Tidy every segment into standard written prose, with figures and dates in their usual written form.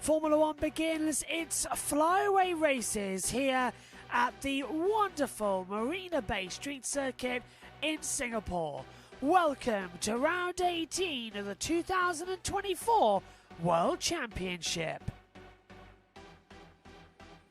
Formula One begins its flyaway races here at the wonderful Marina Bay Street Circuit in Singapore. Welcome to round 18 of the 2024 World Championship.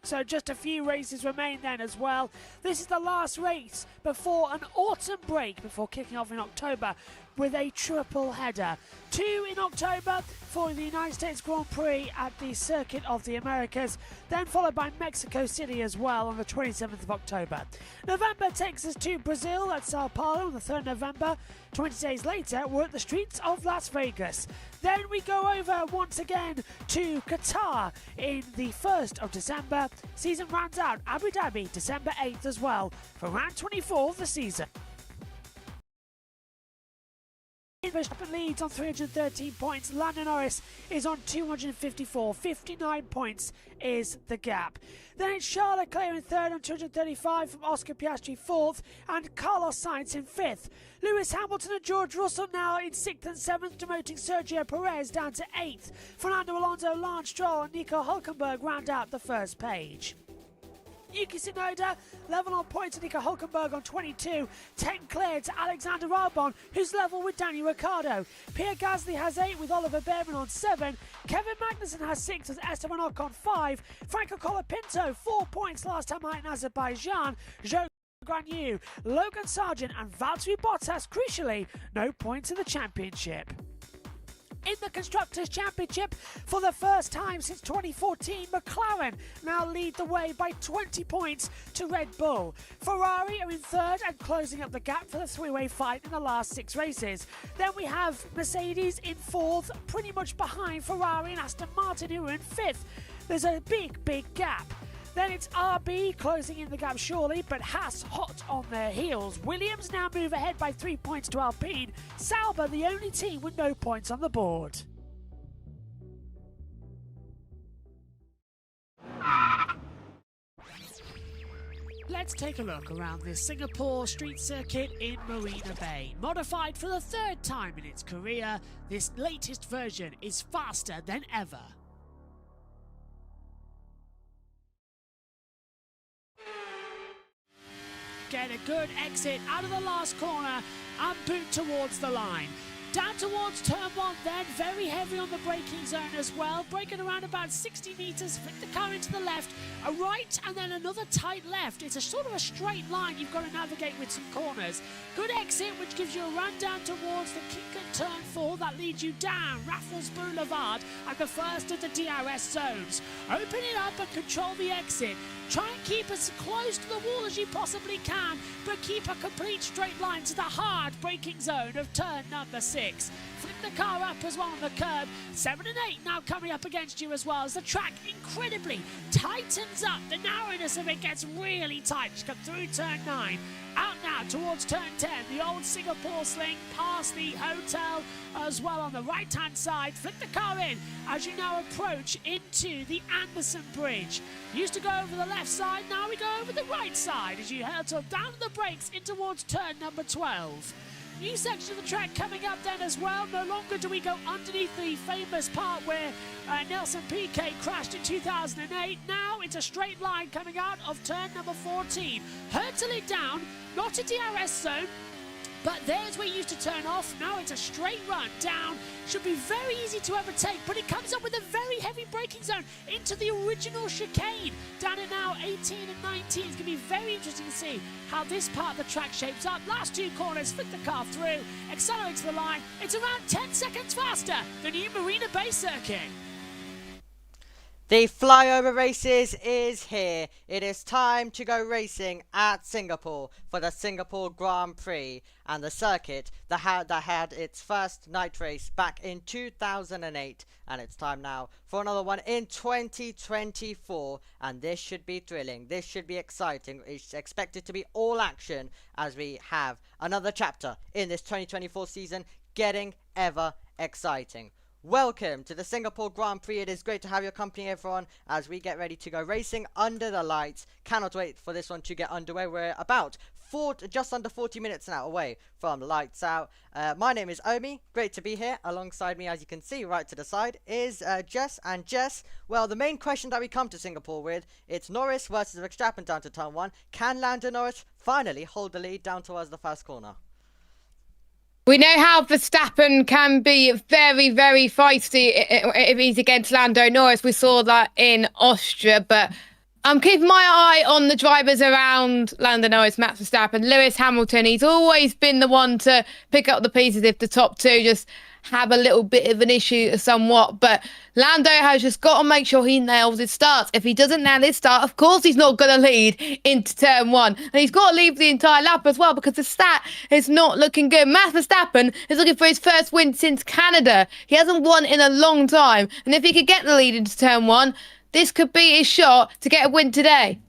So just a few races remain then as well. This is the last race before an autumn break before kicking off in October with a triple header. 2 in October for the United States Grand Prix at the Circuit of the Americas, then followed by Mexico City as well on the 27th of October. November takes us to Brazil at Sao Paulo on the 3rd of November. 20 days later, we're at the streets of Las Vegas. Then we go over once again to Qatar in the 1st of December. Season runs out Abu Dhabi December 8th as well for round 24 of the season. Verstappen leads on 313 points. Lando Norris is on 254. 59 points is the gap. Then it's Charles Leclerc in third on 235 from Oscar Piastri fourth and Carlos Sainz in fifth. Lewis Hamilton and George Russell now in sixth and seventh, demoting Sergio Perez down to eighth. Fernando Alonso, Lance Stroll and Nico Hülkenberg round out the first page. Yuki Tsunoda level on points with Nico Hülkenberg on 22, 10 cleared to Alexander Albon, who's level with Daniel Ricciardo. Pierre Gasly has 8 with Oliver Behrman on 7, Kevin Magnussen has 6 with Esteban Ocon 5, Franco Colapinto 4 points last time out in Azerbaijan, Zhou Guanyu, Logan Sargent and Valtteri Bottas, crucially, no points in the championship. In the Constructors' Championship, for the first time since 2014, McLaren now lead the way by 20 points to Red Bull. Ferrari are in third and closing up the gap for the three-way fight in the last 6 races. Then we have Mercedes in fourth, pretty much behind Ferrari and Aston Martin, who are in fifth. There's a big gap. Then it's RB closing in the gap surely, but Haas hot on their heels. Williams now move ahead by 3 points to Alpine. Sauber the only team with no points on the board. Let's take a look around this Singapore street circuit in Marina Bay. Modified for the 3rd time in its career, this latest version is faster than ever. Get a good exit out of the last corner and boot towards the line. Down towards turn 1 then, very heavy on the braking zone as well. Braking around about 60 metres, flick the car into the left, a right and then another tight left. It's a sort of a straight line you've got to navigate with some corners. Good exit which gives you a run down towards the Kinkert turn 4 that leads you down Raffles Boulevard and the first of the DRS zones. Open it up and control the exit. Try and keep as close to the wall as you possibly can, but keep a complete straight line to the hard braking zone of turn number 6. Flip the car up as well on the curb. 7 and 8 now coming up against you as well as the track incredibly tightens up. The narrowness of it gets really tight. Just come through turn 9. Out now towards turn 10, the old Singapore sling past the hotel as well on the right hand side. Flip the car in as you now approach into the Anderson Bridge. Used to go over the left side, now we go over the right side as you hurtle down the brakes in towards turn number 12. New section of the track coming up then as well. No longer do we go underneath the famous part where Nelson Piquet crashed in 2008. Now it's a straight line coming out of turn number 14. Hurtle it down, not a DRS zone, but there's where you used to turn off. Now it's a straight run down. Should be very easy to overtake, but it comes up with a very heavy braking zone into the original chicane. Down at now 18 and 19. It's going to be very interesting to see how this part of the track shapes up. Last 2 corners, flick the car through, accelerate to the line. It's around 10 seconds faster than the Marina Bay circuit. The flyover races is here. It is time to go racing at Singapore for the Singapore Grand Prix and the circuit that had its first night race back in 2008, and it's time now for another one in 2024, and this should be thrilling. This should be exciting. It's expected to be all action as we have another chapter in this 2024 season getting ever exciting. Welcome to the Singapore Grand Prix. It is great to have your company, everyone, as we get ready to go racing under the lights. Cannot wait for this one to get underway. We're about just under 40 minutes now away from lights out. My name is Omi. Great to be here. Alongside me, as you can see right to the side, is Jess. And Jess, well, the main question that we come to Singapore with, it's Norris versus Verstappen down to turn 1. Can Lando Norris finally hold the lead down towards the first corner? We know how Verstappen can be very, very feisty if he's against Lando Norris. We saw that in Austria, but I'm keeping my eye on the drivers around Lando Norris, Max Verstappen, Lewis Hamilton. He's always been the one to pick up the pieces if the top two just have a little bit of an issue somewhat. But Lando has just got to make sure he nails his starts. If he doesn't nail his start, of course he's not going to lead into turn 1. And he's got to leave the entire lap as well, because the stat is not looking good. Max Verstappen is looking for his first win since Canada. He hasn't won in a long time. And if he could get the lead into turn 1, this could be his shot to get a win today.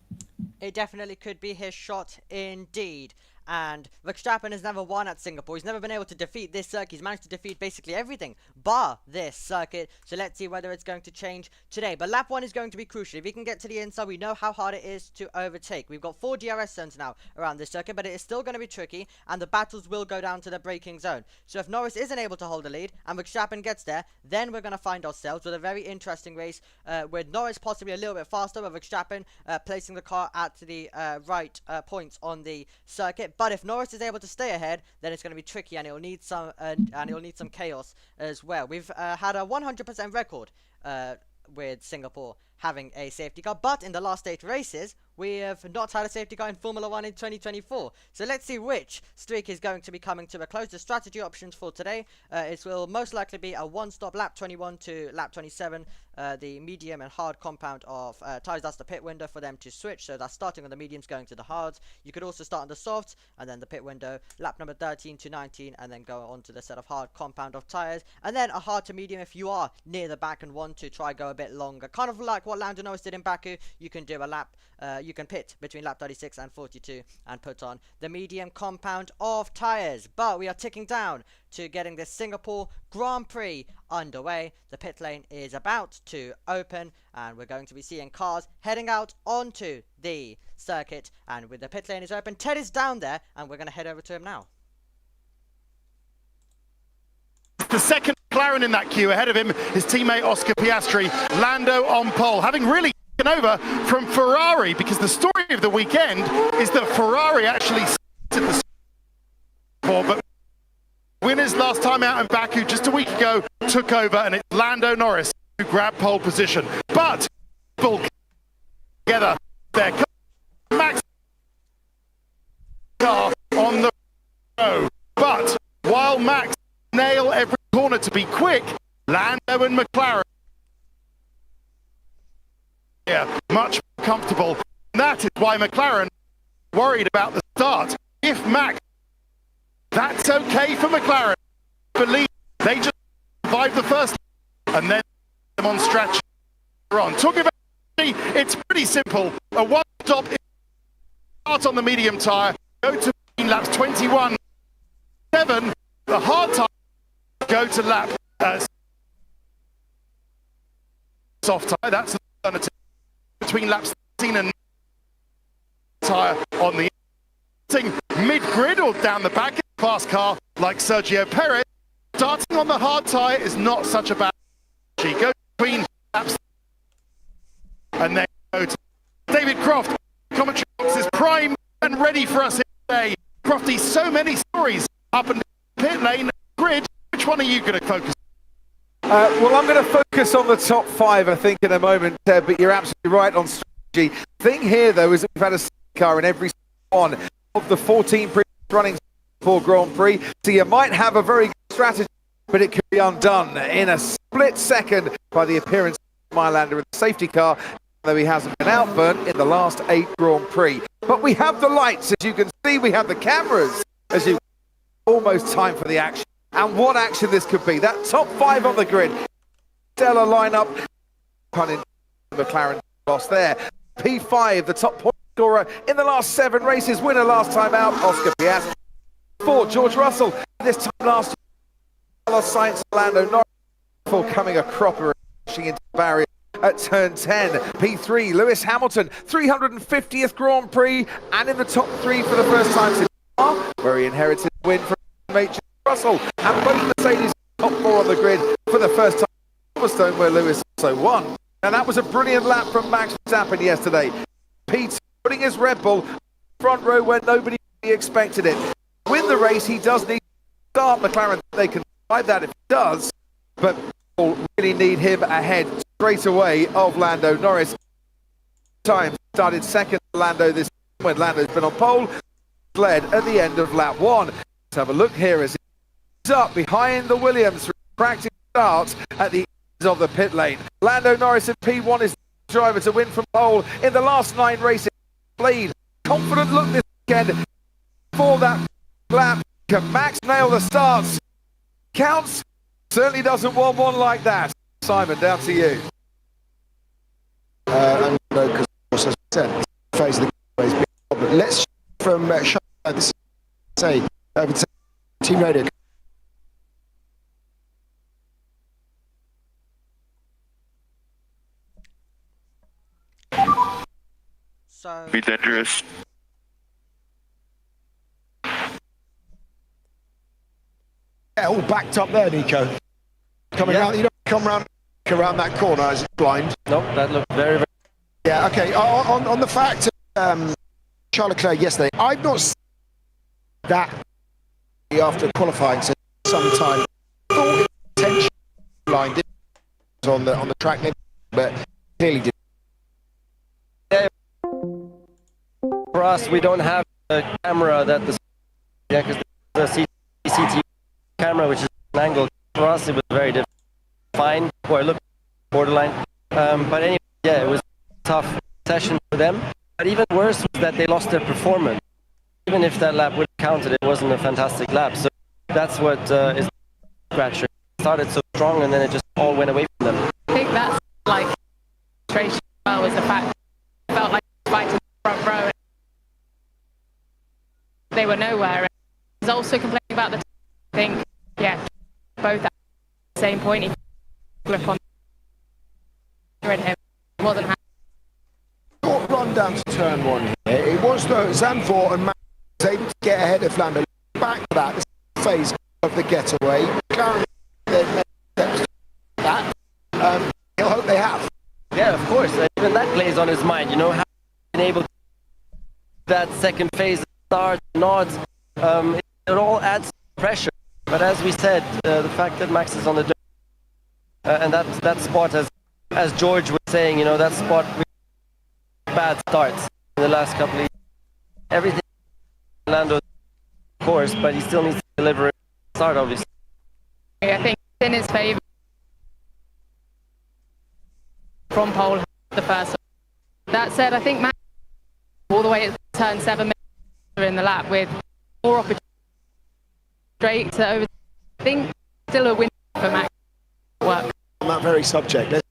It definitely could be his shot indeed. And Verstappen has never won at Singapore. He's never been able to defeat this circuit. He's managed to defeat basically everything bar this circuit. So let's see whether it's going to change today. But lap 1 is going to be crucial. If he can get to the inside, we know how hard it is to overtake. We've got 4 DRS zones now around this circuit, but it is still going to be tricky, and the battles will go down to the braking zone. So if Norris isn't able to hold the lead and Verstappen gets there, then we're going to find ourselves with a very interesting race with Norris possibly a little bit faster, but Verstappen placing the car at the right points on the circuit. But if Norris is able to stay ahead, then it's going to be tricky, and it'll need some chaos as well. We've had a 100% record with Singapore having a safety car, but in the last 8 races we have not had a safety car in Formula 1 in 2024. So let's see which streak is going to be coming to a close. The strategy options for today it will most likely be a one-stop lap 21 to lap 27, the medium and hard compound of tyres. That's the pit window for them to switch, so that's starting on the mediums going to the hards. You could also start on the softs and then the pit window lap number 13 to 19, and then go on to the set of hard compound of tyres, and then a hard to medium if you are near the back and want to try go a bit longer, kind of like what Lando Norris did in Baku. You can do a lap you can pit between lap 36 and 42 and put on the medium compound of tyres. But we are ticking down to getting this Singapore Grand Prix underway. The pit lane is about to open, and we're going to be seeing cars heading out onto the circuit. And with the pit lane is open, Ted is down there, and we're going to head over to him now. The second McLaren in that queue. Ahead of him, his teammate Oscar Piastri. Lando on pole, having really taken over from Ferrari, because the story of the weekend is that Ferrari actually started the sport, but winners last time out in Baku just a week ago took over, and it's Lando Norris who grabbed pole position. But together, their Max car on the road. But while Max nail every corner to be quick, Lando and McLaren much more comfortable. And that is why McLaren worried about the start. If Max, that's okay for McLaren. Believe they just survived the first and then them on stretch on. Talking about it's pretty simple. A one-stop start on the medium tyre, go to laps 21, 7, the hard tyre, go to lap soft tyre. That's the alternative between laps 13 and tyre on the mid-grid or down the back. Fast car like Sergio Perez. Starting on the hard tyre is not such a bad. She goes between laps and then go to David Croft. Commentary box is prime and ready for us here today. Crofty, so many stories up and down pit lane, grid. Which one are you going to focus on? Well, I'm going to focus on the top 5, I think, in a moment, but you're absolutely right on strategy. The thing here, though, is that we've had a car in every one of the 14 running for Grand Prix, so you might have a very good strategy, but it could be undone in a split second by the appearance Mylander in the safety car, though he hasn't been outburnt in the last 8 Grand Prix. But we have the lights, as you can see, we have the cameras, as you almost time for the action. And what action this could be. That top 5 on the grid. Stellar lineup. Pun in McLaren lost there. P5, the top point scorer in the last 7 races. Winner last time out, Oscar Piastri. 4, George Russell. This time last year, Carlos Sainz, Lando Norris. Before coming a cropper and pushing into the barrier at turn 10. P3, Lewis Hamilton, 350th Grand Prix, and in the top 3 for the first time since where he inherited the win from mate Russell. And both Mercedes top 4 on the grid for the first time in Silverstone, where Lewis also won. And that was a brilliant lap from Max Verstappen yesterday. Pete putting his Red Bull front row where nobody really expected it. Win the race, he does need to start McLaren. They can survive that if he does, but will really need him ahead straight away of Lando Norris. Time started second to Lando this when Lando's been on pole, led at the end of lap 1. Let's have a look here as he's up behind the Williams. Practice starts at the end of the pit lane. Lando Norris in P1 is the driver to win from pole in the last 9 races. Lead. Confident look this weekend for that lap. Can Max nail the starts? Counts. Certainly doesn't want one like that. Simon, down to you. And because, as I said, phase of the race, but let's from this say over to Team Radio. So be dangerous. Yeah, all backed up there, Nico. Coming around, you don't come around that corner as it's blind. Nope, that looked very, very... Yeah, okay. On the fact of Charles Leclerc yesterday, I've not seen that after qualifying so some time. Thought intention blind on the track, but clearly did. Yeah. For us, we don't have a camera that because the CCTV camera, which is an angle. For us, it was very different. Fine, or look borderline. But anyway, yeah, it was a tough session for them. But even worse was that they lost their performance. Even if that lap would have counted, it wasn't a fantastic lap. So that's what is the scratcher. It started so strong and then it just all went away from them. I think that's like frustration as well, was the fact it felt like fighting the front row. They were nowhere. And I was also complaining about the thing. Yeah, both at the same point. He flip on him more than happy. Short run down to turn 1 here. It was though Zandvoort and Max was able to get ahead of Lando. Back to that, this phase of the getaway. McLaren they've made steps to that. He'll hope they have. Yeah, of course. Even that plays on his mind. You know, how he's been able to that second phase start, nods. It all adds pressure. But as we said, the fact that Max is on the dirt, and that spot, as George was saying, you know, that spot with bad starts in the last couple of years. Everything Lando, of course, but he still needs to deliver a start, obviously. I think it's in his favour. From pole, the first. That said, I think Max all the way at turn 7 in the lap with more opportunity. Straight to over. I think still a win for Max. Work. On that very subject, let's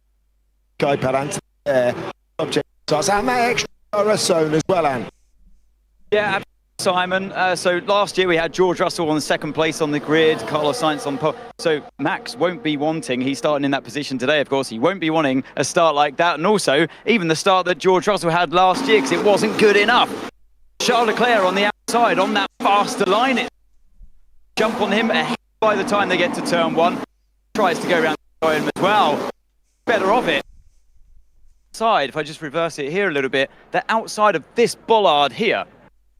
go iPad and subject starts and that extra RS zone as well, Anne. Yeah, Simon. So last year we had George Russell on the second place on the grid, Carlos Sainz on pole. So Max won't be wanting, he's starting in that position today, of course, he won't be wanting a start like that. And also, even the start that George Russell had last year, because it wasn't good enough. Charles Leclerc on the outside, on that faster line. It jump on him ahead by the time they get to turn 1. Tries to go around him as well. Better of it. Side, if I just reverse it here a little bit, they're outside of this bollard here.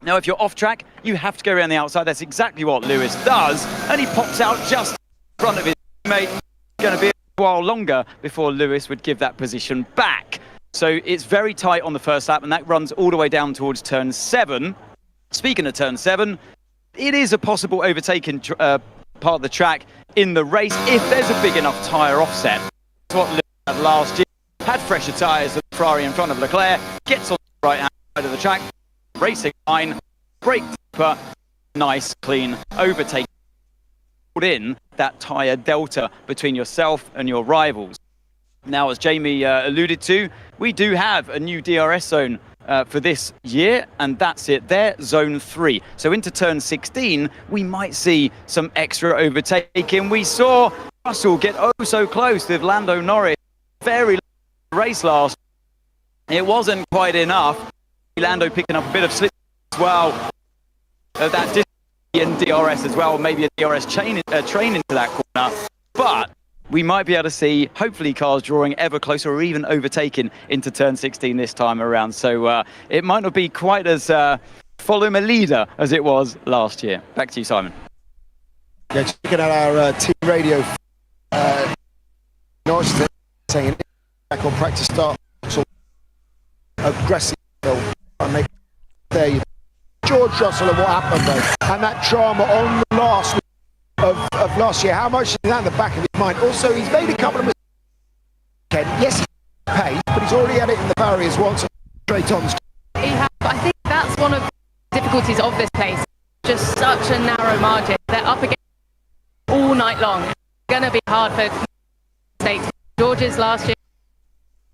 Now, if you're off track, you have to go around the outside. That's exactly what Lewis does. And he pops out just in front of his teammate. It's going to be a while longer before Lewis would give that position back. So it's very tight on the first lap, and that runs all the way down towards turn 7. Speaking of turn 7, it is a possible overtaking part of the track in the race if there's a big enough tyre offset. That's what Lewis had last year. had fresher tyres than the Ferrari in front of Leclerc, gets on the right hand side of the track, racing line, brake deeper, nice clean overtake. In that tyre delta between yourself and your rivals. Now, as Jamie alluded to, we do have a new DRS zone for this year, and that's it there, zone 3. So into turn 16, we might see some extra overtaking. We saw Russell get oh so close with Lando Norris. Very race last. It wasn't quite enough. Lando picking up a bit of slip as well. That did in DRS as well, maybe a DRS train into that corner. But we might be able to see, hopefully, cars drawing ever closer or even overtaking into turn 16 this time around. So it might not be quite as follow a leader as it was last year. Back to you, Simon. Yeah, checking out our team radio. Nice saying back on practice start. So aggressive. There you go. George Russell and what happened though, and that drama on the last of last year. How much is that in the back of his mind? Also, he's made a couple of mistakes. Yes, he's paid, but he's already had it in the barriers once. Straight on. He has, but I think that's one of the difficulties of this place. Just such a narrow margin. They're up against all night long. It's going to be hard for mistakes. George's last year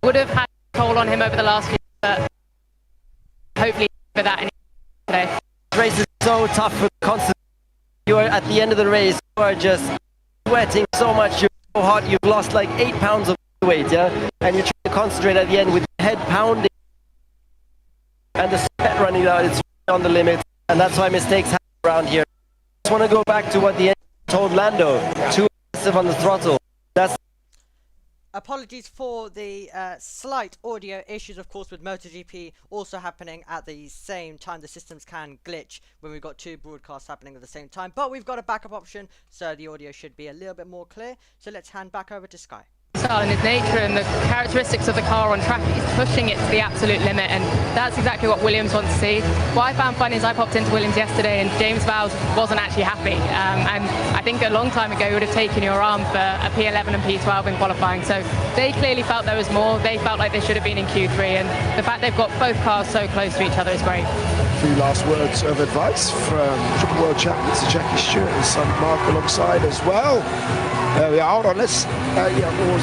would have had a toll on him over the last year, but hopefully for that today. This race is so tough for constant. You are at the end of the race, you are just sweating so much, you're so hot, you've lost like 8 pounds of weight, yeah? And you're trying to concentrate at the end with your head pounding and the sweat running out, it's on the limit, and that's why mistakes happen around here. I just want to go back to what the engineer told Lando, too aggressive on the throttle. That's Apologies for the slight audio issues, of course, with MotoGP also happening at the same time. The systems can glitch when we've got two broadcasts happening at the same time, but we've got a backup option, so the audio should be a little bit more clear. So let's hand back over to Sky. Style and his nature and the characteristics of the car on track, he's pushing it to the absolute limit, and that's exactly what Williams wants to see. What I found funny is I popped into Williams yesterday and James Vowles wasn't actually happy, and I think a long time ago he would have taken your arm for a P11 and P12 in qualifying, so they clearly felt there was more. They felt like they should have been in Q3, and the fact they've got both cars so close to each other is great. A few last words of advice from Triple World Champion Sir Jackie Stewart and son Mark alongside as well. There we are. Hold on, let's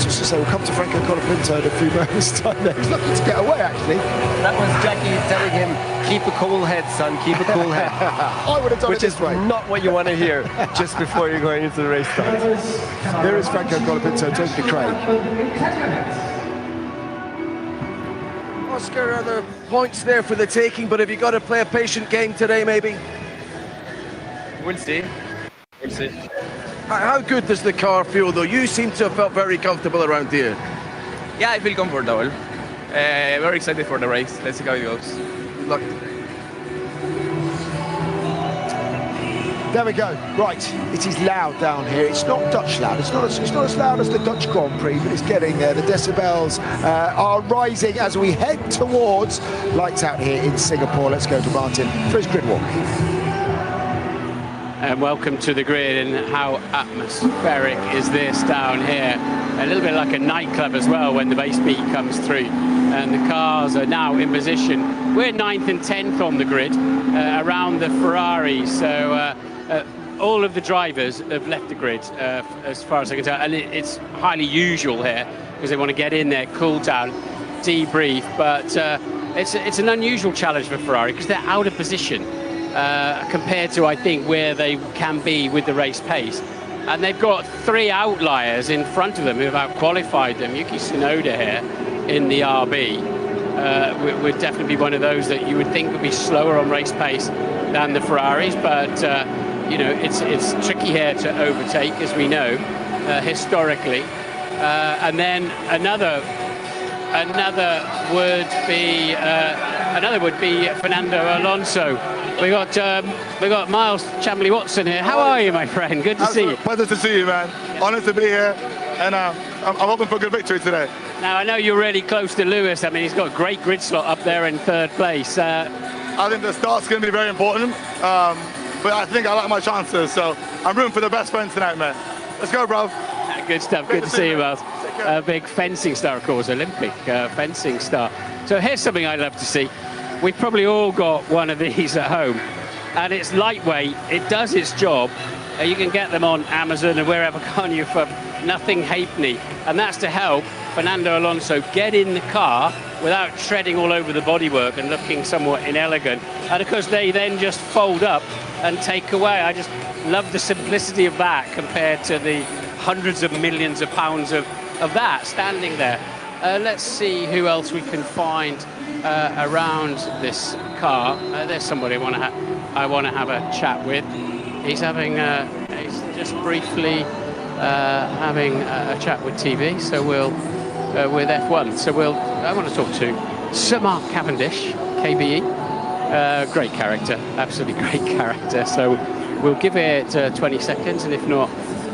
just to say we'll come to Franco Colapinto in a few moments' time. There. He's looking to get away, actually. That was Jackie telling him, keep a cool head, son, keep a cool head. I would have done Which it is this way. not what you want to hear just before you're going into the race start. Here is Franco Colapinto talking to Craig. Oscar, are there points there for the taking, but have you got to play a patient game today, maybe? We'll see. We'll see. How good does the car feel, though? You seem to have felt very comfortable around here. Yeah, I feel comfortable. Very excited for the race. Let's see how it goes. Good luck. There we go. Right, it is loud down here. It's not Dutch loud. It's not as loud as the Dutch Grand Prix, but it's getting there. The decibels are rising as we head towards lights out here in Singapore. Let's go to Martin for his grid walk. And welcome to the grid, and how atmospheric is this down here? A little bit like a nightclub as well when the bass beat comes through, and the cars are now in position. We're 9th and 10th on the grid around the Ferraris, so all of the drivers have left the grid as far as I can tell, and it's highly usual here because they want to get in there, cool down, debrief, but it's an unusual challenge for Ferrari because they're out of position compared to, I think, where they can be with the race pace. And they've got 3 outliers in front of them who have out-qualified them. Yuki Tsunoda here in the RB would definitely be one of those that you would think would be slower on race pace than the Ferraris, but you know, it's tricky here to overtake, as we know, historically. And then another would be Fernando Alonso. We got Miles Chamberlain-Watson here. How are you, my friend? Good to see you. Pleasure to see you, man. Honoured to be here, and I'm hoping for a good victory today. Now, I know you're really close to Lewis. I mean, he's got a great grid slot up there in 3rd place. I think the start's going to be very important, but I think I like my chances, so I'm rooting for the best friend tonight, man. Let's go, bro. Good stuff. Good to see you, Miles. a big fencing star, of course, Olympic fencing star. So here's something I'd love to see. We've probably all got one of these at home, and it's lightweight. It does its job. You can get them on Amazon and wherever, can't you, for nothing halfpenny. And that's to help Fernando Alonso get in the car without treading all over the bodywork and looking somewhat inelegant. And of course, they then just fold up and take away. I just love the simplicity of that compared to the hundreds of millions of pounds of that standing there. Let's see who else we can find around this car. There's somebody I want to have a chat with. He's having, he's just briefly having a chat with TV. So we'll with F1. So I want to talk to Sir Mark Cavendish, KBE. Great character, absolutely great character. So we'll give it 20 seconds, and if not,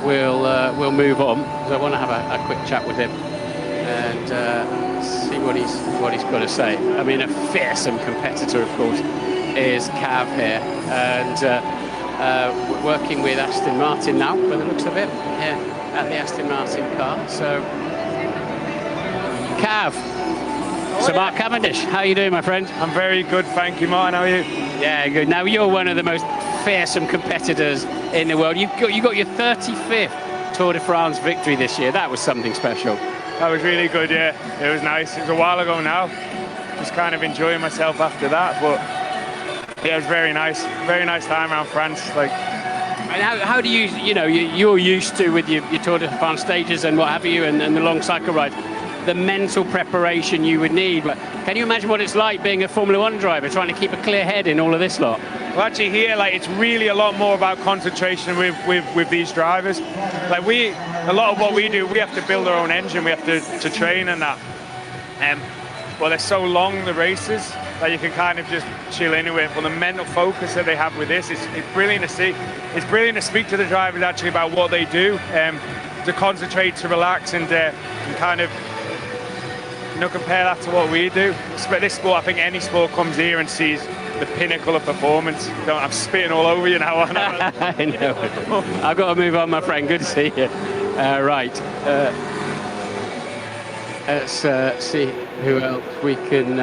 we'll move on. So I want to have a quick chat with him and see what he's got to say. I mean, a fearsome competitor, of course, is Cav here, and working with Aston Martin now, by the looks of it, here at the Aston Martin car. So, Cav, so Mark Cavendish, how are you doing, my friend? I'm very good, thank you, Martin. How are you? Yeah, good. Now, you're one of the most fearsome competitors in the world. You got your 35th Tour de France victory this year. That was something special. That was really good, yeah. It was nice. It was a while ago now. Just kind of enjoying myself after that, but yeah, it was very nice. Very nice time around France. Like, and how do you're used to with your Tour de France stages and what have you, and the long cycle rides, the mental preparation you would need. But can you imagine what it's like being a Formula One driver, trying to keep a clear head in all of this lot? Well, actually here, like, it's really a lot more about concentration with these drivers. Like, a lot of what we do, we have to build our own engine, we have to train and that. Well, they're so long, the races, that you can kind of just chill into it. But the mental focus that they have with this, it's brilliant to see. It's brilliant to speak to the drivers actually about what they do, to concentrate, to relax, and kind of, compare that to what we do. But this sport, I think any sport comes here and sees the pinnacle of performance. I'm spitting all over you now. I know. I've got to move on, my friend. Good to see you. Right. Let's see who else we can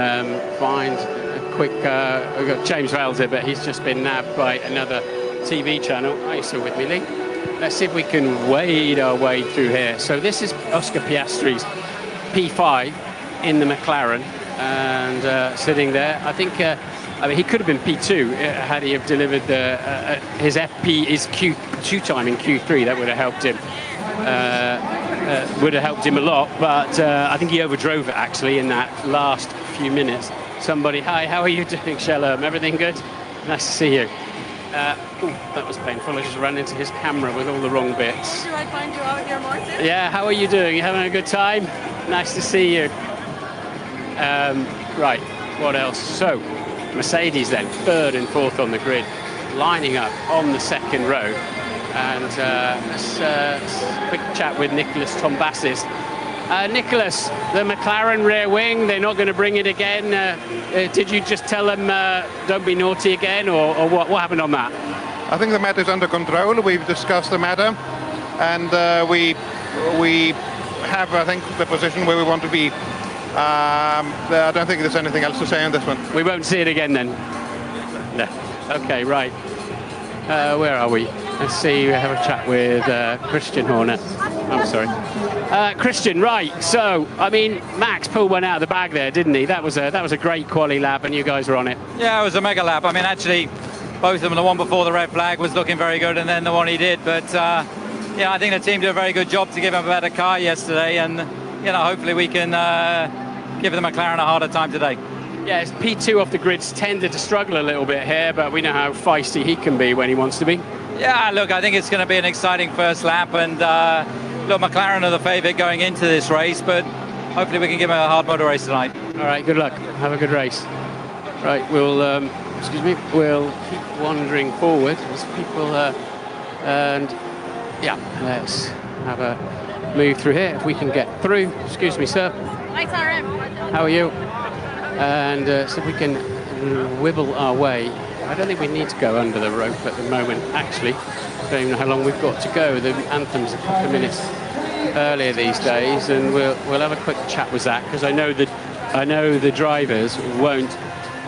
find. A quick. We've got James Vales here, but he's just been nabbed by another TV channel. Are you still with me, Lee? Let's see if we can wade our way through here. So this is Oscar Piastri's P5 in the McLaren, and sitting there. I think. I mean, he could have been P2 had he have delivered his Q2 time in Q3. That would have helped him. Would have helped him a lot, but I think he overdrove it actually in that last few minutes. Somebody, hi, how are you doing, Shalom? Everything good? Nice to see you. That was painful. I just ran into his camera with all the wrong bits. Should I find you out here, Martin? Yeah, how are you doing? You having a good time? Nice to see you. Right, what else? So, Mercedes then, third and fourth on the grid, lining up on the second row. And let's quick chat with Nicholas Tombassis. Nicholas, the McLaren rear wing, they're not going to bring it again. Did you just tell them don't be naughty again, or what happened on that? I think the matter is under control. We've discussed the matter, and we have, I think, the position where we want to be. I don't think there's anything else to say on this one. We won't see it again then? No. Okay, right. Where are we? Let's see, we have a chat with Christian Horner. I'm sorry. Christian, right. So, I mean, Max pulled one out of the bag there, didn't he? That was a great quali lap, and you guys were on it. Yeah, it was a mega lap. I mean, actually, both of them, the one before the red flag was looking very good, and then the one he did. But, yeah, I think the team did a very good job to give him a better car yesterday, and, hopefully we can give the McLaren a harder time today. Yeah, P2 off the grid's tended to struggle a little bit here, but we know how feisty he can be when he wants to be. Yeah, look, I think it's going to be an exciting first lap, and look, McLaren are the favourite going into this race, but hopefully we can give him a hard motor race tonight. All right, good luck. Have a good race. Right, we'll keep wandering forward as people, and yeah, let's have a move through here if we can get through. Excuse me, sir. Nice RM. How are you? And see if we can wibble our way. I don't think we need to go under the rope at the moment, actually. I don't even know how long we've got to go. The anthem's a couple of minutes earlier these days, and we'll have a quick chat with Zach, because I know the drivers won't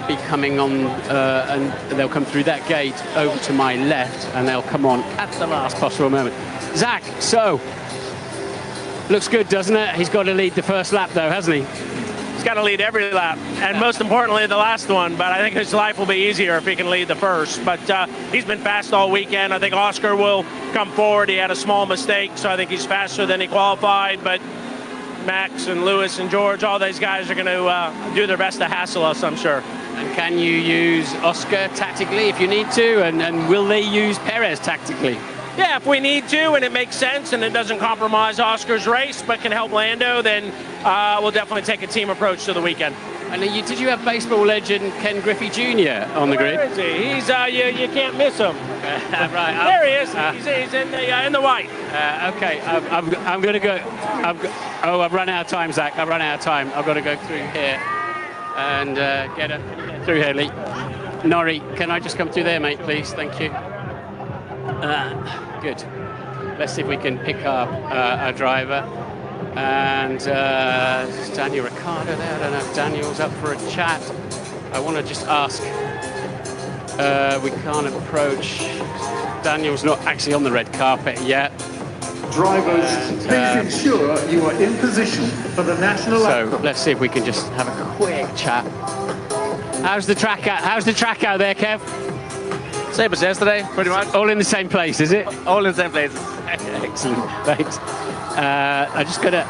be coming on, and they'll come through that gate over to my left, and they'll come on at the last possible moment. Zach, so looks good, doesn't it? He's got to lead the first lap, though, hasn't he? He's got to lead every lap, and most importantly, the last one. But I think his life will be easier if he can lead the first. But he's been fast all weekend. I think Oscar will come forward. He had a small mistake, so I think he's faster than he qualified. But Max and Lewis and George, all these guys are going to do their best to hassle us, I'm sure. And can you use Oscar tactically if you need to? And will they use Perez tactically? Yeah, if we need to and it makes sense and it doesn't compromise Oscar's race but can help Lando, then we'll definitely take a team approach to the weekend. And did you have baseball legend Ken Griffey Jr. on the grid? Where is he? He's you can't miss him. Right. There he is. He's in the white. Okay, I'm going to go. I've run out of time, Zach. I've run out of time. I've got to go through here and get through here, Lee. Norrie, can I just come through there, mate, please? Thank you. Good. Let's see if we can pick up a driver. And there's Daniel Ricciardo there. I don't know if Daniel's up for a chat. I want to just ask. We can't approach. Daniel's not actually on the red carpet yet. Drivers, please ensure you are in position for the national anthem. So let's see if we can just have a quick chat. How's the track out there, Kev? Same as yesterday, pretty much. All in the same place, is it? All in the same place. Excellent, thanks. I just got to...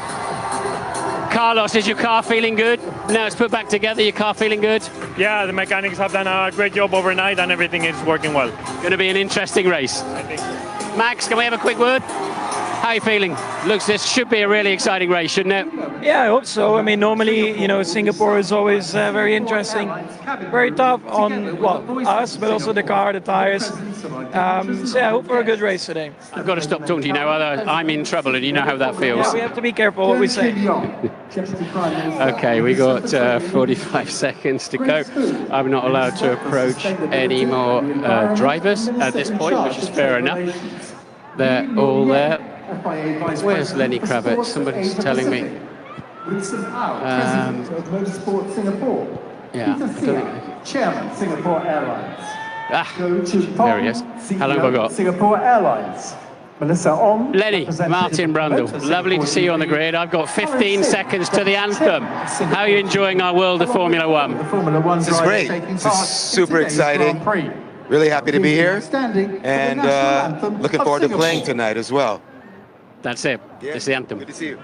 Carlos, is your car feeling good? Now it's put back together, your car feeling good? Yeah, the mechanics have done a great job overnight and everything is working well. Going to be an interesting race. I think so. Max, can we have a quick word? How are you feeling? Looks, this should be a really exciting race, shouldn't it? Yeah, I hope so. I mean, normally, you know, Singapore is always very interesting. Very tough on, well, us, but also the car, the tires. So yeah, I hope for a good race today. I've got to stop talking to you now, otherwise I'm in trouble, and you know how that feels. Yeah, we have to be careful what we say. Okay, we got 45 seconds to go. I'm not allowed to approach any more drivers at this point, which is fair enough. They're all there. Where's Lenny Kravitz? Somebody's telling me. Yeah, I don't think... Chairman, Singapore Airlines. There he is. How long have I got? Singapore Airlines. Melissa Ong. Lenny, Martin Brundle. Lovely to see you on the grid. I've got 15 seconds to the anthem. How are you enjoying our world of Formula One? This is great. This is super exciting. Really happy to be here. And looking forward to playing tonight as well. That's it. Yeah. It's the anthem. Good to see you.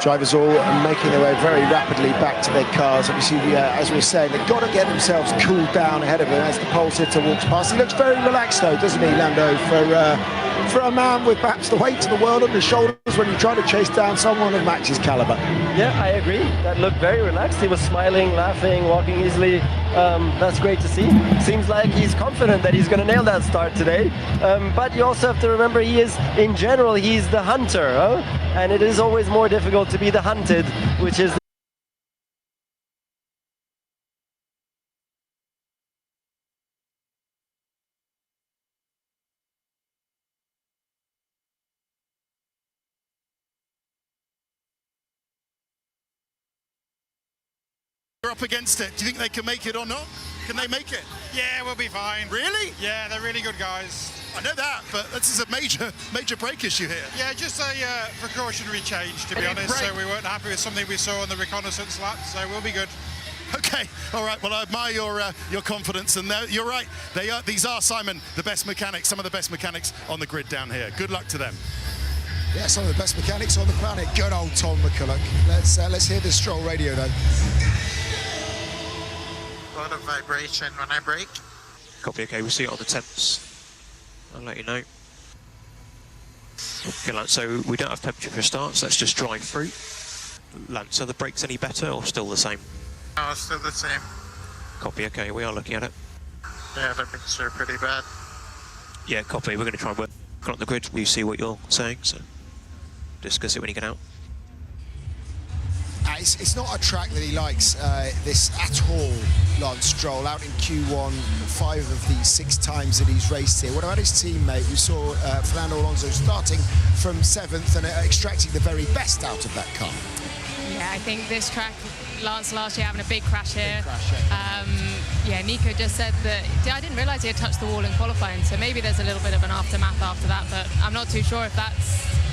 Drivers all making their way very rapidly back to their cars. Obviously, as we were saying, they've got to get themselves cooled down ahead of him as the pole sitter walks past. He looks very relaxed, though, doesn't he, Lando, for for a man with perhaps the weight of the world on his shoulders when you try to chase down someone of Max's caliber. Yeah, I agree. That looked very relaxed. He was smiling, laughing, walking easily. That's great to see. Seems like he's confident that he's going to nail that start today. But you also have to remember in general, he's the hunter. Huh? And it is always more difficult to be the hunted, which is Up against it. Do you think they can make it or not? Can they make it? Yeah, we'll be fine. Really? Yeah, they're really good guys. I know that, but this is a major brake issue here. Yeah, just a precautionary change, to be honest. So we weren't happy with something we saw on the reconnaissance lap, so we'll be good. Okay, all right. Well, I admire your confidence, and you're right. These are, Simon, the best mechanics, some of the best mechanics on the grid down here. Good luck to them. Yeah, some of the best mechanics on the planet. Good old Tom McCulloch. Let's hear the Stroll radio though. A lot of vibration when I brake. Copy, okay, we'll see it on the temps. I'll let you know. Okay, Lance, so we don't have temperature for starts, let's just drive through. Lance, are the brakes any better or still the same? No, it's still the same. Copy, okay, we are looking at it. Yeah, the brakes are pretty bad. Yeah, copy, we're going to try and work on the grid, we see what you're saying, so discuss it when you get out. It's not a track that he likes this at all, Lance Stroll, out in Q1 5 of the 6 times that he's raced here. What about his teammate? We saw Fernando Alonso starting from 7th and extracting the very best out of that car. Yeah, I think this track, Lance last year having a big crash here. Yeah, Nico just said that, I didn't realise he had touched the wall in qualifying, so maybe there's a little bit of an aftermath after that, but I'm not too sure if that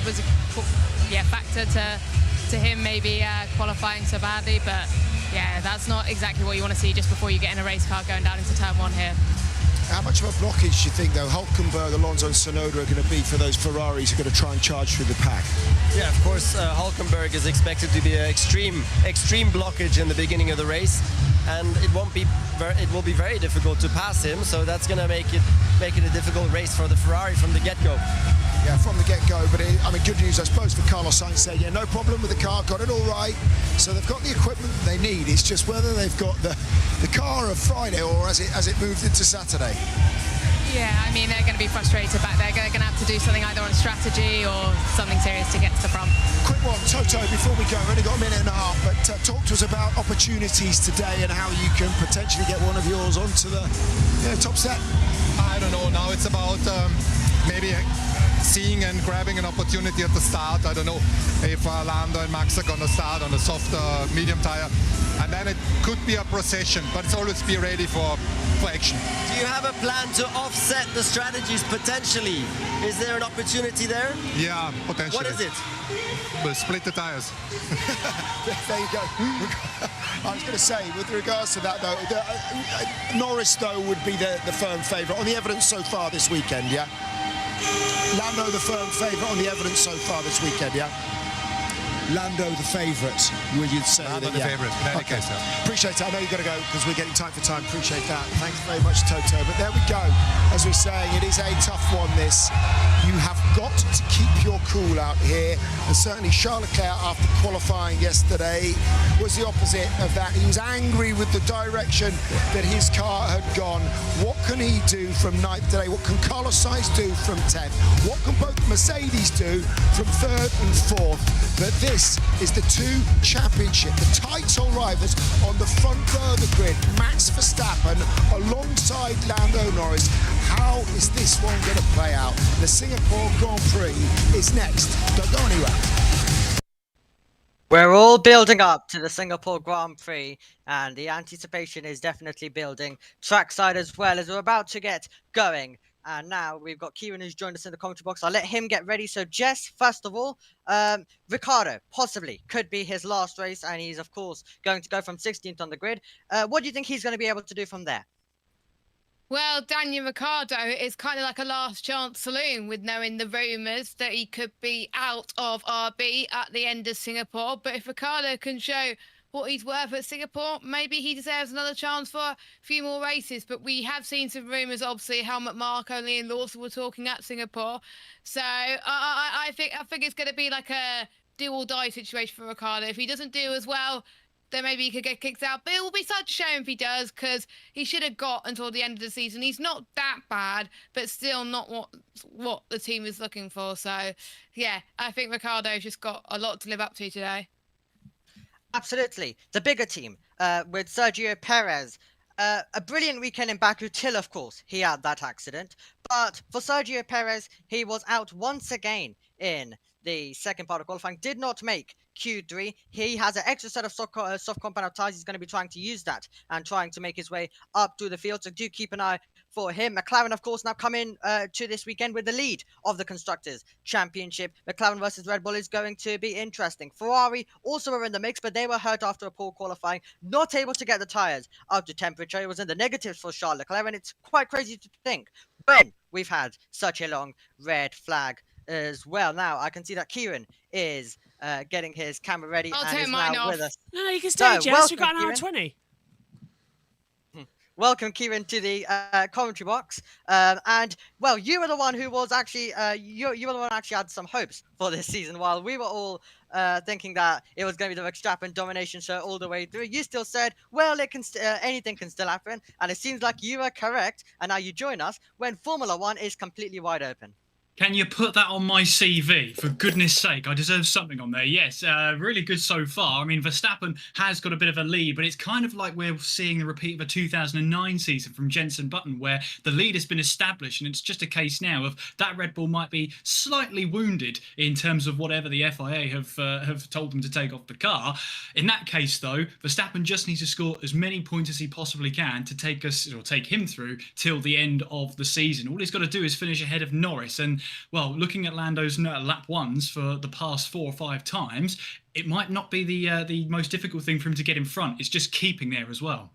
was a factor to him maybe qualifying so badly, but yeah, that's not exactly what you want to see just before you get in a race car going down into turn 1 here. How much of a blockage do you think, though, Hülkenberg, Alonso and Tsunoda are going to be for those Ferraris who are going to try and charge through the pack? Yeah, of course, Hülkenberg is expected to be an extreme blockage in the beginning of the race, and it will be very difficult to pass him, so that's going to make it a difficult race for the Ferrari from the get-go. Yeah, from the get-go, but I mean, good news, I suppose, for Carlos Sainz saying, yeah, no problem with the car, got it all right. So they've got the equipment they need. It's just whether they've got the car of Friday or as it moved into Saturday. Yeah, I mean, they're going to be frustrated back there. They're going to have to do something either on strategy or something serious to get to the front. Quick one, Toto, before we go, we've only got a minute and a half, but talk to us about opportunities today and how you can potentially get one of yours onto the top set. I don't know, now it's about maybe seeing and grabbing an opportunity at the start. I don't know if Lando and Max are going to start on a soft medium tire, and then it could be a procession, but it's always be ready for action. Do you have a plan to offset the strategies potentially? Is there an opportunity there? Yeah, potentially. What is it? We'll split the tires. There you go. I was going to say, with regards to that though, Norris though would be the firm favourite on the evidence so far this weekend, yeah? Lando the firm favourite on the evidence so far this weekend, yeah? Lando the favourite, would you say? Lando the favourite, in any case, yeah. Appreciate it. I know you've got to go because we're getting time for time. Appreciate that. Thanks very much, Toto. But there we go. As we're saying, it is a tough one, this. You have got to keep your cool out here. And certainly Charles Leclerc, after qualifying yesterday, was the opposite of that. He was angry with the direction that his car had gone. What can he do from 9th today? What can Carlos Sainz do from 10th? What can both Mercedes do from 3rd and 4th? But this is the 2 championship, the title rivals on the front row of the grid. Max Verstappen alongside Lando Norris. How is this one going to play out? The Singapore Grand Prix is next. Don't go anywhere. We're all building up to the Singapore Grand Prix, and the anticipation is definitely building trackside as well as we're about to get going. And now we've got Kieran who's joined us in the commentary box. I'll let him get ready. So Jess, first of all, Ricciardo possibly could be his last race, and he's of course going to go from 16th on the grid. What do you think he's going to be able to do from there? Well, Daniel Ricciardo is kind of like a last chance saloon with knowing the rumours that he could be out of RB at the end of Singapore. But if Ricciardo can show what he's worth at Singapore. Maybe he deserves another chance for a few more races, but we have seen some rumours, obviously, Helmut Marko and Liam Lawson were talking at Singapore. So I think it's going to be like a do-or-die situation for Ricciardo. If he doesn't do as well, then maybe he could get kicked out. But it will be such a shame if he does, because he should have got until the end of the season. He's not that bad, but still not what the team is looking for. So, yeah, I think Ricciardo's just got a lot to live up to today. Absolutely. The bigger team with Sergio Perez. A brilliant weekend in Baku till, of course, he had that accident. But for Sergio Perez, he was out once again in the second part of qualifying. Did not make Q3. He has an extra set of soft compound tyres. He's going to be trying to use that and trying to make his way up to the field. So do keep an eye for him. McLaren, of course, now come in to this weekend with the lead of the Constructors' Championship. McLaren versus Red Bull is going to be interesting. Ferrari also were in the mix, but they were hurt after a poor qualifying, not able to get the tyres up to temperature. It was in the negatives for Charles Leclerc, and it's quite crazy to think when we've had such a long red flag as well. Now, I can see that Kieran is getting his camera ready and is now with us. No, you can stay, Jess. We've got an hour 20. Welcome, Kieran, to the commentary box. And, well, you were the one who was actually, you were the one who actually had some hopes for this season, while we were all thinking that it was going to be the Verstappen domination show all the way through. You still said, well, it can anything can still happen. And it seems like you are correct. And now you join us when Formula One is completely wide open. Can you put that on my CV? For goodness sake, I deserve something on there. Yes, really good so far. I mean, Verstappen has got a bit of a lead, but it's kind of like we're seeing the repeat of a 2009 season from Jenson Button, where the lead has been established, and it's just a case now of that Red Bull might be slightly wounded in terms of whatever the FIA have told them to take off the car. In that case, though, Verstappen just needs to score as many points as he possibly can to take him through till the end of the season. All he's got to do is finish ahead of Norris, and well, looking at Lando's lap ones for the past 4 or 5 times, it might not be the most difficult thing for him to get in front. It's just keeping there as well.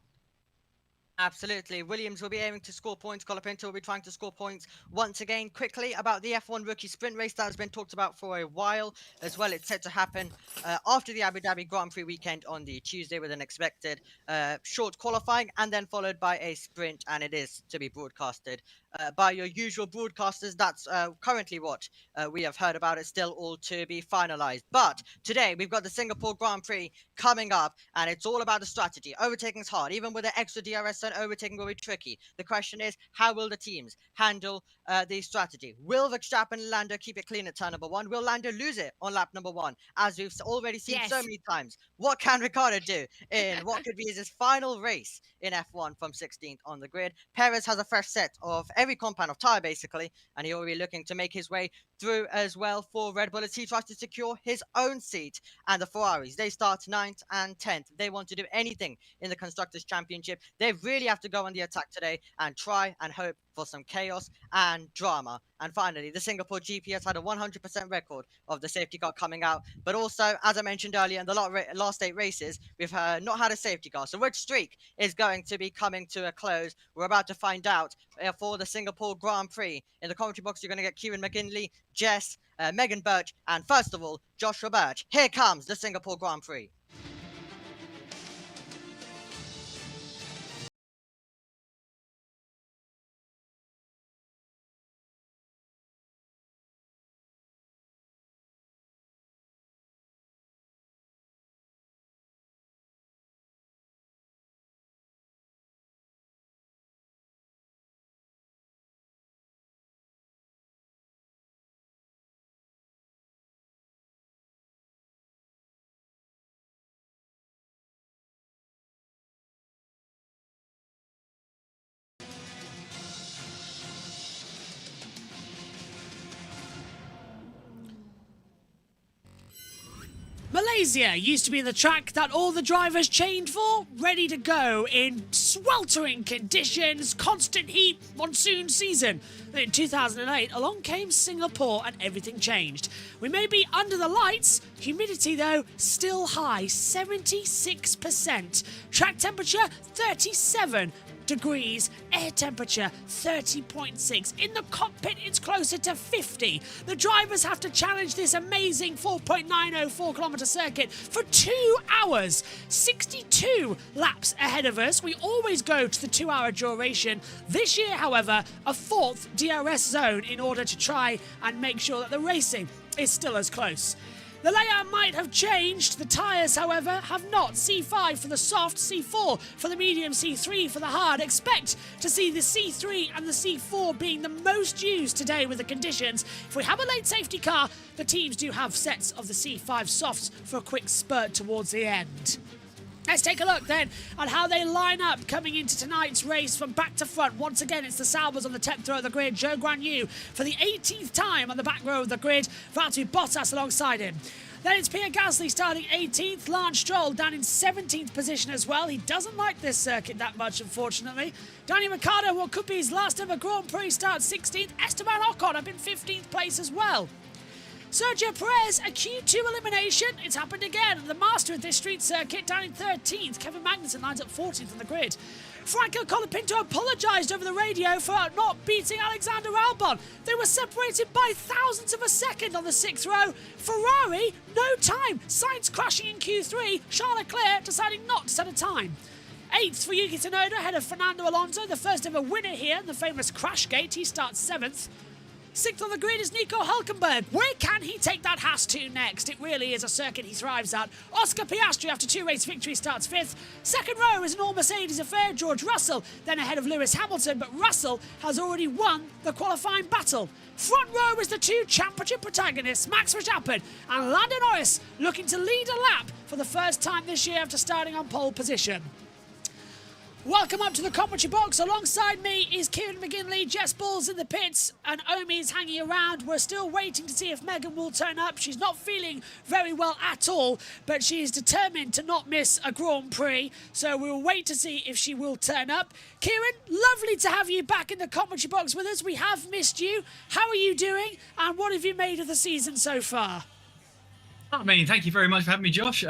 Absolutely. Williams will be aiming to score points. Colapinto will be trying to score points once again. Quickly about the F1 rookie sprint race that has been talked about for a while as well. It's set to happen after the Abu Dhabi Grand Prix weekend on the Tuesday with an expected short qualifying and then followed by a sprint, and it is to be broadcasted by your usual broadcasters. That's currently what we have heard about. It's still all to be finalized. But today we've got the Singapore Grand Prix coming up, and it's all about the strategy. Overtaking's hard. Even with the extra DRS, overtaking will be tricky. The question is, how will the teams handle the strategy? Will Verstappen and Lando keep it clean at turn number 1? Will Lando lose it on lap number 1, as we've already seen so many times? What can Ricciardo do in what could be his final race in F1 from 16th on the grid? Perez has a fresh set of every compound of tyre, basically, and he'll be looking to make his way through as well for Red Bull as he tries to secure his own seat. And the Ferraris, they start 9th and 10th. They want to do anything in the Constructors' Championship. They really have to go on the attack today and try and hope for some chaos and drama. And finally, the Singapore GP has had a 100% record of the safety car coming out. But also, as I mentioned earlier, in the last 8 races, we've not had a safety car. So which streak is going to be coming to a close? We're about to find out for the Singapore Grand Prix. In the commentary box, you're going to get Kieran McKinley, Jess, Megan Birch, and first of all, Joshua Birch. Here comes the Singapore Grand Prix. Malaysia used to be the track that all the drivers chained for, ready to go in sweltering conditions, constant heat, monsoon season. But in 2008, along came Singapore and everything changed. We may be under the lights, humidity though still high, 76%. Track temperature 37. degrees, air temperature 30.6. In the cockpit, it's closer to 50. The drivers have to challenge this amazing 4.904 kilometre circuit for 2 hours, 62 laps ahead of us. We always go to the 2-hour duration. This year, however, a 4th DRS zone in order to try and make sure that the racing is still as close. The layout might have changed. The tyres, however, have not. C5 for the soft, C4 for the medium, C3 for the hard. Expect to see the C3 and the C4 being the most used today with the conditions. If we have a late safety car, the teams do have sets of the C5 softs for a quick spurt towards the end. Let's take a look then at how they line up coming into tonight's race from back to front. Once again, it's the Saubers on the 10th row of the grid. Zhou Guanyu for the 18th time on the back row of the grid. Valtteri Bottas alongside him. Then it's Pierre Gasly starting 18th. Lance Stroll down in 17th position as well. He doesn't like this circuit that much, unfortunately. Daniel Ricciardo, what could be his last ever Grand Prix, starts 16th. Esteban Ocon up in 15th place as well. Sergio Perez, a Q2 elimination. It's happened again. The master of this street circuit down in 13th. Kevin Magnussen lines up 14th on the grid. Franco Colapinto apologised over the radio for not beating Alexander Albon. They were separated by thousandths of a second on the 6th row. Ferrari, no time. Sainz crashing in Q3. Charles Leclerc deciding not to set a time. 8th for Yuki Tsunoda ahead of Fernando Alonso, the first ever winner here in the famous Crashgate. He starts 7th. 6th on the grid is Nico Hülkenberg. Where can he take that Haas to next? It really is a circuit he thrives at. Oscar Piastri, after 2 race victories, starts 5th. 2nd row is an all-Mercedes affair. George Russell, then ahead of Lewis Hamilton, but Russell has already won the qualifying battle. Front row is the 2 championship protagonists, Max Verstappen and Lando Norris, looking to lead a lap for the first time this year after starting on pole position. Welcome up to the commentary box. Alongside me is Kieran McGinley. Jess Ball's in the pits and Omi is hanging around. We're still waiting to see if Megan will turn up. She's not feeling very well at all, but she is determined to not miss a Grand Prix. So we'll wait to see if she will turn up. Kieran, lovely to have you back in the commentary box with us. We have missed you. How are you doing? And what have you made of the season so far? I mean, thank you very much for having me, Josh.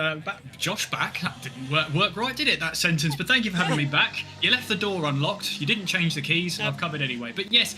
Josh back? That didn't work right, did it, that sentence? But thank you for having me back. You left the door unlocked. You didn't change the keys. I've covered anyway. But yes,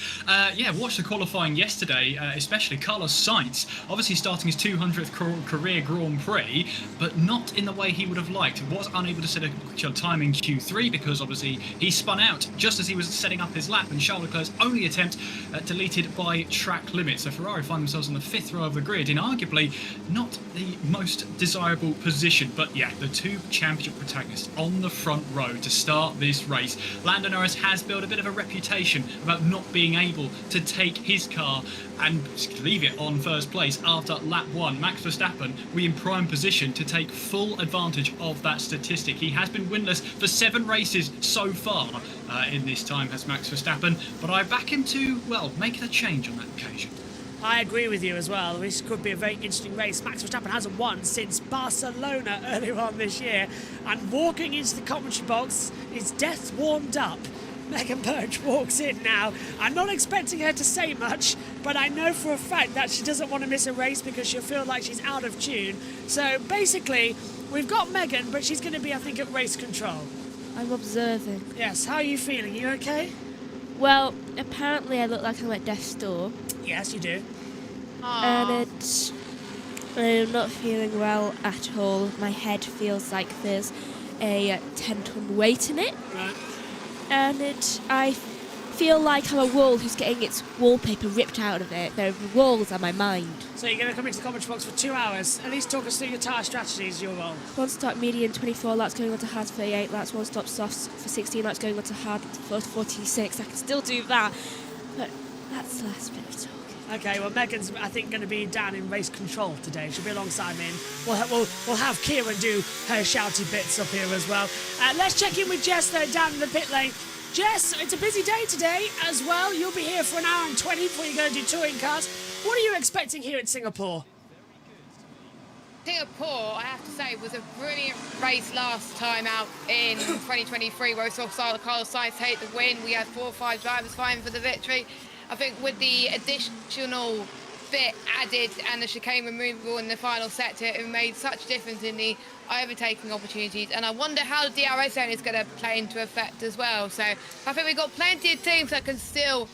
watched the qualifying yesterday, especially Carlos Sainz, obviously starting his 200th career Grand Prix, but not in the way he would have liked. Was unable to set a time in Q3 because obviously he spun out just as he was setting up his lap, and Charles Leclerc's only attempt deleted by track limits. So Ferrari find themselves on the 5th row of the grid in arguably not the most desirable position, but yeah, the 2 championship protagonists on the front row to start this race. Lando Norris has built a bit of a reputation about not being able to take his car and leave it on first place after lap 1. Max Verstappen will be in prime position to take full advantage of that statistic. He has been winless for 7 races so far in this time as Max Verstappen, but I back him to, well, make a change on that occasion. I agree with you as well. This could be a very interesting race. Max Verstappen hasn't won since Barcelona earlier on this year. And walking into the commentary box, his death warmed up. Megan Birch walks in now. I'm not expecting her to say much, but I know for a fact that she doesn't want to miss a race because she'll feel like she's out of tune. So basically, we've got Megan, but she's going to be, I think, at race control. I'm observing. Yes, how are you feeling? You okay? Well, apparently I look like I'm at death's door. Yes, you do. And I'm not feeling well at all. My head feels like there's a 10-ton weight in it. Right. And I feel like I'm a wall who's getting its wallpaper ripped out of it. The walls are my mind. So you're going to come into the commentary box for 2 hours. At least talk us through your tyre strategies, your role. 1-stop medium, 24 laps going on to hard, 38 laps. 1-stop softs for 16 laps going on to hard, 46. I can still do that. But that's the last bit of talk. Okay, well, Megan's, I think, going to be down in race control today. She'll be alongside me, and we'll have Kieran do her shouty bits up here as well. Let's check in with Jess, though, down in the pit lane. Jess, it's a busy day today as well. You'll be here for an hour and 20 before you go and do touring cars. What are you expecting here at Singapore? Singapore, I have to say, was a brilliant race last time out in 2023, where we saw Carlos Sainz take the win. We had 4 or 5 drivers fighting for the victory. I think with the additional bit added and the chicane removal in the final sector, it made such a difference in the overtaking opportunities. And I wonder how the DRS zone is going to play into effect as well. So I think we've got plenty of teams that can still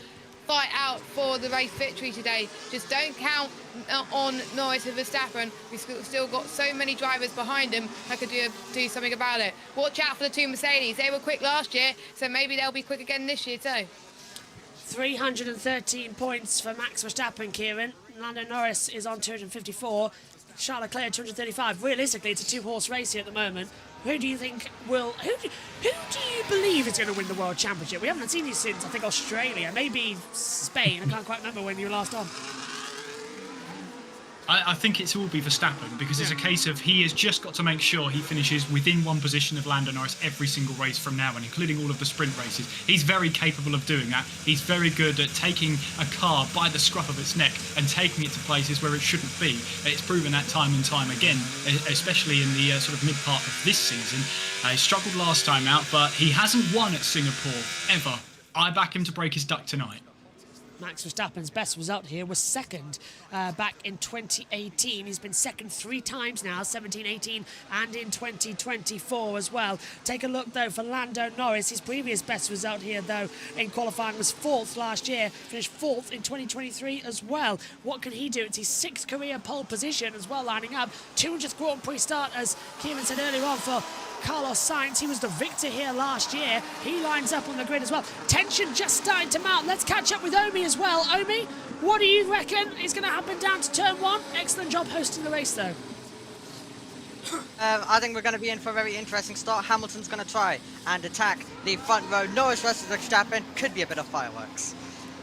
fight out for the race victory today. Just don't count on Norris and Verstappen. We've still got so many drivers behind him that could do something about it. Watch out for the two Mercedes. They were quick last year, so maybe they'll be quick again this year too. 313 points for Max Verstappen, Kieran. Lando Norris is on 254. Charles Leclerc 235. Realistically, it's a two-horse race here at the moment. Who do you think will... Who do you believe is going to win the World Championship? We haven't seen you since, I think, Australia. Maybe Spain. I can't quite remember when you were last on. I think it will be Verstappen, because it's a case of he has just got to make sure he finishes within one position of Lando Norris every single race from now on, including all of the sprint races. He's very capable of doing that. He's very good at taking a car by the scruff of its neck and taking it to places where it shouldn't be. It's proven that time and time again, especially in the sort of mid-part of this season. He struggled last time out, but he hasn't won at Singapore, ever. I back him to break his duck tonight. Max Verstappen's best result here was second back in 2018. He's been second 3 times now, 17, 18 and in 2024 as well. Take a look though for Lando Norris. His previous best result here though in qualifying was 4th last year. Finished 4th in 2023 as well. What can he do? It's his 6th career pole position as well, lining up. 200th Grand Prix start, as Kieran said earlier on, for Carlos Sainz. He was the victor here last year. He lines up on the grid as well. Tension just starting to mount. Let's catch up with Omi as well. Omi, what do you reckon is going to happen down to turn 1? Excellent job hosting the race though. I think we're going to be in for a very interesting start. Hamilton's going to try and attack the front row. Norris versus Verstappen could be a bit of fireworks.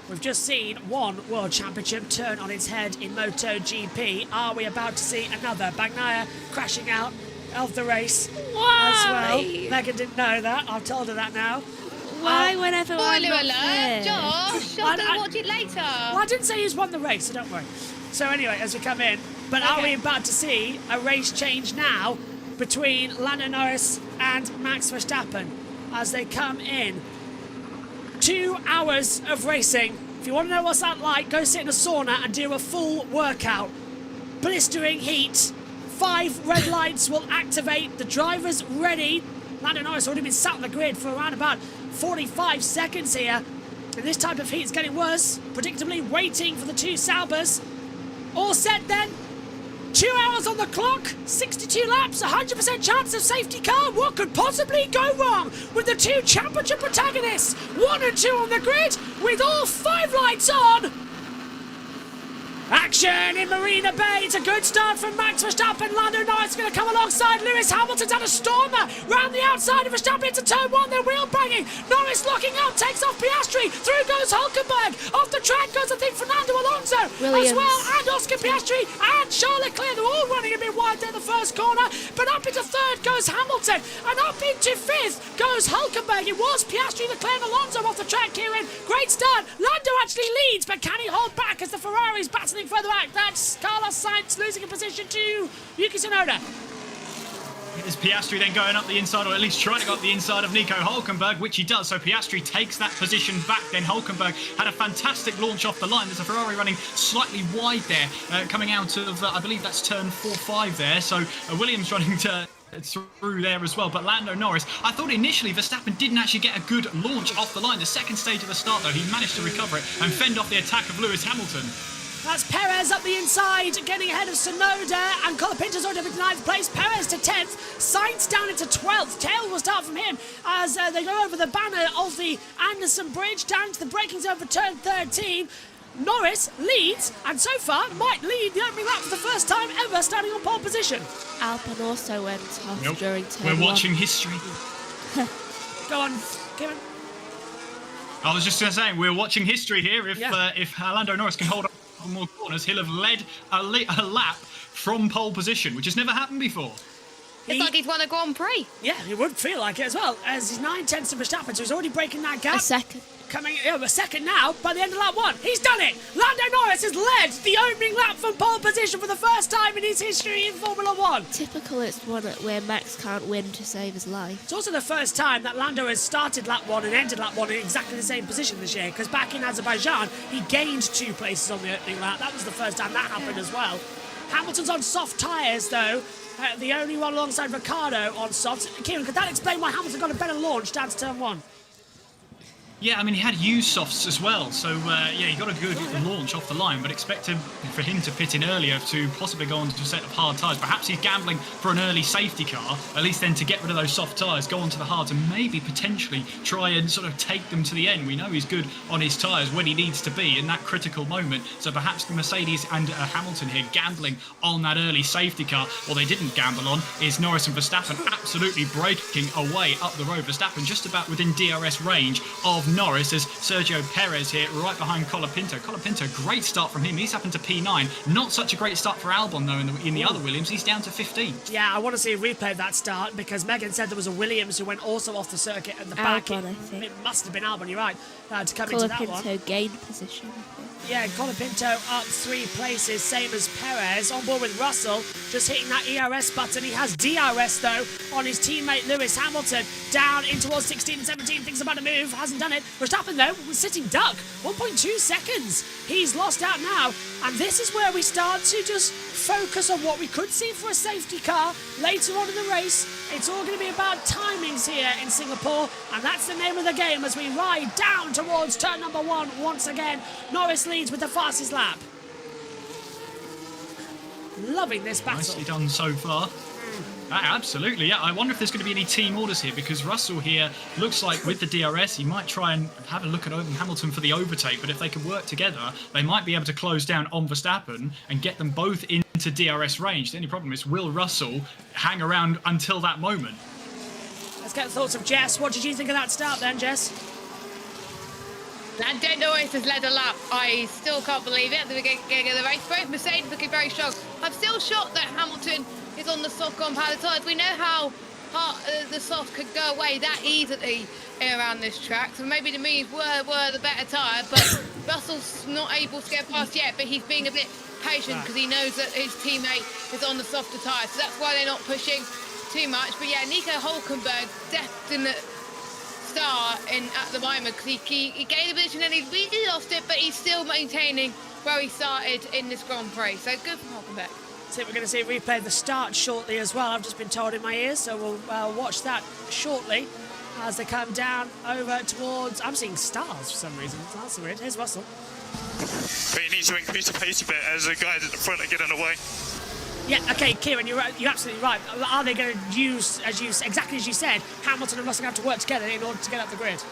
We've just seen one World Championship turn on its head in MotoGP. Are we about to see another? Bagnaia crashing out of the race as well. Megan didn't know that. I've told her that now. Why whenever I'm Spoiler not alert, there? Josh. I'll go watch it later. Well, I didn't say he's won the race, so don't worry. So anyway, as we come in, but are we about to see a race change now between Lando Norris and Max Verstappen as they come in? 2 hours of racing. If you want to know what's that like, go sit in a sauna and do a full workout. Blistering heat. 5 red lights will activate. The driver's ready. Lando Norris already been sat on the grid for around about 45 seconds here. And this type of heat is getting worse. Predictably waiting for the 2 Saubers. All set then. 2 hours on the clock. 62 laps. 100% chance of safety car. What could possibly go wrong with the 2 championship protagonists? 1 and 2 on the grid with all 5 lights on. Action in Marina Bay. It's a good start from Max Verstappen. Lando Norris going to come alongside Lewis Hamilton's had a stormer round the outside of Verstappen into turn 1. They're wheel banging. Norris locking up, takes off Piastri. Through goes Hulkenberg. Off the track goes, I think, Fernando Alonso as well, and Oscar Piastri and Charles Leclerc. They're all running a bit wide there in the first corner, but up into 3rd goes Hamilton, and up into 5th goes Hulkenberg. It was Piastri, Leclerc and Alonso off the track here in. Great start. Lando actually leads, but can he hold back as the Ferrari's battling further back? That's Carlos Sainz losing a position to Yuki Tsunoda. Is Piastri then going up the inside, or at least trying to go up the inside of Nico Hulkenberg, which he does. So Piastri takes that position back. Then Hulkenberg had a fantastic launch off the line. There's a Ferrari running slightly wide there, coming out of, I believe that's turn 4-5 there. So Williams running through there as well. But Lando Norris, I thought initially Verstappen didn't actually get a good launch off the line. The second stage of the start, though, he managed to recover it and fend off the attack of Lewis Hamilton. That's Perez up the inside, getting ahead of Tsunoda, and Colapinto's already up into 9th place. Perez to 10th, Sainz down into 12th. Tail will start from him as they go over the banner of the Anderson Bridge, down to the braking zone for turn 13. Norris leads, and so far might lead the opening lap for the first time ever, starting on pole position. Albon also went off during turn 1. We're watching history. Go on, Kieran. I was just going to say, we're watching history here. If Lando Norris can hold up more corners, he'll have led a lap from pole position, which has never happened before. It's like he's won a Grand Prix. Yeah, it would feel like it as well. As he's 9/10 of Verstappen, so he's already breaking that gap. A second. A second now by the end of lap 1. He's done it! Lando Norris has led the opening lap from pole position for the first time in his history in Formula 1. Typical, it's one where Max can't win to save his life. It's also the first time that Lando has started lap 1 and ended lap 1 in exactly the same position this year, because back in Azerbaijan, he gained 2 places on the opening lap. That was the first time that happened as well. Hamilton's on soft tyres, though. The only one alongside Ricciardo on softs. Kieran, could that explain why Hamilton got a better launch down to turn 1? Yeah, I mean, he had used softs as well, so yeah, he got a good launch off the line, but expected for him to pit in earlier to possibly go on to a set of hard tyres. Perhaps he's gambling for an early safety car, at least then to get rid of those soft tyres, go on to the hards, and maybe potentially try and sort of take them to the end. We know he's good on his tyres when he needs to be in that critical moment, so perhaps the Mercedes and Hamilton here gambling on that early safety car. What they didn't gamble on is Norris and Verstappen absolutely breaking away up the road. Verstappen just about within DRS range of Norris as Sergio Perez here right behind Colapinto. Colapinto, great start from him. He's happened to P9. Not such a great start for Albon though in the other Williams. He's down to 15. Yeah, I want to see a replay of that start because Megan said there was a Williams who went also off the circuit at the back. Albon, I think. It must have been Albon, you're right, to come into that one. Colapinto gained position, I think. Yeah, Colapinto up 3 places, same as Perez. On board with Russell, just hitting that ERS button. He has DRS, though, on his teammate Lewis Hamilton. Down in towards 16 and 17, thinks about a move, hasn't done it. Verstappen, though, was sitting duck, 1.2 seconds. He's lost out now, and this is where we start to just focus on what we could see for a safety car later on in the race. It's all going to be about timings here in Singapore, and that's the name of the game as we ride down towards turn number 1 once again. Norris leads with the fastest lap. Loving this battle. Nicely done so far. Absolutely, yeah. I wonder if there's going to be any team orders here because Russell here looks like with the DRS he might try and have a look at Hamilton for the overtake, but if they can work together they might be able to close down on Verstappen and get them both into DRS range. The only problem is, will Russell hang around until that moment? Let's get the thoughts of Jess. What did you think of that start then, Jess? Lando Norris has led a lap. I still can't believe it at the beginning of the race. Both Mercedes looking very strong. I'm still shocked that Hamilton is on the soft compound tyres. We know how hard the soft could go away that easily around this track. So maybe the mediums were the better tyre, but Russell's not able to get past yet, but he's being a bit patient because he knows that his teammate is on the softer tyre. So that's why they're not pushing too much. But yeah, Nico Hülkenberg, definite star at the moment because he gained a position and he really lost it, but he's still maintaining where he started in this Grand Prix. So good for Hülkenberg. I think we're going to see a replay of the start shortly as well. I've just been told in my ears, so we'll watch that shortly as they come down over towards... I'm seeing stars for some reason. That's weird. Here's Russell. But you need to increase the pace a bit as the guys at the front are getting away. Yeah, okay, Kieran, you're absolutely right. Are they going to use, exactly as you said, Hamilton and Russell have to work together in order to get up the grid?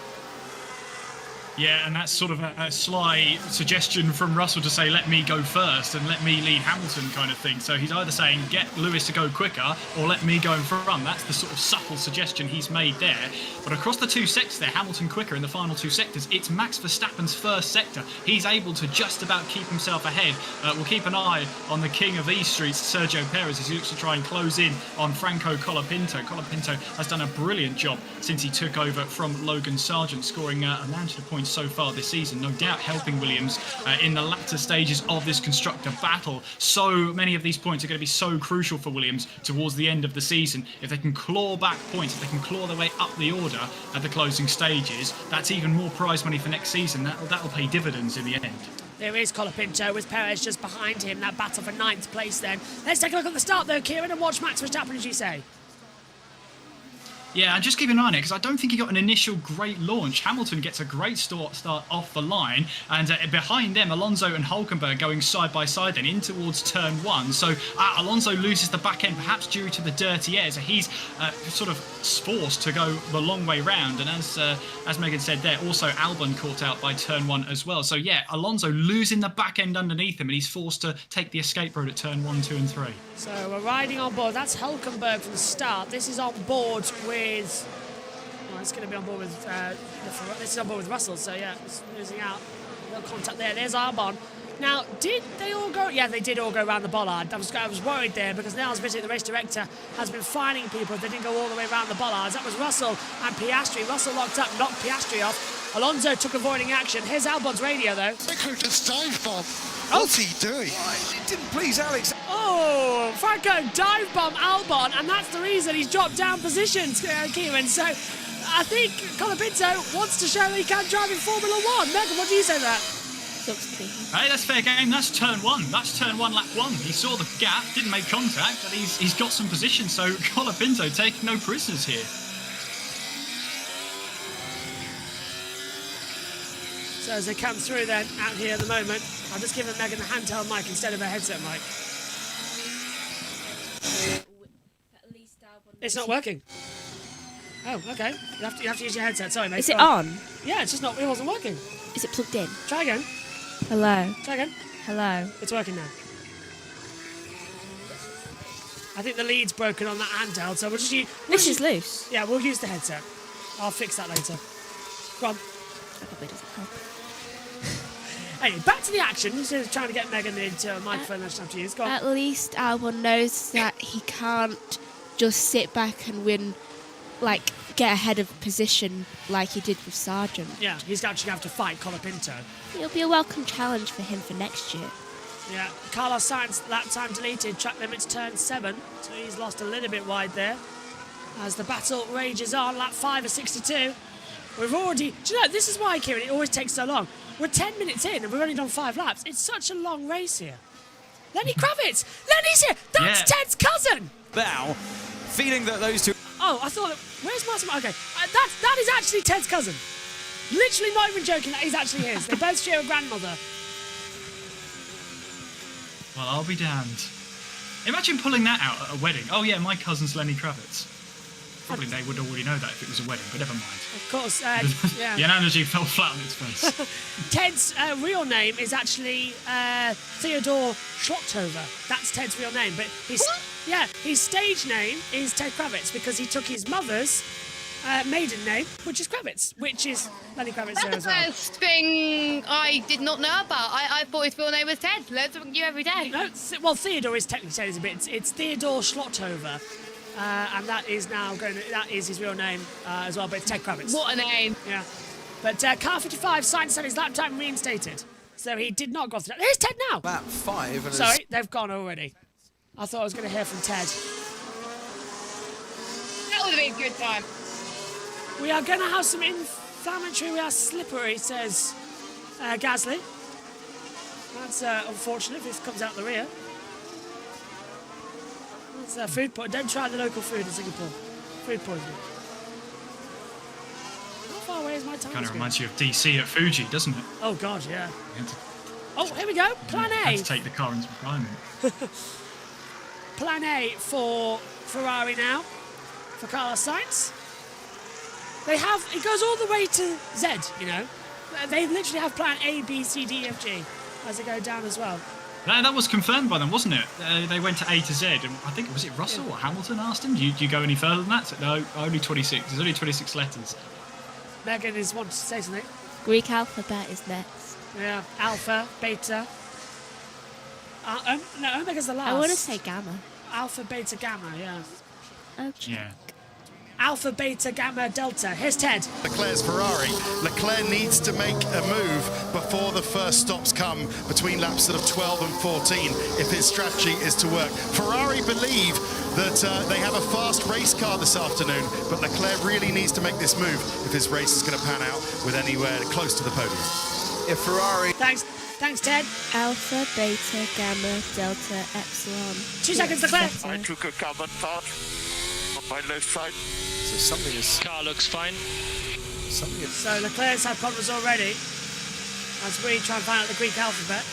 Yeah, and that's sort of a sly suggestion from Russell to say, let me go first and let me lead Hamilton kind of thing. So he's either saying, get Lewis to go quicker or let me go in front. That's the sort of subtle suggestion he's made there. But across the 2 sectors there, Hamilton quicker in the final 2 sectors, it's Max Verstappen's first sector. He's able to just about keep himself ahead. We'll keep an eye on the king of these streets, Sergio Perez, as he looks to try and close in on Franco Colapinto. Colapinto has done a brilliant job since he took over from Logan Sargent, scoring a mountain of points so far this season, no doubt helping Williams in the latter stages of this constructor battle. So many of these points are going to be so crucial for Williams towards the end of the season. If they can claw back points, if they can claw their way up the order at the closing stages, that's even more prize money for next season. That'll pay dividends in the end. There is Colapinto with Perez just behind him. That battle for 9th place then. Let's take a look at the start though, Kieran, and watch Max Verstappen, as you say. Yeah, and just keep an eye on it, because I don't think he got an initial great launch. Hamilton gets a great start off the line, and behind them, Alonso and Hülkenberg going side by side then in towards turn 1. So Alonso loses the back end, perhaps due to the dirty air, so he's sort of forced to go the long way round. And as Megan said there, also Albon caught out by turn 1 as well. So yeah, Alonso losing the back end underneath him, and he's forced to take the escape road at turn 1, 2 and 3. So we're riding on board. That's Hülkenberg from the start. This is on board with... Well, it's going to be on board with... this is on board with Russell, so yeah, it's losing out. A little contact there. There's Albon. Now, did they all go? Yeah, they did all go around the bollard. I was worried there because Niels Visit, the race director, has been fining people if they didn't go all the way around the bollards. That was Russell and Piastri. Russell locked up, knocked Piastri off. Alonso took avoiding action. Here's Albon's radio, though. Franco just dive bomb. What's he doing? It didn't please Alex. Oh, Franco dive bomb Albon, and that's the reason he's dropped down positions, Kieran. So I think Colapinto wants to show that he can drive in Formula 1. Megan, what do you say to that? Hey, that's fair game. That's turn one. That's turn one, lap one. He saw the gap, didn't make contact, but he's got some position. So Colapinto taking no prisoners here. So as they come through then, out here at the moment, I've just given Megan the handheld mic instead of a headset mic. It's not working. Oh, okay. You have to use your headset. Sorry, mate. Is it on? Yeah, it's just not. It wasn't working. Is it plugged in? Try again. Hello. Try again. Hello. It's working now. I think the lead's broken on that handheld, so we'll just use... This is loose. Yeah, we'll use the headset. I'll fix that later. Go on. That probably doesn't help. Anyway, back to the action. Instead of trying to get Megan into a microphone that she doesn't have to use. Go on. At least Albon knows that he can't just sit back and win, like, get ahead of position like he did with Sargent. Yeah, he's actually going to have to fight Colapinto. It'll be a welcome challenge for him for next year. Yeah, Carlos Sainz, lap time deleted, track limits turn 7, so he's lost a little bit wide there. As the battle rages on, lap 5 of 62. We've already... Do you know, this is why, Kieran, it always takes so long. We're 10 minutes in and we've only done 5 laps. It's such a long race here. Lenny Kravitz! Lenny's here! That's Ted's cousin! Now, feeling that those two... Oh, I thought... Where's Martin? Okay, that is actually Ted's cousin. Literally not even joking, that is actually his. They both share a grandmother. Well, I'll be damned. Imagine pulling that out at a wedding. Oh yeah, my cousin's Lenny Kravitz. Probably they would already know that if it was a wedding, but never mind. Of course, yeah. The analogy fell flat on its face. Ted's real name is actually Theodore Schlottover. That's Ted's real name, but his stage name is Ted Kravitz because he took his mother's maiden name, which is Kravitz, which is Lenny Kravitz there as well. That's the first thing I did not know about. I thought his real name was Ted. Learn something new every day. No, well, Theodore is technically Ted, is a bit. It's Theodore Schlottover. And that is now going to, that is his real name as well, but it's Ted Kravitz. What a name. Yeah. But car 55 Sainz had his lap time reinstated. So he did not go off the... Here's Ted now! Lap 5. And sorry, they've gone already. I thought I was going to hear from Ted. That would have been a good time. We are going to have some inflammatory, we are slippery, says Gasly. That's unfortunate if this comes out the rear. That's food poisoning. Don't try the local food in Singapore. Food poisoning. How far away is my time? Kind of reminds you of DC at Fuji, doesn't it? Oh God, yeah. Oh, here we go. Plan A. Had to take the car into requirement. Plan A for Ferrari now, for Carlos Sainz. They have, it goes all the way to Z, you know. They literally have plan A, B, C, D, F, G as they go down as well. That was confirmed by them, wasn't it? They went to A to Z, and I think, was it Russell or Hamilton asked him, do you go any further than that? So, no, only 26. There's only 26 letters. Megan is wanting to say something. Greek alphabet is next. Yeah, alpha, beta. No, omega's the last. I want to say gamma. Alpha, beta, gamma, yeah. Okay. Yeah. Alpha, beta, gamma, delta. Here's Ted. Leclerc's Ferrari. Leclerc needs to make a move before the first stops come between laps sort of 12 and 14 if his strategy is to work. Ferrari believe that they have a fast race car this afternoon, but Leclerc really needs to make this move if his race is going to pan out with anywhere close to the podium. If Ferrari... Thanks, Ted. Alpha, beta, gamma, delta, epsilon. 2 seconds, Leclerc. I took a carbon part on my left side. So something is... Car looks fine. So Leclerc's had problems already as we try and find out the Greek alphabet.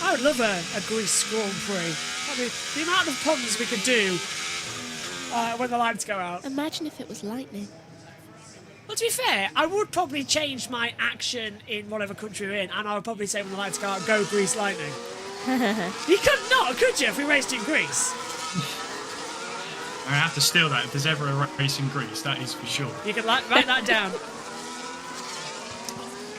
I would love a Greece Grand Prix. I mean, the amount of problems we could do when the lights go out. Imagine if it was lightning. Well, to be fair, I would probably change my action in whatever country we're in, and I would probably say when the lights go out, go Greece Lightning. You could not, could you, if we raced in Greece? I have to steal that if there's ever a race in Greece, that is for sure. You can write that down.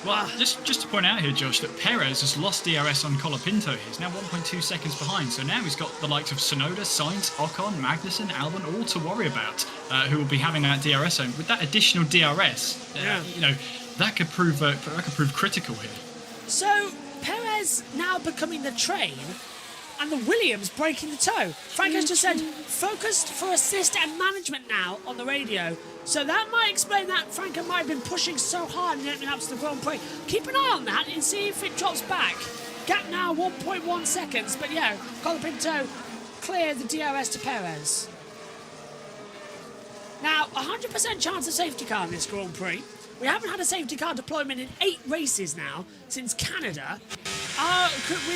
Well, just to point out here, Josh, that Perez has lost DRS on Colapinto. He's now 1.2 seconds behind. So now he's got the likes of Tsunoda, Sainz, Ocon, Magnussen, Albon, all to worry about, who will be having that DRS zone. With that additional DRS, you know, that could prove critical here. So Perez now becoming the train, and the Williams breaking the toe. Frank has just said, focused for assist and management now on the radio. So that might explain that Franco might have been pushing so hard in the opening laps of the Grand Prix. Keep an eye on that and see if it drops back. Gap now 1.1 seconds, but yeah, Colapinto cleared the DRS to Perez. Now, 100% chance of safety car in this Grand Prix. We haven't had a safety car deployment in 8 races now, since Canada.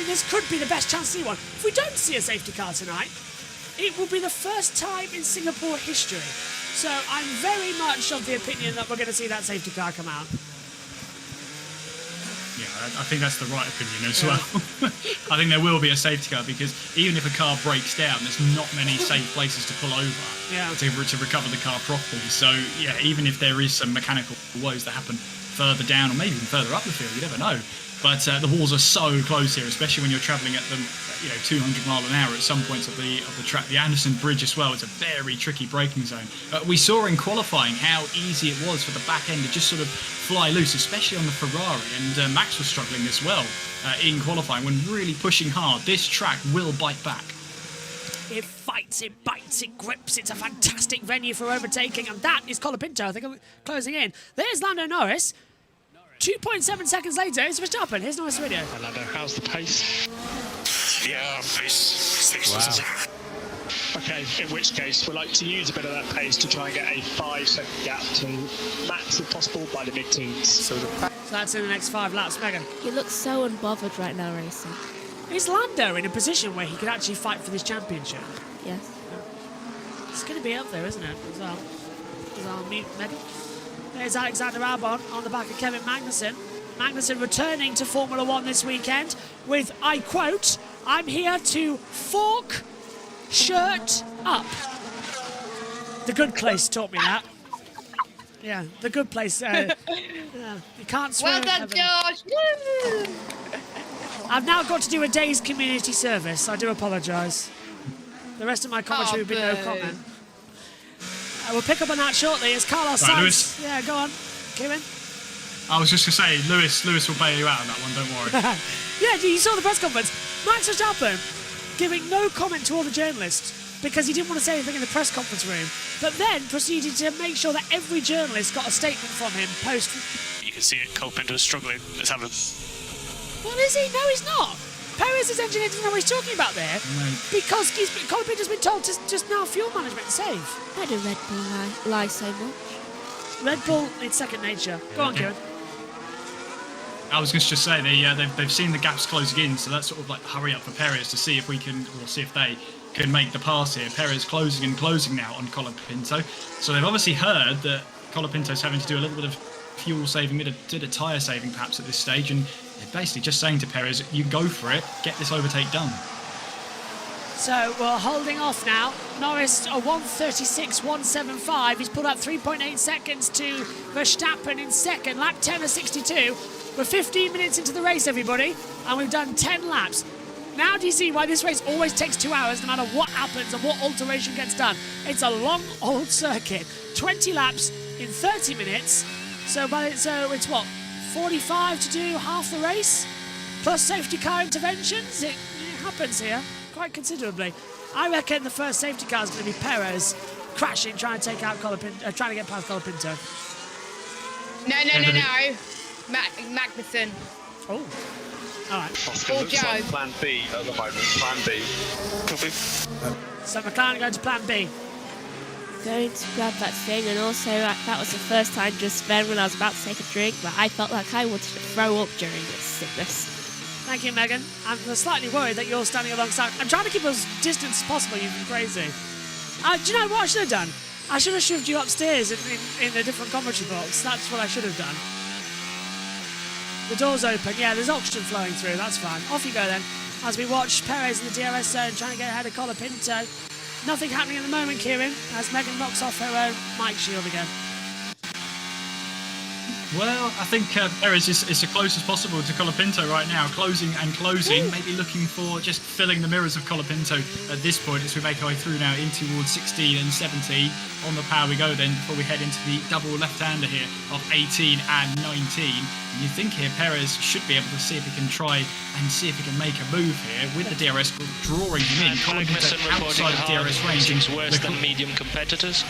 This could be the best chance to see one. If we don't see a safety car tonight, it will be the first time in Singapore history. So I'm very much of the opinion that we're going to see that safety car come out. Yeah, I think that's the right opinion as well. I think there will be a safety car because even if a car breaks down, there's not many safe places to pull over to recover the car properly. So yeah, even if there is some mechanical woes that happen further down or maybe even further up the field, you never know. But the walls are so close here, especially when you're travelling at them, 200 mile an hour at some points of the track. The Anderson Bridge as well is a very tricky braking zone. We saw in qualifying how easy it was for the back end to just sort of fly loose, especially on the Ferrari. And Max was struggling as well in qualifying when really pushing hard. This track will bite back. It fights, it bites, it grips. It's a fantastic venue for overtaking, and that is Colapinto. I think I'm closing in. There's Lando Norris. 2.7 seconds later, it's Verstappen. Here's Norris' video. Lando, how's the pace? Yeah, pace. Wow. Okay, in which case, we'd like to use a bit of that pace to try and get a 5-second gap to Max, if possible, by the mid-teens. So that's in the next 5 laps, Megan. He looks so unbothered right now racing. Is Lando in a position where he could actually fight for this championship? Yes. It's going to be up there, isn't it, as well? Megan. There's Alexander Albon on the back of Kevin Magnussen. Magnussen returning to Formula 1 this weekend with, I quote, "I'm here to fork shirt up." The Good Place taught me that. Yeah, the Good Place. You can't swear. Well done, George. Woo! I've now got to do a day's community service. I do apologise. The rest of my commentary will be no comment. We'll pick up on that shortly. It's Carlos Sainz. Lewis. Yeah, go on. Kieran. I was just going to say, Lewis will bail you out on that one, don't worry. Yeah, you saw the press conference. Max Verstappen giving no comment to all the journalists because he didn't want to say anything in the press conference room, but then proceeded to make sure that every journalist got a statement from him post. You can see it, Colapinto's struggling. Let's have a... What is he? No, he's not. Perez's engineer doesn't know what he's talking about there because Colapinto's been told to just now fuel management save. Why do Red Bull lie so much? Red Bull, it's second nature. Go on, Kieran. I was going to just say they've seen the gaps closing in, so that's sort of like hurry up for Perez to see if we can, or see if they can make the pass here. Perez closing now on Colapinto. So they've obviously heard that Colapinto's having to do a little bit of fuel saving, did a tyre saving perhaps at this stage, and they're basically just saying to Perez, you go for it, get this overtake done. So we're holding off now. Norris a 1:36.175. He's pulled out 3.8 seconds to Verstappen in second. Lap 10 of 62. We're 15 minutes into the race, everybody, and we've done 10 laps. Now do you see why this race always takes 2 hours, no matter what happens and what alteration gets done? It's a long old circuit. 20 laps in 30 minutes. So it's what, 45 to do half the race? Plus safety car interventions? It happens here quite considerably. I reckon the first safety car is going to be Perez crashing, trying to take out Colapinto, trying to get past Colapinto. No. Magnussen. Oh. All right. Or Joe. Plan B at the moment. Plan B. So McLaren going to plan B. Going to grab that thing, and also that was the first time just then when I was about to take a drink, but I felt like I wanted to throw up during this sickness. Thank you, Megan. I'm slightly worried that you're standing alongside. I'm trying to keep as distant as possible. You've been crazy. Do you know what I should have done? I should have shoved you upstairs in a different commentary box. That's what I should have done. The door's open. Yeah, there's oxygen flowing through. That's fine. Off you go then. As we watch Perez in the DRS zone trying to get ahead of Colapinto. Nothing happening at the moment, Kieran, as Megan knocks off her own mic shield again. Well, I think Perez is as close as possible to Colapinto right now, closing and closing, maybe looking for just filling the mirrors of Colapinto at this point as we make our way through now in towards 16 and 17. On the power we go then before we head into the double left-hander here of 18 and 19. And you think here Perez should be able to see if he can try and see if he can make a move here with the DRS drawing him in. Colapinto outside of DRS range. Seems worse than medium competitors.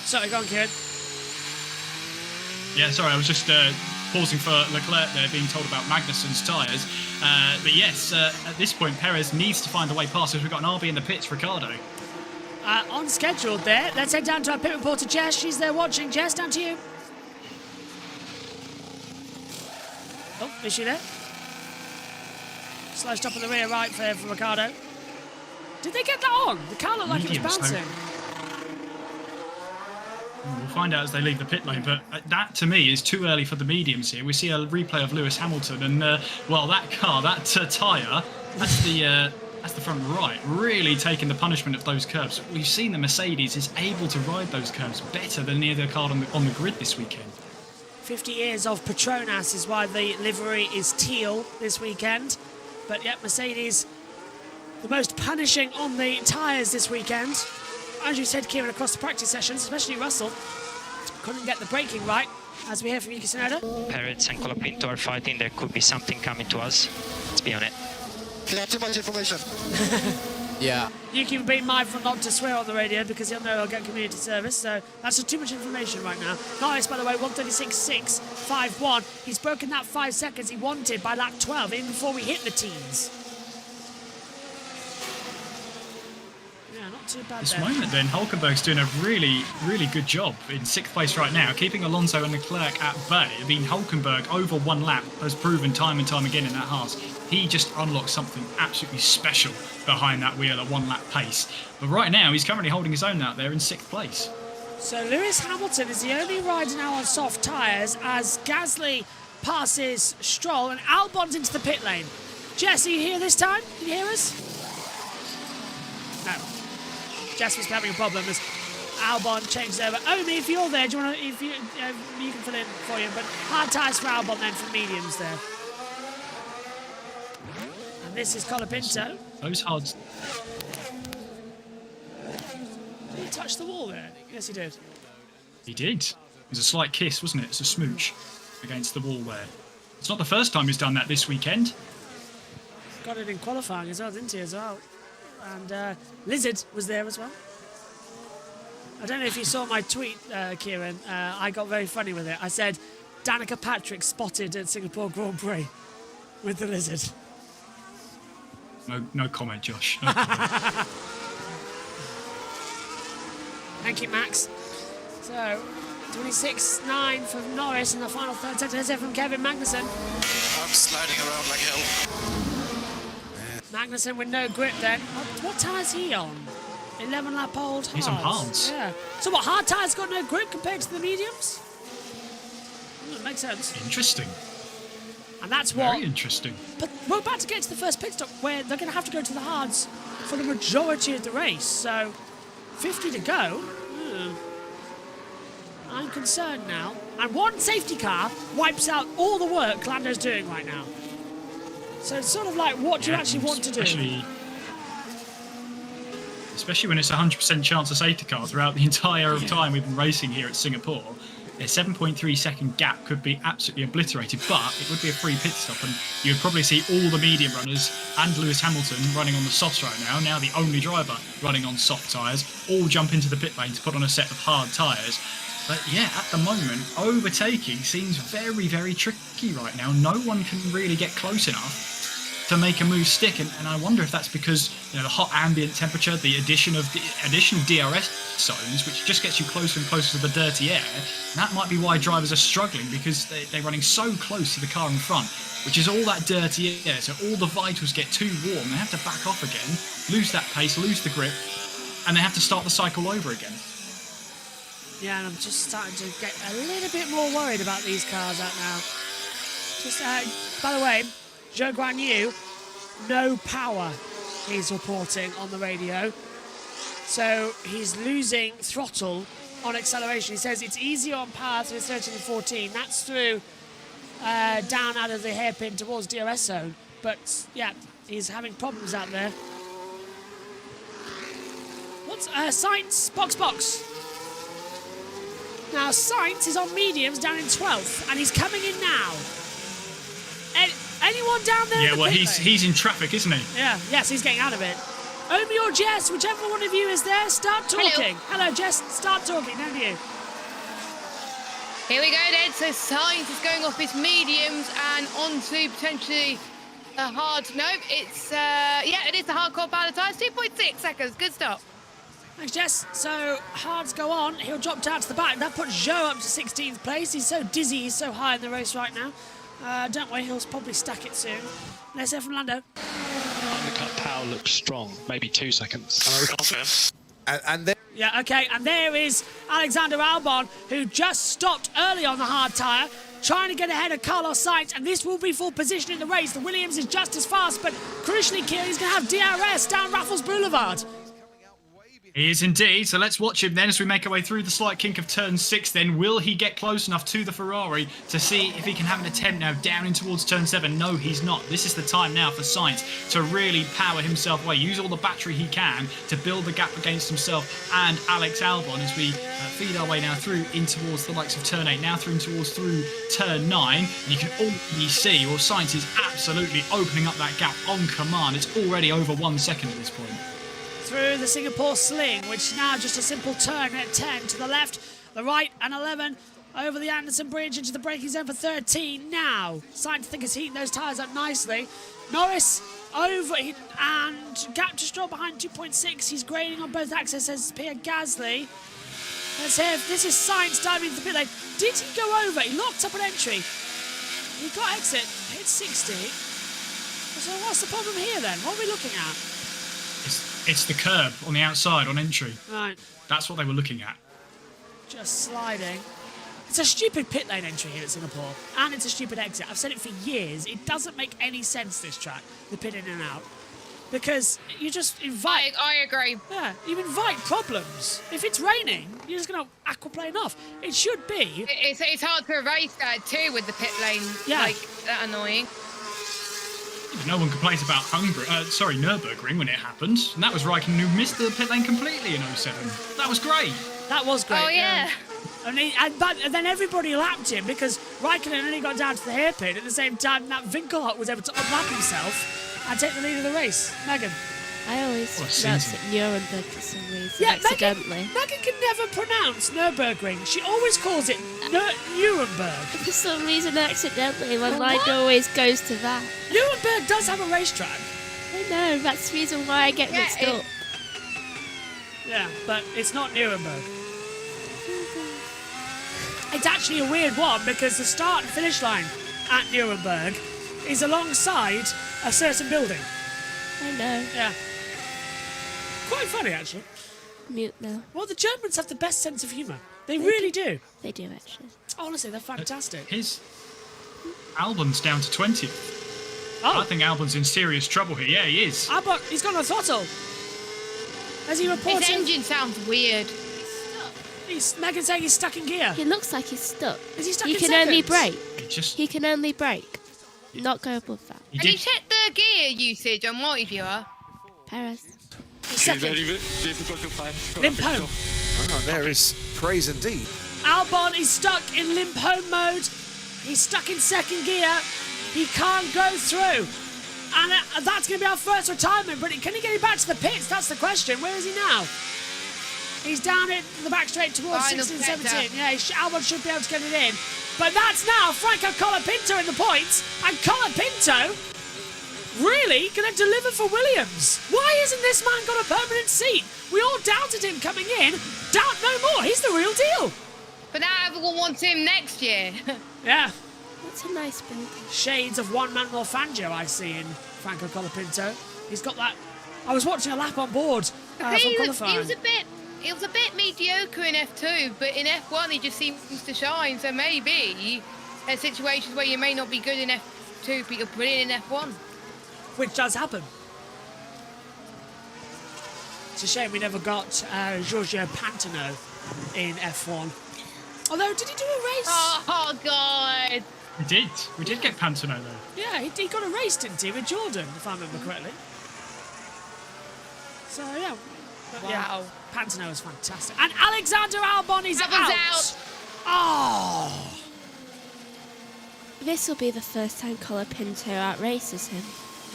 Sorry, go on, Kieran. Yeah, sorry, I was just pausing for Leclerc there, being told about Magnussen's tyres. But yes, at this point, Perez needs to find a way past as we've got an RB in the pits, Ricciardo. On schedule there. Let's head down to our pit reporter, Jess. She's there watching. Jess, down to you. Oh, is she there? Slow stop at the rear right for Ricciardo. Did they get that on? The car looked like it was bouncing. We'll find out as they leave the pit lane, but that to me is too early for the mediums here. We see a replay of Lewis Hamilton, and well, that car, that tyre, that's the front right, really taking the punishment of those curves. We've seen the Mercedes is able to ride those curves better than any other car on the grid this weekend. 50 years of Petronas is why the livery is teal this weekend. But yet, Mercedes, the most punishing on the tyres this weekend. As you said, Kieran, across the practice sessions, especially Russell, couldn't get the braking right, as we hear from Yuki Tsunoda. Perez and Colapinto are fighting. There could be something coming to us. Let's be on it. They have too much information. Yeah. Yuki being mindful not to swear on the radio because he'll know he'll get community service, so that's just too much information right now. Norris, by the way, 1:36.651. He's broken that 5 seconds he wanted by lap 12, even before we hit the teens. Yeah, not too bad This there. moment then, Hulkenberg's doing a really, really good job in 6th place right now, keeping Alonso and Leclerc at bay. I mean, Hulkenberg, over one lap, has proven time and time again in that Haas. He just unlocked something absolutely special behind that wheel at 1 lap pace. But right now, he's currently holding his own out there in 6th place. So Lewis Hamilton is the only rider now on soft tyres as Gasly passes Stroll and Albon's into the pit lane. Jess, are you here this time? Can you hear us? No. Jess was having a problem as Albon changes over. Omi, if you're there, do you want to? If you can fill in for you. But hard tyres for Albon then for mediums there. And this is Colapinto. Those hards. Did he touch the wall there? Yes, he did. He did. It was a slight kiss, wasn't it? It's a smooch against the wall there. It's not the first time he's done that this weekend. Got it in qualifying as well, didn't he, as well? And Lizard was there as well. I don't know if you saw my tweet, Kieran. I got very funny with it. I said, Danica Patrick spotted at Singapore Grand Prix with the Lizard. No comment, Josh. No comment. Thank you, Max. So, 26.9 for Norris in the final third sector. Here's it from Kevin Magnussen. I'm sliding around like hell. Magnussen with no grip then. What tyre's he on? 11 lap old hards. He's on hards. Yeah. So what, hard tyres got no grip compared to the mediums? That makes sense. Interesting. And that's what... Very interesting. But we're about to get to the first pit stop where they're going to have to go to the hards for the majority of the race. So, 50 to go. I'm concerned now. And one safety car wipes out all the work Lando's doing right now. So it's sort of like what do you actually want to do? Especially when it's a 100% chance of safety car throughout the entire time we've been racing here at Singapore. A 7.3 second gap could be absolutely obliterated, but it would be a free pit stop, and you would probably see all the medium runners and Lewis Hamilton running on the softs right now the only driver running on soft tyres, all jump into the pit lane to put on a set of hard tyres. But yeah, at the moment, overtaking seems very, very tricky right now. No one can really get close enough to make a move stick, and I wonder if that's because the hot ambient temperature, the addition of the additional DRS zones, which just gets you closer and closer to the dirty air. That might be why drivers are struggling, because they're running so close to the car in front, which is all that dirty air, so all the vitals get too warm. They have to back off again, lose that pace, lose the grip, and they have to start the cycle over again. Yeah, and I'm just starting to get a little bit more worried about these cars out now. Just, by the way, Zhou Guanyu, no power, he's reporting on the radio. So he's losing throttle on acceleration. He says it's easier on power through 13 and 14. That's through down out of the hairpin towards DRS zone. But yeah, he's having problems out there. What's Sainz? Box. Now Sainz is on mediums down in 12th, and he's coming in now. Anyone down there? Yeah, in the well, pit he's in traffic, isn't he? Yeah, yes, he's getting out of it. Omi or Jess, whichever one of you is there, start talking. Hello Jess, start talking, don't you? Here we go then. So Sainz is going off his mediums and onto potentially a hard. Nope, it's it is the hardcore power tyres. 2.6 seconds. Good stop. Thanks, Jess. So hards go on. He'll drop down to the back. That puts Joe up to 16th place. He's so dizzy. He's so high in the race right now. Don't worry, he'll probably stack it soon. Let's hear from Lando. Undercut power looks strong. Maybe 2 seconds. And then. Yeah, okay, and there is Alexander Albon, who just stopped early on the hard tyre, trying to get ahead of Carlos Sainz, and this will be full position in the race. The Williams is just as fast, but crucially, Kieran's going to have DRS down Raffles Boulevard. He is indeed. So let's watch him then as we make our way through the slight kink of turn 6 then. Will he get close enough to the Ferrari to see if he can have an attempt now down in towards turn 7? No, he's not. This is the time now for Sainz to really power himself away. Use all the battery he can to build the gap against himself and Alex Albon as we feed our way now through in towards the likes of turn 8. Now through turn 9. And you can already see, well, Sainz is absolutely opening up that gap on command. It's already over 1 second at this point. Through the Singapore Sling, which is now just a simple turn at 10 to the left, the right, and 11 over the Anderson Bridge into the braking zone for 13 now. Sainz think is heating those tyres up nicely. Norris over and gap just dropped behind 2.6. He's grading on both axes as Pierre Gasly. Let's hear if this is Sainz diving into the pit lane. Did he go over? He locked up an entry. He got exit, hit 60. So what's the problem here then? What are we looking at? It's the curb on the outside on entry. Right. That's what they were looking at. Just sliding. It's a stupid pit lane entry here at Singapore, and it's a stupid exit. I've said it for years. It doesn't make any sense, this track, the pit in and out, because you just invite... I agree. Yeah, you invite problems. If it's raining, you're just going to aquaplane off. It should be... It's hard to erase that too with the pit lane. Yeah. Like, that annoying. No one complains about Nürburgring when it happened. And that was Raikkonen who missed the pit lane completely in 07. That was great. That was great. Oh, yeah. And then everybody lapped him because Raikkonen only got down to the hairpin at the same time that Winkelhock was able to unlap himself and take the lead of the race. Megan. I always pronounce it Nuremberg for some reason, Yeah, accidentally. Megan can never pronounce Nürburgring. She always calls it Nuremberg. For some reason, accidentally, my mind always goes to that. Nuremberg does have a racetrack. I know, that's the reason why I get mixed up. Yeah, but it's not Nuremberg. It's actually a weird one because the start and finish line at Nuremberg is alongside a certain building. I know. Yeah. Quite funny, actually. Mute now. Well, the Germans have the best sense of humour. They really do. They do, actually. Honestly, they're fantastic. His Albon's down to 20. Oh. I think Albon's in serious trouble here. Yeah, he is. Albon, he's got a throttle. As he reports... His engine sounds weird. Megan's saying he's stuck in gear. He looks like he's stuck. Is he stuck He in can seconds? only brake. He can only brake. Not go above that. Have you checked the gear usage on Multiviewer? Perez. Limp home. Oh, there is praise indeed. Albon is stuck in limp home mode. He's stuck in second gear. He can't go through. And that's going to be our first retirement. But can he get him back to the pits? That's the question. Where is he now? He's down in the back straight towards 16, 17. Yeah, Albon should be able to get it in. But that's now Franco Colapinto in the points. And Colapinto really going to deliver for Williams. Why isn't this man got a permanent seat? We all doubted him coming in. Doubt no more. He's the real deal. But now everyone wants him next year. Yeah. That's a nice building. Shades of one Manuel Fangio I see in Franco Colapinto. He's got that... I was watching a lap on board from qualifying. He was a bit mediocre in F2, but in F1 he just seems to shine. So maybe there's situations where you may not be good in F2, but you're brilliant in F1. Which does happen. It's a shame we never got Giorgio Pantano in F1. Although, did he do a race? Oh God! We did get Pantano though. Yeah, he got a race, didn't he, with Jordan, if I remember correctly. So yeah. But, wow. Yeah, Pantano was fantastic. And Alexander Albon is out. Oh. This will be the first time Colapinto outraces him.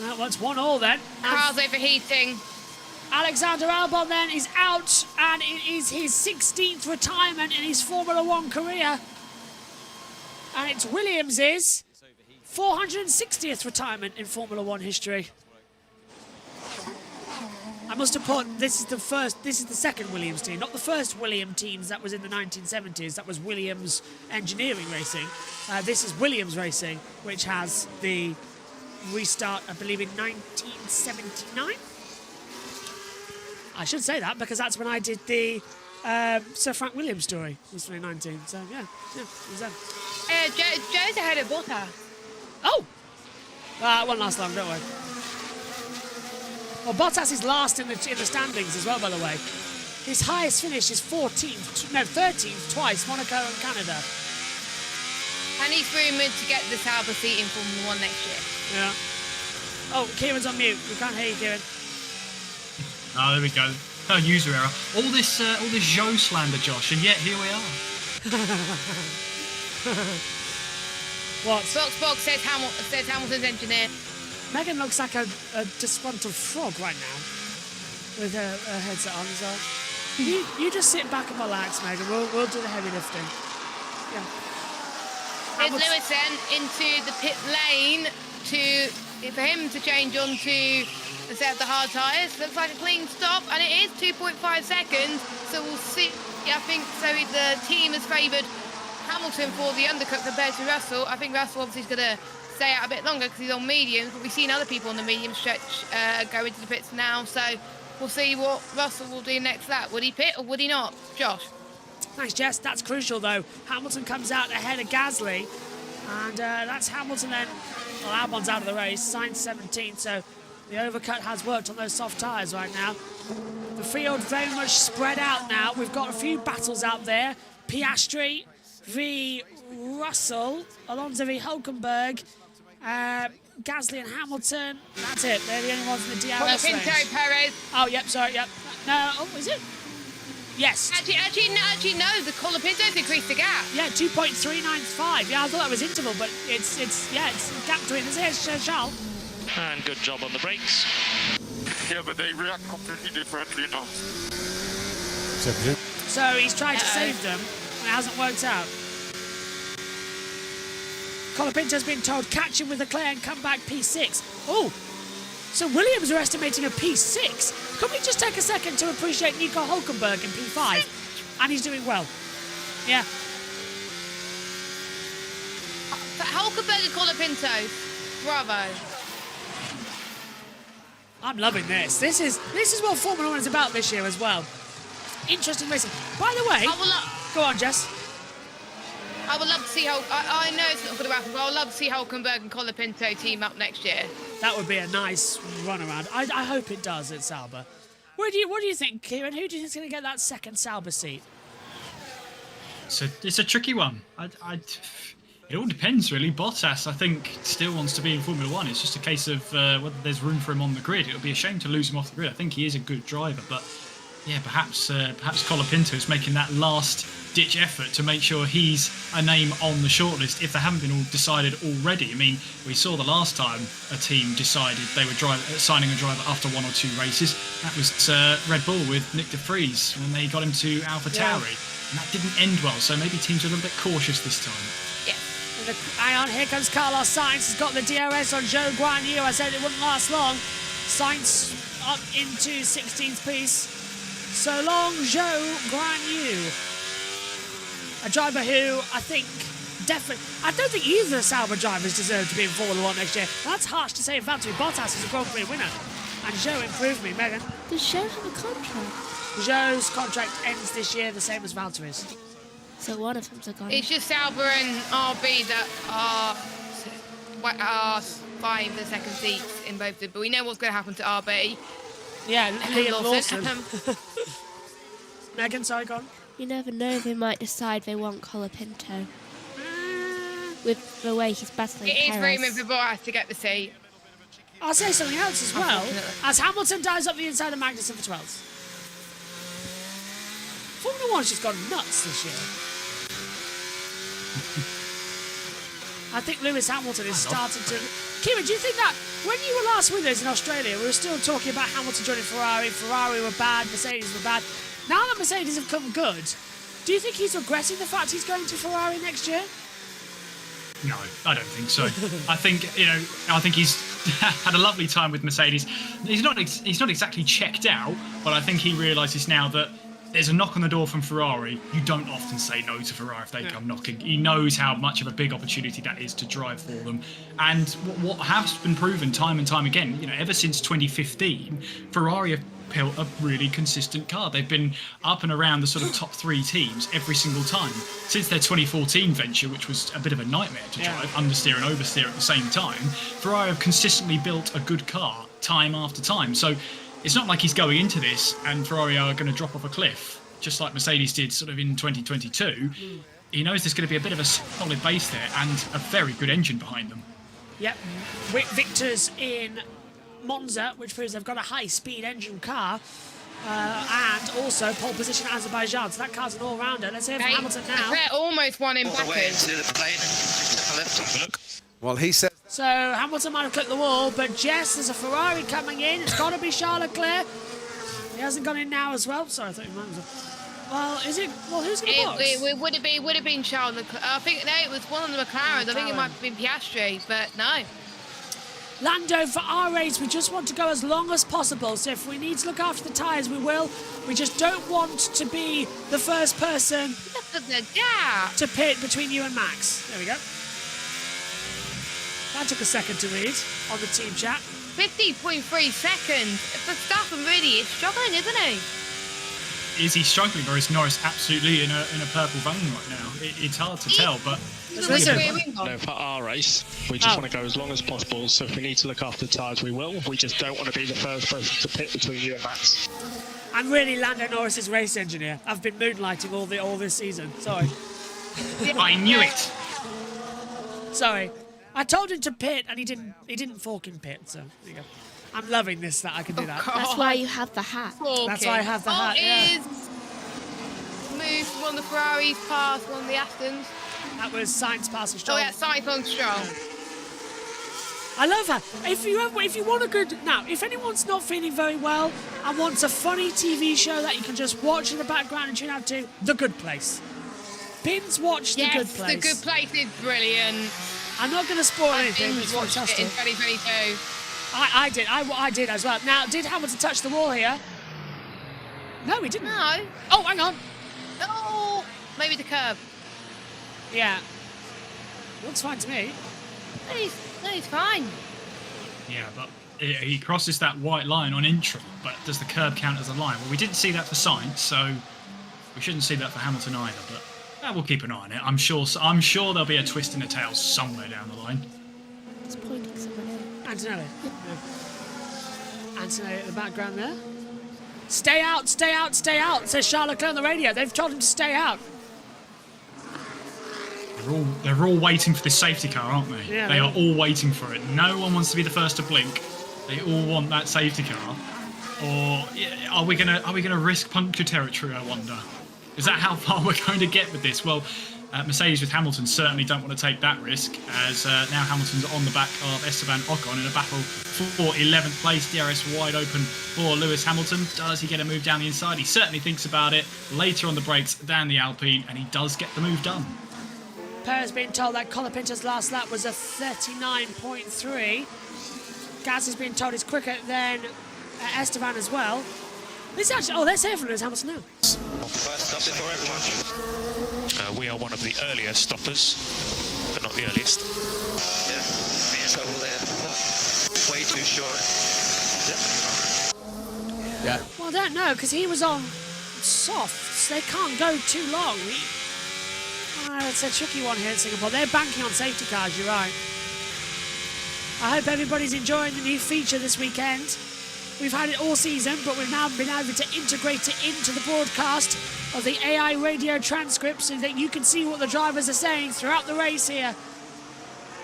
Well, it's 1-1 then. Car's overheating. Alexander Albon then is out, and it is his 16th retirement in his Formula 1 career. And it's Williams' 460th retirement in Formula 1 history. I must have put, this is the second Williams team, not the first Williams teams that was in the 1970s. That was Williams Engineering Racing. This is Williams Racing, which has the restart, I believe, in 1979. I should say that because that's when I did the Sir Frank Williams story. It was 2019. So yeah, it was then. Joe's ahead of Bottas. Oh, it won't last long. Don't worry. Well, Bottas is last in the standings as well, by the way. His highest finish is 13th twice, Monaco and Canada. And he's rumoured to get the Sauber seat in Formula 1 next year. Yeah. Oh, Kieran's on mute. We can't hear you, Kieran. Oh, there we go. Oh, user error. All this Joe slander, Josh, and yet here we are. What? Box says Hamilton's engineer. Megan looks like a disgruntled frog right now, with her headset on as well. You just sit back and relax, Megan. We'll do the heavy lifting. Yeah. Here's Lewis then into the pit lane for him to change onto the set of the hard tyres. Looks like a clean stop, and it is 2.5 seconds. So we'll see. I think so. The team has favoured Hamilton for the undercut compared to Russell. I think Russell obviously is going to stay out a bit longer because he's on mediums, but we've seen other people on the medium stretch go into the pits now, so we'll see what Russell will do next lap. Would he pit or would he not? Josh? Thanks, Jess. That's crucial, though. Hamilton comes out ahead of Gasly, and that's Hamilton then. Well, Albon's out of the race. Sainz 17th, so the overcut has worked on those soft tyres right now. The field very much spread out now. We've got a few battles out there. Piastri v Russell, Alonso v Hülkenberg, Gasly and Hamilton. That's it. They're the only ones in the DRS range. Perez. Oh, yep, sorry, yep. No, oh, is it? Yes. Actually, no, the Colapinto's increased the gap. Yeah, 2.395. Yeah, I thought that was interval, but it's gap between. Here's Charles. And good job on the brakes. Yeah, but they react completely differently now. So he's tried to save them, and it hasn't worked out. Colapinto's been told, catch him with Leclerc and come back P6. Oh, so Williams are estimating a P6. Could we just take a second to appreciate Nico Hülkenberg in P5? And he's doing well. Yeah. Hülkenberg and Colapinto. Bravo. I'm loving this. This is what Formula 1 is about this year as well. Interesting racing. By the way, go on, Jess. I would love to see I know it's not going to happen, but I would love to see Hülkenberg and Colapinto team up next year. That would be a nice run around. I hope it does at Sauber. What do you think, Kieran? Who do you think is going to get that second Sauber seat? It's a tricky one. It all depends, really. Bottas, I think, still wants to be in Formula 1. It's just a case of whether there's room for him on the grid. It would be a shame to lose him off the grid. I think he is a good driver, but yeah, perhaps Colapinto is making that last-ditch effort to make sure he's a name on the shortlist if they haven't been all decided already. I mean, we saw the last time a team decided they were signing a driver after one or two races. That was Red Bull with Nick de Vries when they got him to AlphaTauri. And that didn't end well, so maybe teams are a little bit cautious this time. Hang on, here comes Carlos Sainz. He's got the DRS on Zhou Guanyu. I said it wouldn't last long. Sainz up into 16th piece. So long, Zhou Guanyu. A driver who I think definitely... I don't think either of the Sauber drivers deserve to be in Formula 1 next year. That's harsh to say in Valtteri Bottas is a Grand Prix winner. And Zhou improved me, Megan. Does Zhou have a contract? Zhou's contract ends this year, the same as Valtteri's. So one of them's a gone. It's just Sauber and RB that are vying for second seats in both of them. But we know what's going to happen to RB. Yeah, Liam Lawson. Lawson. Megan, sorry, go on. You never know, they might decide they want Colapinto. With the way he's battling It is Perez. rumoured for Bottas to get the seat. I'll say something else as well. As Hamilton dives up the inside of Magnussen for 12th. Formula 1's just gone nuts this year. I think Lewis Hamilton is starting to... Kieran, do you think that when you were last with us in Australia, we were still talking about Hamilton joining Ferrari, Ferrari were bad, Mercedes were bad. Now that Mercedes have come good, do you think he's regretting the fact he's going to Ferrari next year? No, I don't think so. I think he's had a lovely time with Mercedes. He's not exactly checked out, but I think he realises now that there's a knock on the door from Ferrari. You don't often say no to Ferrari if they come knocking. He knows how much of a big opportunity that is to drive for them. And what has been proven time and time again, ever since 2015, Ferrari have built a really consistent car. They've been up and around the sort of top 3 teams every single time. Since their 2014 venture, which was a bit of a nightmare to drive, understeer and oversteer at the same time, Ferrari have consistently built a good car time after time. So it's not like he's going into this and Ferrari are going to drop off a cliff, just like Mercedes did sort of in 2022. He knows there's going to be a bit of a solid base there and a very good engine behind them. Yep. Victors in Monza, which proves they've got a high-speed engine car, and also pole position at Azerbaijan. So that car's an all-rounder. Let's hear from Hamilton now. They're almost one in Baku. Well, he said... So Hamilton might have clipped the wall, but Jess, there's a Ferrari coming in. It's got to be Charles Leclerc. He hasn't gone in now as well. Sorry, I thought you might have. Well, is it? Well, who's going to box? It would have been Charles Leclerc. I think no, it was one of the McLarens. I think it might have been Piastri, but no. Lando, for our race, we just want to go as long as possible. So if we need to look after the tyres, we will. We just don't want to be the first person to pit between you and Max. There we go. That took a second to read on the team chat. 50.3 seconds. Verstappen really is struggling, isn't he? Is he struggling, or is Norris absolutely in a purple vein right now? It's hard to tell, but... No, for our race, we just want to go as long as possible, so if we need to look after the tyres, we will. We just don't want to be the first person to pit between you and Max. I'm really Lando Norris's race engineer. I've been moonlighting all this season. Sorry. I knew it! Sorry. I told him to pit, and he didn't fucking pit, so there you go. I'm loving this, that I can do that. That's why you have the hat. That's why I have the hat, yeah. Moved from one of the Ferraris past one of the Astons. That was Sainz passing Stroll. Oh yeah, Sainz on Stroll. I love that. If you want a good... Now, if anyone's not feeling very well and wants a funny TV show that you can just watch in the background and tune out to, The Good Place. Binge watch The Good Place. The Good Place is brilliant. I'm not going to spoil anything, but it's watched fantastic. it in 2022. I did as well. Now, did Hamilton touch the wall here? No, he didn't. No. Oh, hang on. No. Maybe the curb. Yeah. Looks fine to me. No, he's fine. Yeah, but he crosses that white line on entry, but does the curb count as a line? Well, we didn't see that for Sainz, so we shouldn't see that for Hamilton either, but we'll keep an eye on it. I'm sure there'll be a twist in the tail somewhere down the line. It's pointing somewhere else. Antonelli. Antonelli at the background there. Stay out, stay out, stay out, says Charles Leclerc on the radio. They've told him to stay out. They're all waiting for this safety car, aren't they? Yeah, they are all waiting for it. No one wants to be the first to blink. They all want that safety car. Or are we gonna risk puncture territory, I wonder? Is that how far we're going to get with this? Well, Mercedes with Hamilton certainly don't want to take that risk, as now Hamilton's on the back of Esteban Ocon in a battle for 11th place. DRS wide open for Lewis Hamilton. Does he get a move down the inside? He certainly thinks about it. Later on the brakes than the Alpine, and he does get the move done. Perez being told that Colapinto's last lap was a 39.3. Gaz is being told he's quicker than Esteban as well. This actually, let's hear from Lewis Hamilton now. First stop before everyone. We are one of the earlier stoppers, but not the earliest. Yeah, trouble there. Way too short. Yeah. Well, I don't know, because he was on softs. They can't go too long. It's a tricky one here in Singapore. They're banking on safety cars, you're right. I hope everybody's enjoying the new feature this weekend. We've had it all season, but we've now been able to integrate it into the broadcast of the AI radio transcript so that you can see what the drivers are saying throughout the race here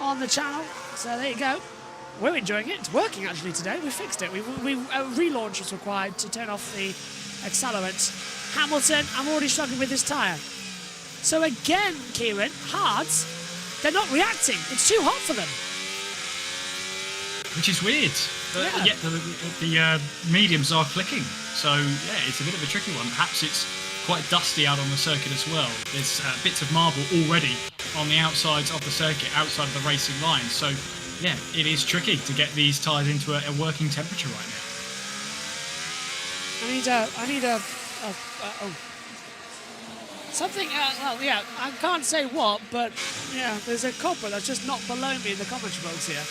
on the channel. So there you go. We're enjoying it. It's working actually today. We fixed it. A relaunch was required to turn off the accelerant. Hamilton, I'm already struggling with this tyre. So again, Kieran, hards, they're not reacting. It's too hot for them. Which is weird. Yet the mediums are clicking. So, yeah, it's a bit of a tricky one. Perhaps it's quite dusty out on the circuit as well. There's bits of marble already on the outsides of the circuit, outside of the racing line. So, yeah, it is tricky to get these tyres into a working temperature right now. I need a something, well, yeah, I can't say what, but, yeah, there's a cobra that's just not below me in the commentary box here.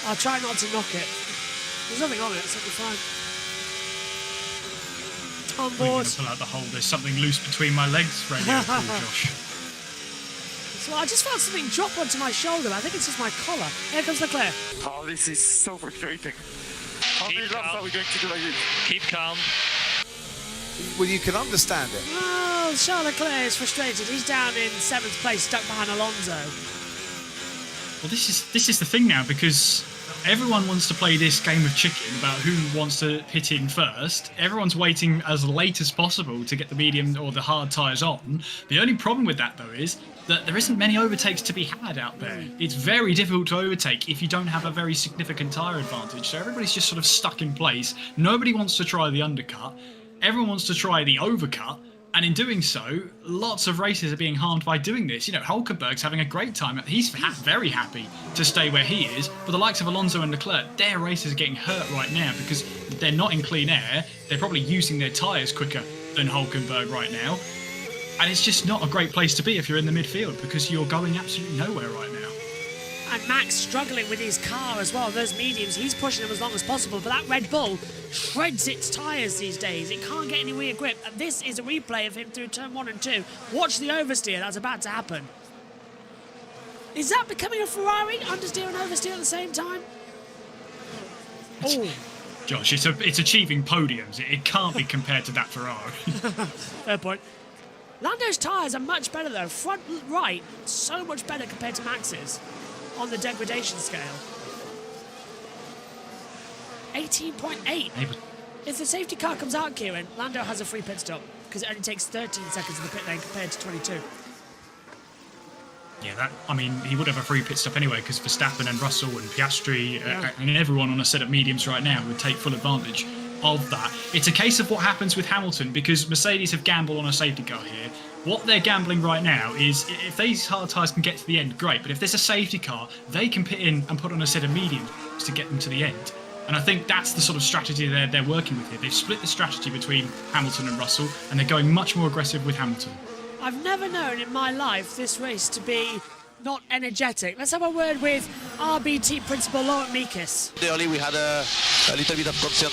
I'll try not to knock it. There's nothing on it, so it'll be fine. On board. Pull out the hole. There's something loose between my legs, Radio Cool Josh. So I just felt something drop onto my shoulder. I think it's just my collar. Here comes Leclerc. Oh, this is so frustrating. How many laps are we going to do like this? Keep calm. Well, you can understand it. Oh, Charles Leclerc is frustrated. He's down in 7th place, stuck behind Alonso. Well, this is the thing now, because everyone wants to play this game of chicken about who wants to hit in first. Everyone's waiting as late as possible to get the medium or the hard tyres on. The only problem with that, though, is that there isn't many overtakes to be had out there. It's very difficult to overtake if you don't have a very significant tyre advantage. So everybody's just sort of stuck in place. Nobody wants to try the undercut. Everyone wants to try the overcut. And in doing so, lots of races are being harmed by doing this. You know, Hülkenberg's having a great time. He's very happy to stay where he is. But the likes of Alonso and Leclerc, their races are getting hurt right now because they're not in clean air. They're probably using their tyres quicker than Hülkenberg right now. And it's just not a great place to be if you're in the midfield because you're going absolutely nowhere right now. And Max struggling with his car as well. Those mediums, he's pushing them as long as possible. But that Red Bull shreds its tyres these days. It can't get any rear grip. And this is a replay of him through turn 1 and 2. Watch the oversteer. That's about to happen. Is that becoming a Ferrari? Understeer and oversteer at the same time? Oh. Josh, it's achieving podiums. It can't be compared to that Ferrari. Fair point. Lando's tyres are much better though. Front right, so much better compared to Max's on the degradation scale. 18.8. If the safety car comes out, Kieran, Lando has a free pit stop because it only takes 13 seconds in the pit lane compared to 22. Yeah, he would have a free pit stop anyway because Verstappen and Russell and Piastri and everyone on a set of mediums right now would take full advantage of that. It's a case of what happens with Hamilton because Mercedes have gambled on a safety car here. What they're gambling right now is if these hard tyres can get to the end, great. But if there's a safety car, they can pit in and put on a set of mediums to get them to the end. And I think that's the sort of strategy they're working with here. They've split the strategy between Hamilton and Russell, and they're going much more aggressive with Hamilton. I've never known in my life this race to be not energetic. Let's have a word with RBT principal Laurent Mekies. Early we had a little bit of concern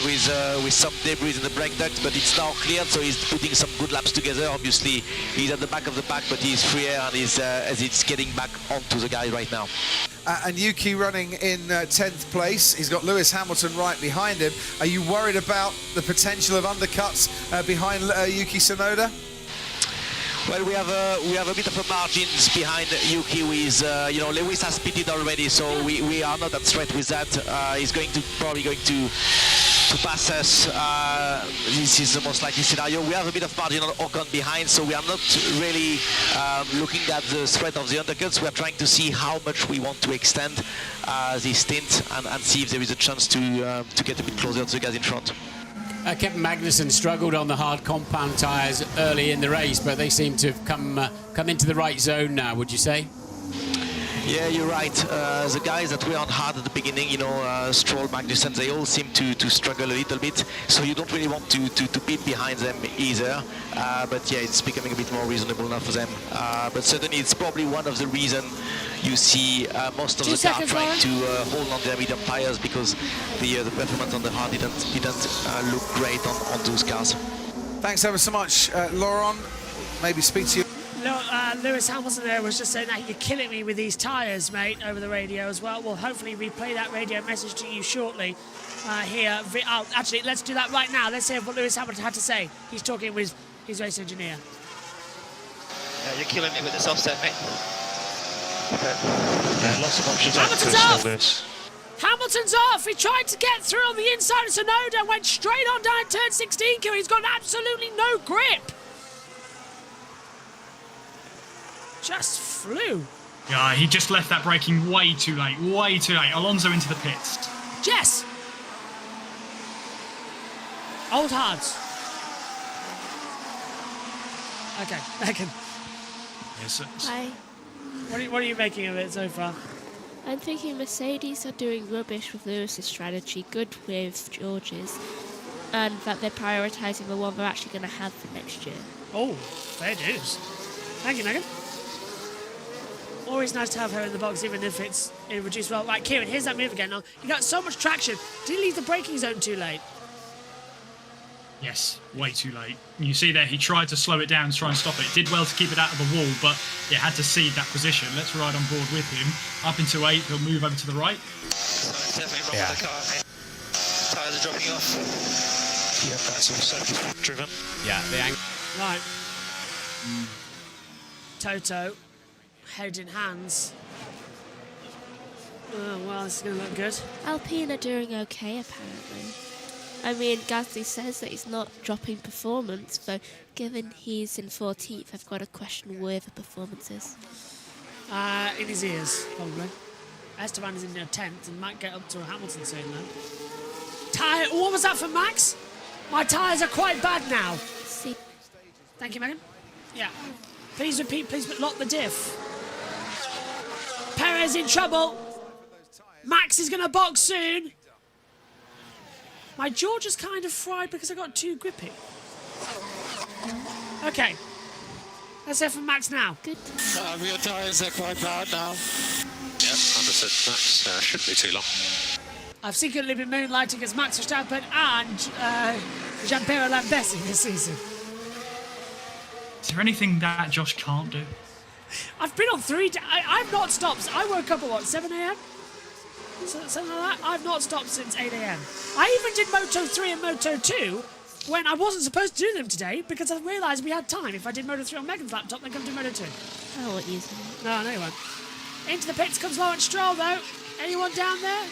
with some debris in the brake duct, but it's now cleared, so he's putting some good laps together. Obviously, he's at the back of the pack, but he's free air and as it's getting back onto the guy right now. And Yuki running in 10th place. He's got Lewis Hamilton right behind him. Are you worried about the potential of undercuts behind Yuki Tsunoda? Well, we have a bit of a margins behind Yuki with, Lewis has pitted already, so we are not that threat with that. He's probably going to pass us. This is the most likely scenario. We have a bit of margin on Ocon behind, so we are not really looking at the threat of the undercuts. We are trying to see how much we want to extend this stint and see if there is a chance to get a bit closer to the guys in front. Kevin Magnussen struggled on the hard compound tyres early in the race, but they seem to have come into the right zone now, would you say? Yeah, you're right. The guys that were on hard at the beginning, Stroll, Magnussen, they all seem to struggle a little bit. So you don't really want to beat behind them either. But yeah, it's becoming a bit more reasonable now for them. But certainly it's probably one of the reasons you see most of the car trying to hold on their medium tires because the performance on the hard didn't look great on those cars. Thanks ever so much, Laurent. Maybe speak to you. Lewis Hamilton there was just saying that you're killing me with these tyres, mate, over the radio as well. We'll hopefully replay that radio message to you shortly here. Actually, let's do that right now. Let's hear what Lewis Hamilton had to say. He's talking with his race engineer. Yeah, you're killing me with this offset, mate. Okay. Lots of options. Hamilton's off! Hamilton's off! He tried to get through on the inside of Tsunoda and went straight on down turn 16. He's got absolutely no grip. Just flew. Yeah, he just left that braking way too late. Way too late. Alonso into the pits. Jess! Old Hards. Okay, Megan. Yes, Hi. What are you making of it so far? I'm thinking Mercedes are doing rubbish with Lewis's strategy, good with George's, and that they're prioritising the one they're actually going to have for next year. Oh, fair dues. Thank you, Megan. Always nice to have her in the box, even if it's in reduced well. Right, Kieran, here's that move again. Now, you got so much traction. Did he leave the braking zone too late? Yes, way too late. You see there, he tried to slow it down to try and stop it. Did well to keep it out of the wall, but it had to cede that position. Let's ride on board with him. Up into 8, he'll move over to the right. Definitely wrong with the car, mate. Tyres are dropping off. Yeah, that's also driven. Yeah, the angle. Right. Toto, head in hands. Oh, well, this is going to look good. Alpine are doing okay, apparently. I mean, Gasly says that he's not dropping performance, but given he's in 14th, I've got to question where the performance is. In his ears, probably. Esteban is in 10th and might get up to Hamilton soon, then. Tyre, what was that for Max? My tyres are quite bad now. See. Thank you, Megan. Yeah. Please repeat, please lock the diff. Perez in trouble. Max is going to box soon. My George is kind of fried because I got too grippy. Okay. Let's hear from Max now. Good. Real tyres are quite bad now. Yeah, understood. Max shouldn't be too long. I've secretly been moonlighting as Max Verstappen and Gianpiero Lambesi this season. Is there anything that Josh can't do? I've been on 3 days. I've not stopped. I woke up at what, 7 a.m? Something like that. I've not stopped since 8 a.m. I even did Moto 3 and Moto 2 when I wasn't supposed to do them today because I realised we had time. If I did Moto 3 on Megan's laptop, then come do Moto 2. I won't use it. No, I know you won't. Into the pits comes Lawrence Stroll, though. Anyone down there?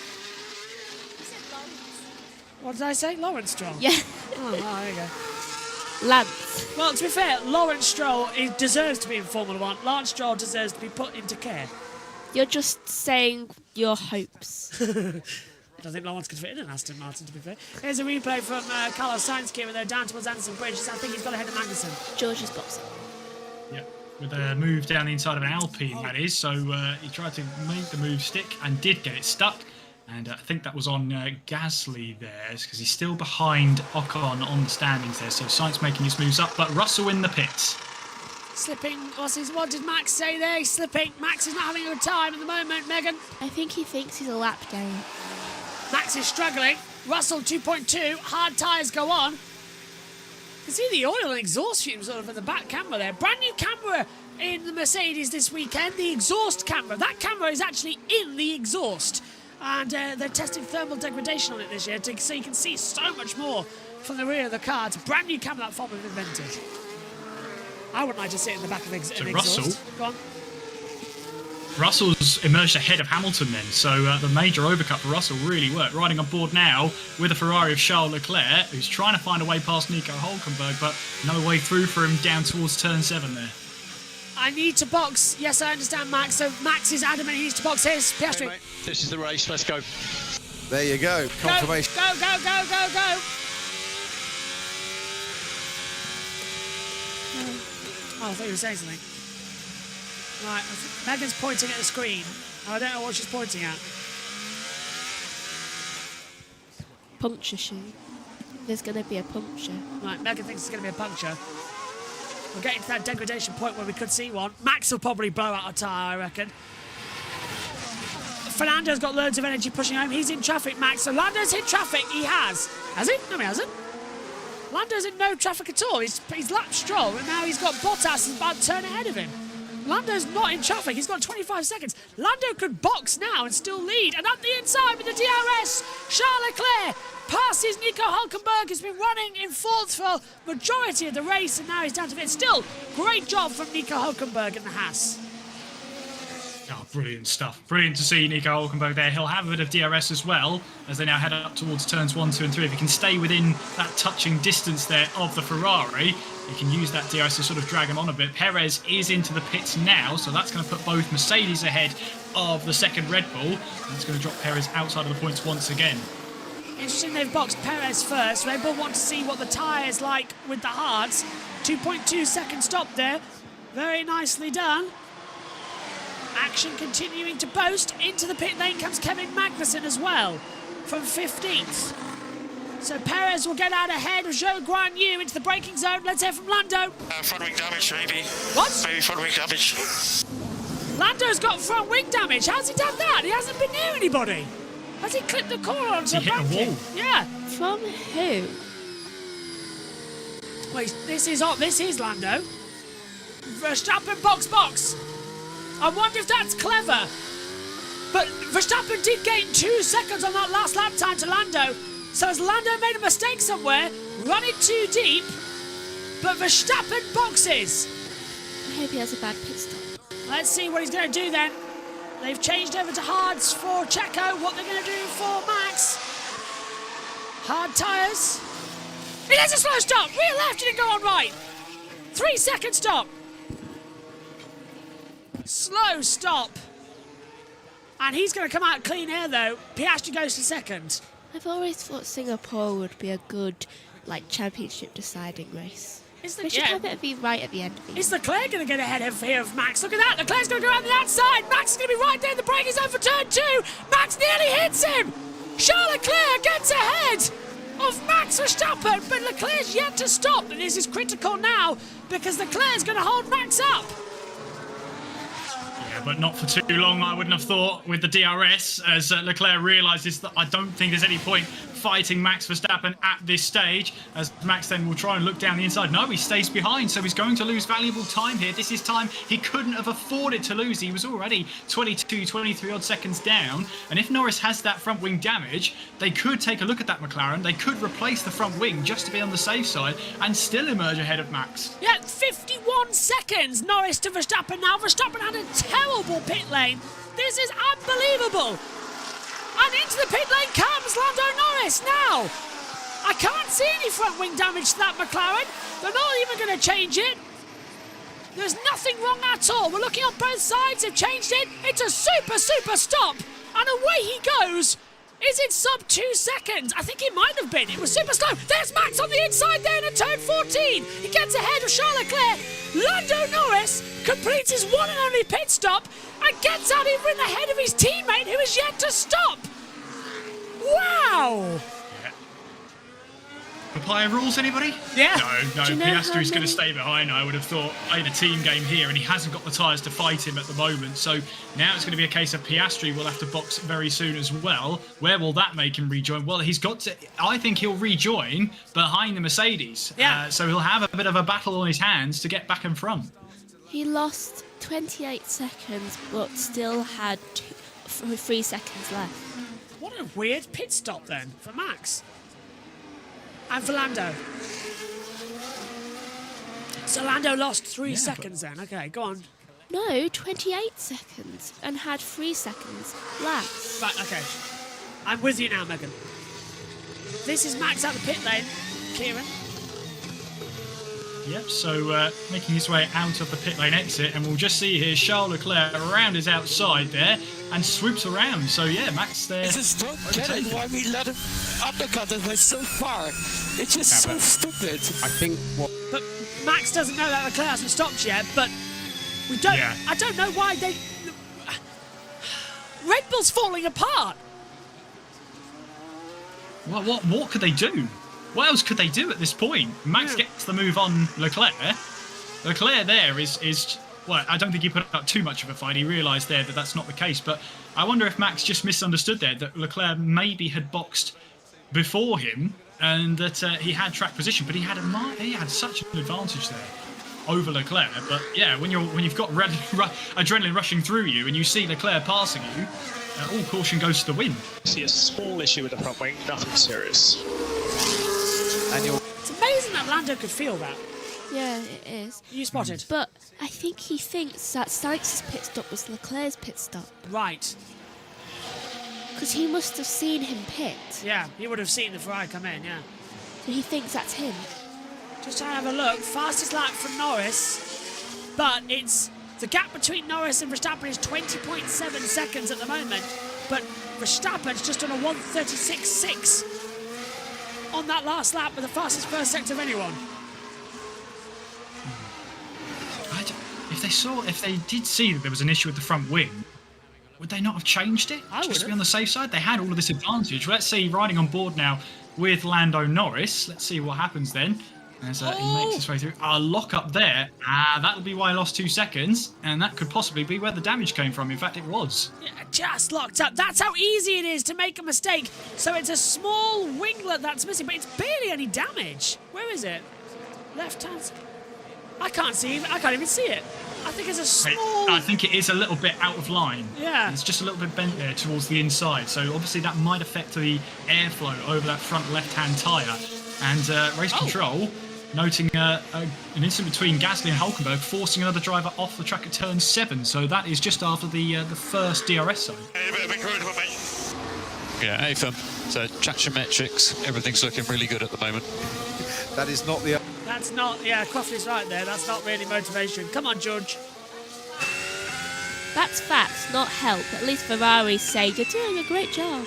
What did I say? Lawrence Stroll? Yeah. Oh, there you go. Lance. Well, to be fair, Lawrence Stroll deserves to be in Formula 1. Lance Stroll deserves to be put into care. You're just saying your hopes. I don't think Lawrence could fit in an Aston Martin, to be fair. Here's a replay from Carlos Sainz here, they're down towards Anderson Bridge. I think he's got ahead of Magnussen. George's boxing. Yeah, with a move down the inside of an Alpine, that is. So he tried to make the move stick and did get it stuck. And I think that was on Gasly there, because he's still behind Ocon on the standings there. So Sainz making his moves up, but Russell in the pits. Slipping, what did Max say there? He's slipping. Max is not having a good time at the moment, Megan. I think he thinks he's a lap down. Max is struggling. Russell 2.2. Hard tyres go on. You can see the oil and exhaust fumes sort of in the back camera there. Brand new camera in the Mercedes this weekend. The exhaust camera. That camera is actually in the exhaust. And they're testing thermal degradation on it this year so you can see so much more from the rear of the car. It's a brand new camera that Formula have invented. I wouldn't like to sit in the back of an exhaust. Russell. Go on. Russell's emerged ahead of Hamilton then, so the major overcut for Russell really worked. Riding on board now with a Ferrari of Charles Leclerc, who's trying to find a way past Nico Hülkenberg, but no way through for him down towards turn 7 there. I need to box. Yes, I understand, Max. So Max is adamant he needs to box his. Piastri. Okay, this is the race. Let's go. There you go. Confirmation. Go. Oh, I thought you were saying something. Right, Megan's pointing at the screen. I don't know what she's pointing at. Puncture shoe. There's going to be a puncture. Right, Megan thinks it's going to be a puncture. We're getting to that degradation point where we could see one. Max will probably blow out a tyre, I reckon. Fernando's got loads of energy pushing home. He's in traffic, Max. So Lando's hit traffic. He has. Has he? No, he hasn't. Lando's in no traffic at all. He's lapped Stroll, and now he's got Bottas about to turn ahead of him. Lando's not in traffic. He's got 25 seconds. Lando could box now and still lead. And up the inside with the DRS, Charles Leclerc passes Nico Hülkenberg, who's been running in fourth for majority of the race, and now he's down to fifth. Still, great job from Nico Hülkenberg in the Haas. Oh, brilliant stuff. Brilliant to see Nico Hülkenberg there. He'll have a bit of DRS as well as they now head up towards turns 1, 2 and 3. If he can stay within that touching distance there of the Ferrari, he can use that DRS to sort of drag him on a bit. Perez is into the pits now, so that's going to put both Mercedes ahead of the second Red Bull. And it's going to drop Perez outside of the points once again. Interesting they've boxed Perez first. Red Bull want to see what the tyre is like with the hards. 2.2 second stop there. Very nicely done. Action continuing to boast. Into the pit lane comes Kevin Magnussen as well from 15th. So Perez will get out ahead of Zhou Guanyu into the braking zone. Let's hear from Lando. Front wing damage, maybe. What? Maybe front wing damage. Lando's got front wing damage. How's he done that? He hasn't been near anybody. Has he clipped the corner onto the banking? Yeah. From who? Wait, this is Lando. Verstappen box. I wonder if that's clever. But Verstappen did gain 2 seconds on that last lap time to Lando. So has Lando made a mistake somewhere, run it too deep, but Verstappen boxes. I hope he has a bad pit stop. Let's see what he's going to do then. They've changed over to hards for Checo. What they're going to do for Max. Hard tyres. He has a slow stop. Rear left, didn't go on right. 3 second stop. Slow stop. And he's going to come out clean here though. Piastri goes to second. I've always thought Singapore would be a good, championship deciding race. They should have it be right at the end of the Is Leclerc going to get ahead of Max? Look at that. Leclerc's going to go around the outside. Max is going to be right there in the braking zone for turn 2. Max nearly hits him. Charles Leclerc gets ahead of Max Verstappen, but Leclerc's yet to stop. And this is critical now because Leclerc's going to hold Max up. Yeah, but not for too long, I wouldn't have thought, with the DRS, as Leclerc realises that I don't think there's any point fighting Max Verstappen at this stage, as Max then will try and look down the inside. No, he stays behind, so he's going to lose valuable time here. This is time he couldn't have afforded to lose. He was already 22, 23 odd seconds down, and if Norris has that front wing damage, they could take a look at that McLaren. They could replace the front wing just to be on the safe side and still emerge ahead of Max. Yeah, 51 seconds, Norris to Verstappen now. Verstappen had a terrible pit lane. This is unbelievable. And into the pit lane comes Lando Norris now. I can't see any front wing damage to that McLaren. They're not even going to change it. There's nothing wrong at all. We're looking on both sides. They've changed it. It's a super stop. And away he goes. Is it sub 2 seconds? I think it might have been. It was super slow. There's Max on the inside there in turn 14. He gets ahead of Charles Leclerc. Lando Norris completes his one and only pit stop and gets out even ahead of his teammate who is yet to stop. Wow! Papaya rules, anybody? Yeah. No, Piastri's going to stay behind, I would have thought, in a team game here, and he hasn't got the tyres to fight him at the moment. So now it's going to be a case of Piastri will have to box very soon as well. Where will that make him rejoin? Well, he's got to, I think he'll rejoin behind the Mercedes. Yeah. So he'll have a bit of a battle on his hands to get back in front. He lost 28 seconds, but still had 3 seconds left. What a weird pit stop then for Max. And for Lando. So Lando lost 3 seconds then. Okay, go on. No, 28 seconds and had 3 seconds left. Right, okay. I'm with you now, Megan. This is Max out the pit lane. Kieran. Yep, so making his way out of the pit lane exit, and we'll just see here Charles Leclerc around his outside there and swoops around. So yeah, Max there. I just don't get it why we let him uppercut it by so far. It's just so stupid. I think what. But Max doesn't know that Leclerc hasn't stopped yet, but we don't. Yeah. I don't know why they. Red Bull's falling apart. Well, what could they do? What else could they do at this point? Max gets the move on Leclerc. Leclerc there is well, I don't think he put up too much of a fight. He realised there that that's not the case. But I wonder if Max just misunderstood there, that Leclerc maybe had boxed before him and that he had track position, but he had such an advantage there. over Leclerc. But yeah, when you've got adrenaline rushing through you and you see Leclerc passing you, all caution goes to the wind. See a small issue with the front wing, nothing serious. It's amazing that Lando could feel that. Yeah, it is. You spotted. But I think he thinks that Sainz's pit stop was Leclerc's pit stop. Right. Because he must have seen him pit. Yeah, he would have seen the Ferrari come in, yeah. So he thinks that's him. Just trying to have a look. Fastest lap from Norris. But it's... The gap between Norris and Verstappen is 20.7 seconds at the moment. But Verstappen's just on a 1:36.6 on that last lap with the fastest first sector of anyone. If they did see that there was an issue with the front wing, would they not have changed it? Just to be on the safe side? They had all of this advantage. Let's see, riding on board now with Lando Norris. Let's see what happens then. As he makes his way through. A lock up there. That'll be why I lost 2 seconds. And that could possibly be where the damage came from. In fact, it was. Yeah, just locked up. That's how easy it is to make a mistake. So it's a small winglet that's missing, but it's barely any damage. Where is it? Left hand. I can't even see it. I think it's a small... I think it is a little bit out of line. Yeah. It's just a little bit bent there towards the inside. So obviously that might affect the airflow over that front left-hand tyre. And race control, noting an incident between Gasly and Hulkenberg, forcing another driver off the track at turn 7. So that is just after the first DRS zone. Yeah, anthem. So traction metrics, everything's looking really good at the moment. That is not the... That's not... Yeah, Crofty's right there. That's not really motivation. Come on, George. That's facts, not help. At least Ferrari say you're doing a great job.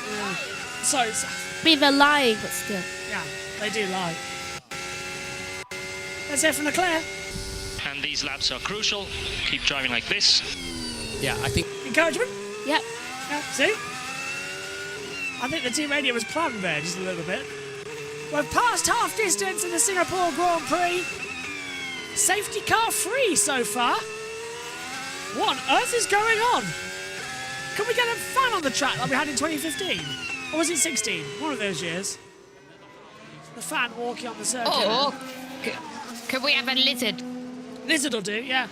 Yeah. Sorry. I mean, they're lying, but still. Yeah, they do lie. Let's hear from Leclerc. And these laps are crucial. Keep driving like this. Yeah, I think... Encouragement? Yep. Yeah, see? I think the team radio was planned there just a little bit. We're past half distance in the Singapore Grand Prix. Safety car free so far. What on earth is going on? Can we get a fan on the track like we had in 2015? Or was it 16? One of those years. The fan walking on the circuit. Oh, could we have a lizard? Lizard will do, yeah.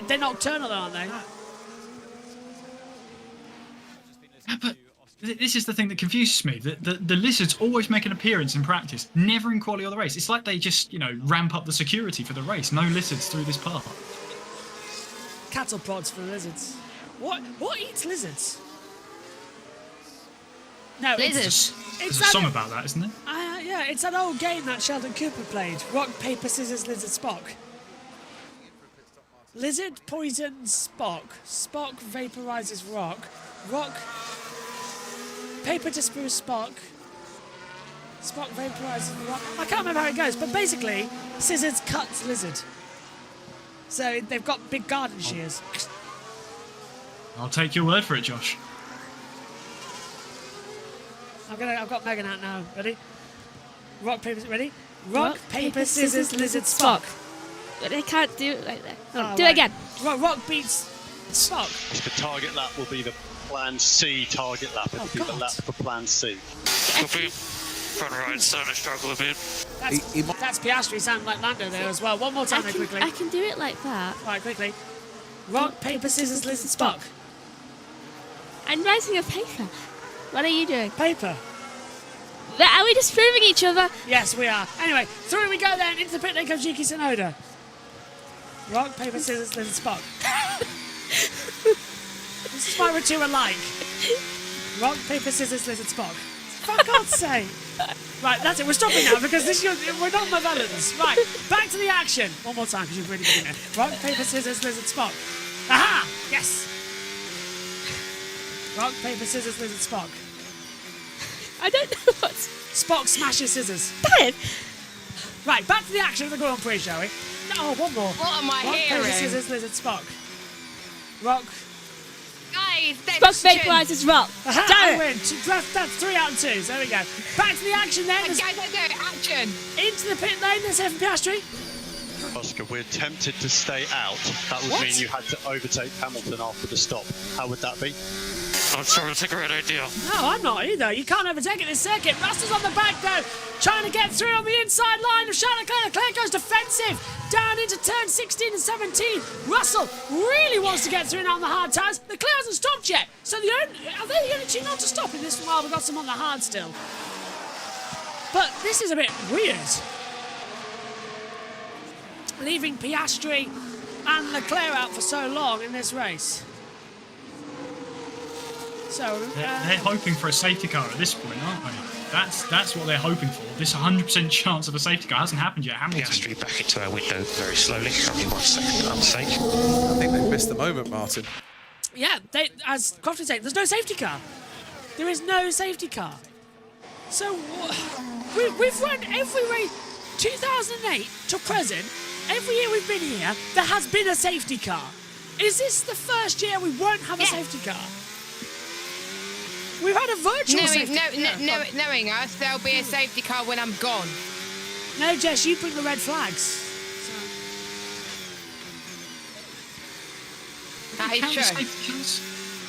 They're nocturnal, aren't they? But this is the thing that confuses me. The lizards always make an appearance in practice, never in quality or the race. It's like they just, ramp up the security for the race. No lizards through this part. Cattle prods for lizards. What eats lizards? No, lizards. There's a song about that, isn't there? Yeah, it's an old game that Sheldon Cooper played. Rock, paper, scissors, lizard, Spock. Lizard poisons Spock. Spock vaporizes Rock. Rock, paper disproves Spock. Spock vaporizes Rock. I can't remember how it goes, but basically, scissors cuts lizard. So they've got big garden shears. I'll take your word for it, Josh. I've got Megan out now. Ready? Rock, paper, ready? Rock, paper, scissors, lizard, Spock. But they can't do it like that. Do it again. Rock beats Spock. The target lap will be the Plan C target lap. It'll be the lap for Plan C. Front right starting to struggle a bit. That's Piastri sounding like Lando there as well. One more time quickly. I can do it like that. Right, quickly. Rock, paper, scissors, lizard, Spock. I'm writing a paper. What are you doing? Paper. Are we disproving each other? Yes, we are. Anyway, through we go then. Into the pit lane comes Yuki Tsunoda. Rock, paper, scissors, lizard, Spock. This is why we're two alike. Rock, paper, scissors, lizard, Spock. For God's sake. Right, that's it. We're stopping now because we're not my villains. Right, back to the action. One more time because you've really been in there. Rock, paper, scissors, lizard, Spock. Aha! Yes! Rock, paper, scissors, lizard, Spock. I don't know what. Spock smashes scissors. Damn it! Right, back to the action of the Grand Prix, shall we? No, one more. What am I Rock, hearing? paper, scissors, lizard, Spock. Rock. Guys, Spock vaporizes Rock. Aha, I win. That's 3 out of 2. So there we go. Back to the action then. Go, action. Into the pit lane. Let's hear from Piastri. Oscar, we're tempted to stay out. That would mean you had to overtake Hamilton after the stop. How would that be? Not sure it's a great idea. No, I'm not either. You can't overtake it this circuit. Russell's on the back though, trying to get through on the inside line of Charles Leclerc. Leclerc goes defensive down into turn 16 and 17. Russell really wants to get through now on the hard tyres. Leclerc hasn't stopped yet. So are they the only two not to stop in this while we've got some on the hard still? But this is a bit weird. Leaving Piastri and Leclerc out for so long in this race. So they're hoping for a safety car at this point, aren't they? That's what they're hoping for. This 100% chance of a safety car hasn't happened yet. Hamilton. Piastri back into our window very slowly. Only 1 second unsafe. I think they've missed the moment, Martin. Yeah, as Crofton said, there's no safety car. There is no safety car. So we've run every race 2008 to present. Every year we've been here, there has been a safety car. Is this the first year we won't have a safety car? We've had a virtual safety car. Knowing us, there'll be a safety car when I'm gone. No, Jess, you bring the red flags. That is true. Safety cars?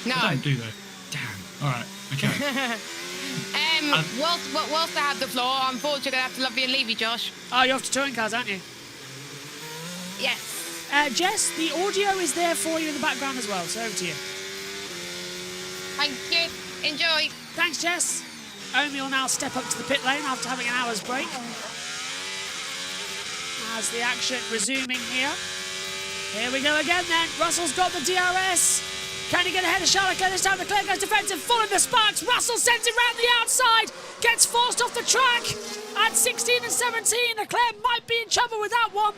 No. I don't do they? Damn. All right. Okay. Whilst I have the floor, unfortunately, I'm going to have to love you and leave you, Josh. Oh, you're off to touring cars, aren't you? Yes. Jess, the audio is there for you in the background as well, so over to you. Thank you. Enjoy. Thanks, Jess. Omi will now step up to the pit lane after having an hour's break. As the action resuming here. Here we go again then. Russell's got the DRS. Can he get ahead of Charles Leclerc? This time Leclerc goes defensive, full in the sparks. Russell sends it round the outside. Gets forced off the track. At 16 and 17, Leclerc might be in trouble with that one.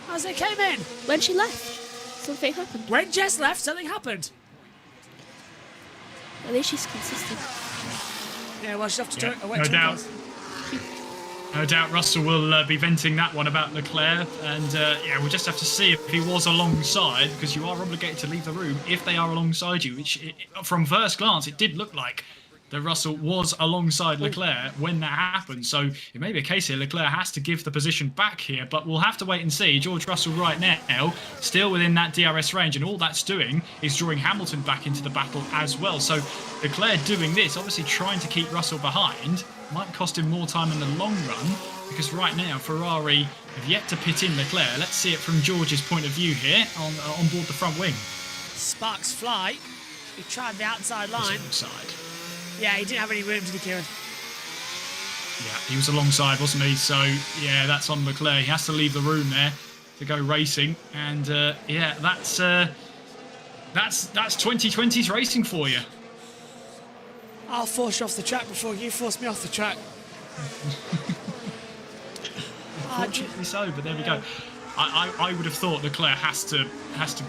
As they came in. When she left, something happened. When Jess left, something happened. At least she's consistent. Yeah, well, she's off to no doubt. No doubt Russell will be venting that one about Leclerc, and we'll just have to see if he was alongside, because you are obligated to leave the room if they are alongside you, which from first glance it did look like that Russell was alongside Leclerc when that happened. So it may be a case here Leclerc has to give the position back here, but we'll have to wait and see. George Russell right now still within that DRS range, and all that's doing is drawing Hamilton back into the battle as well. So Leclerc doing this, obviously trying to keep Russell behind, might cost him more time in the long run, because right now Ferrari have yet to pit in Leclerc. Let's see it from George's point of view here on board the front wing. Sparks fly. He tried the outside line. Outside. Yeah, he didn't have any room, did he, Kieran? Yeah, he was alongside, wasn't he? So, yeah, that's on Leclerc. He has to leave the room there to go racing. And, that's 2020's racing for you. I'll force you off the track before you force me off the track. Unfortunately so, but there we go. I would have thought Leclerc has to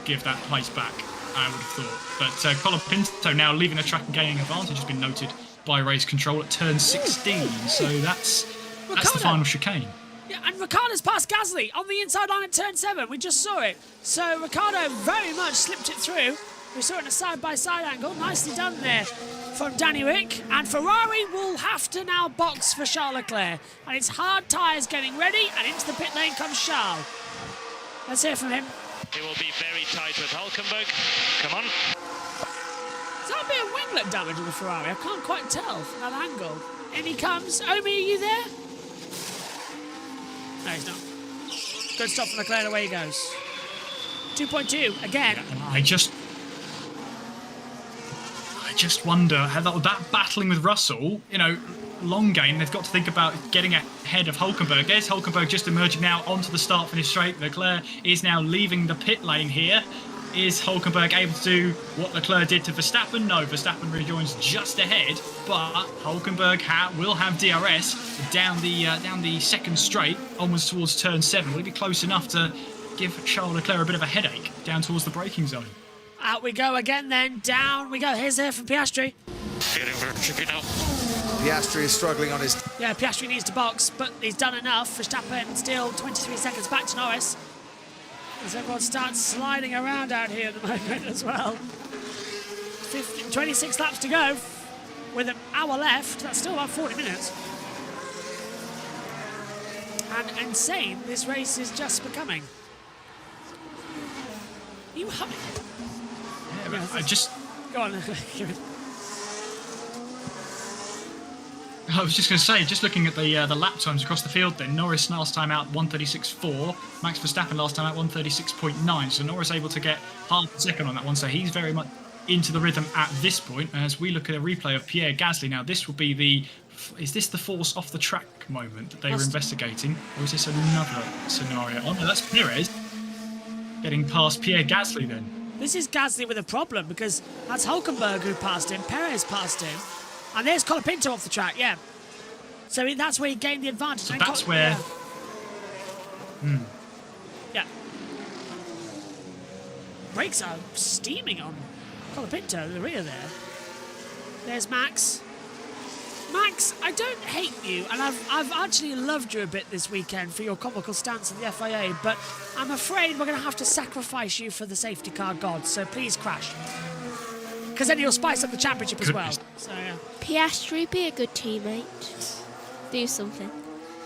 give that place back. I would have thought. But Colin Pinto now leaving the track and gaining advantage has been noted by race control at turn 16. So that's the final chicane. Yeah, and Ricciardo's passed Gasly on the inside line at turn 7. We just saw it. So Ricciardo very much slipped it through. We saw it in a side-by-side angle. Nicely done there from Danny Rick. And Ferrari will have to now box for Charles Leclerc. And it's hard tyres getting ready, and into the pit lane comes Charles. Let's hear from him. It will be very tight with Hulkenberg. Come on. Is that a bit of winglet damage on the Ferrari? I can't quite tell from that angle. In he comes. Omi, are you there? No, he's not. Good stop from Leclerc, away he goes. 2.2 again. I just wonder how that battling with Russell, long game, they've got to think about getting ahead of Hulkenberg. There's Hulkenberg just emerging now onto the start finish straight. Leclerc is now leaving the pit lane here. Is Hulkenberg able to do what Leclerc did to Verstappen? No, Verstappen rejoins just ahead, but Hulkenberg will have DRS down the second straight, onwards towards turn 7. Will he be close enough to give Charles Leclerc a bit of a headache down towards the braking zone? Out we go again then, down we go. Here's there from Piastri. Piastri is struggling on his... Yeah, Piastri needs to box, but he's done enough. Verstappen still 23 seconds back to Norris. As everyone starts sliding around out here at the moment as well. 26 laps to go. With an hour left, that's still about 40 minutes. And insane this race is just becoming. Are you humming? Yeah, Go on. I was just going to say, just looking at the lap times across the field then, Norris last time out 1:36.4, Max Verstappen last time out 1:36.9, so Norris able to get half a second on that one, so he's very much into the rhythm at this point. As we look at a replay of Pierre Gasly now, this will be the... Is this the force off the track moment that they were investigating, or is this another scenario? Oh no, that's Perez getting past Pierre Gasly then. This is Gasly with a problem, because that's Hülkenberg who passed him, Perez passed him, and there's Colapinto off the track, yeah. So that's where he gained the advantage. So that's where... Yeah. Yeah. Brakes are steaming on Colapinto in the rear there. There's Max. Max, I don't hate you, and I've actually loved you a bit this weekend for your comical stance at the FIA, but I'm afraid we're going to have to sacrifice you for the safety car gods, so please crash. Because then you'll spice up the championship as well. So, yeah. Piastri, be a good teammate. Do something.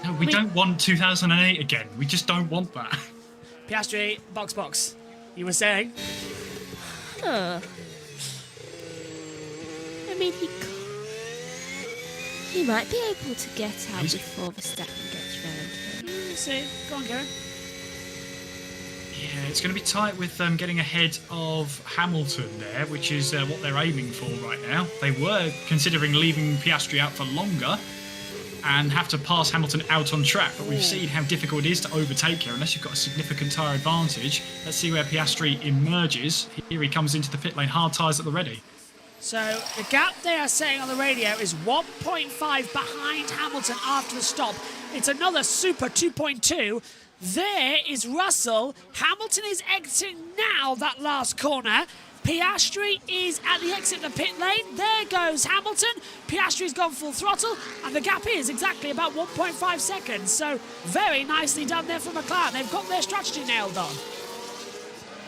No, we don't want 2008 again. We just don't want that. Piastri, box. You were saying? Huh. I mean, he might be able to get out before Verstappen gets round. We'll see. Go on, Karen. Yeah, it's going to be tight with getting ahead of Hamilton there, which is what they're aiming for right now. They were considering leaving Piastri out for longer and have to pass Hamilton out on track, but we've seen how difficult it is to overtake here unless you've got a significant tyre advantage. Let's see where Piastri emerges. Here he comes into the pit lane, hard tyres at the ready. So the gap they are saying on the radio is 1.5 behind Hamilton after the stop. It's another super 2.2. There is Russell. Hamilton is exiting now that last corner. Piastri is at the exit of the pit lane. There goes Hamilton. Piastri's gone full throttle, and the gap is exactly about 1.5 seconds. So very nicely done there from McLaren. They've got their strategy nailed on.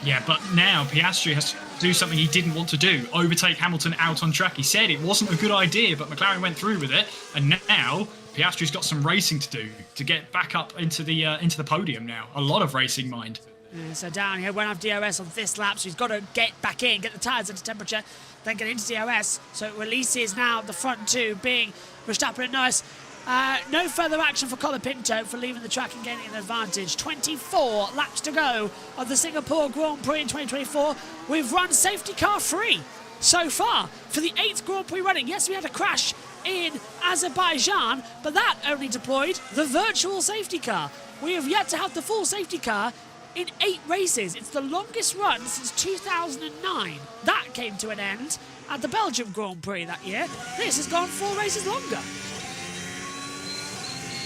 Yeah, but now Piastri has to do something he didn't want to do, overtake Hamilton out on track. He said it wasn't a good idea, but McLaren went through with it, and now Piastri's got some racing to do to get back up into the podium now. A lot of racing, mind. Yeah, so down here, won't have DRS on this lap, so he's got to get back in, get the tyres into temperature, then get into DRS. So it releases now the front two, being Verstappen and Norris. No further action for Colapinto for leaving the track and gaining an advantage. 24 laps to go of the Singapore Grand Prix in 2024. We've run safety car free so far for the 8th Grand Prix running. Yes, we had a crash in Azerbaijan, but that only deployed the virtual safety car. We have yet to have the full safety car in 8 races. It's the longest run since 2009. That came to an end at the Belgium Grand Prix that year. This has gone 4 races longer.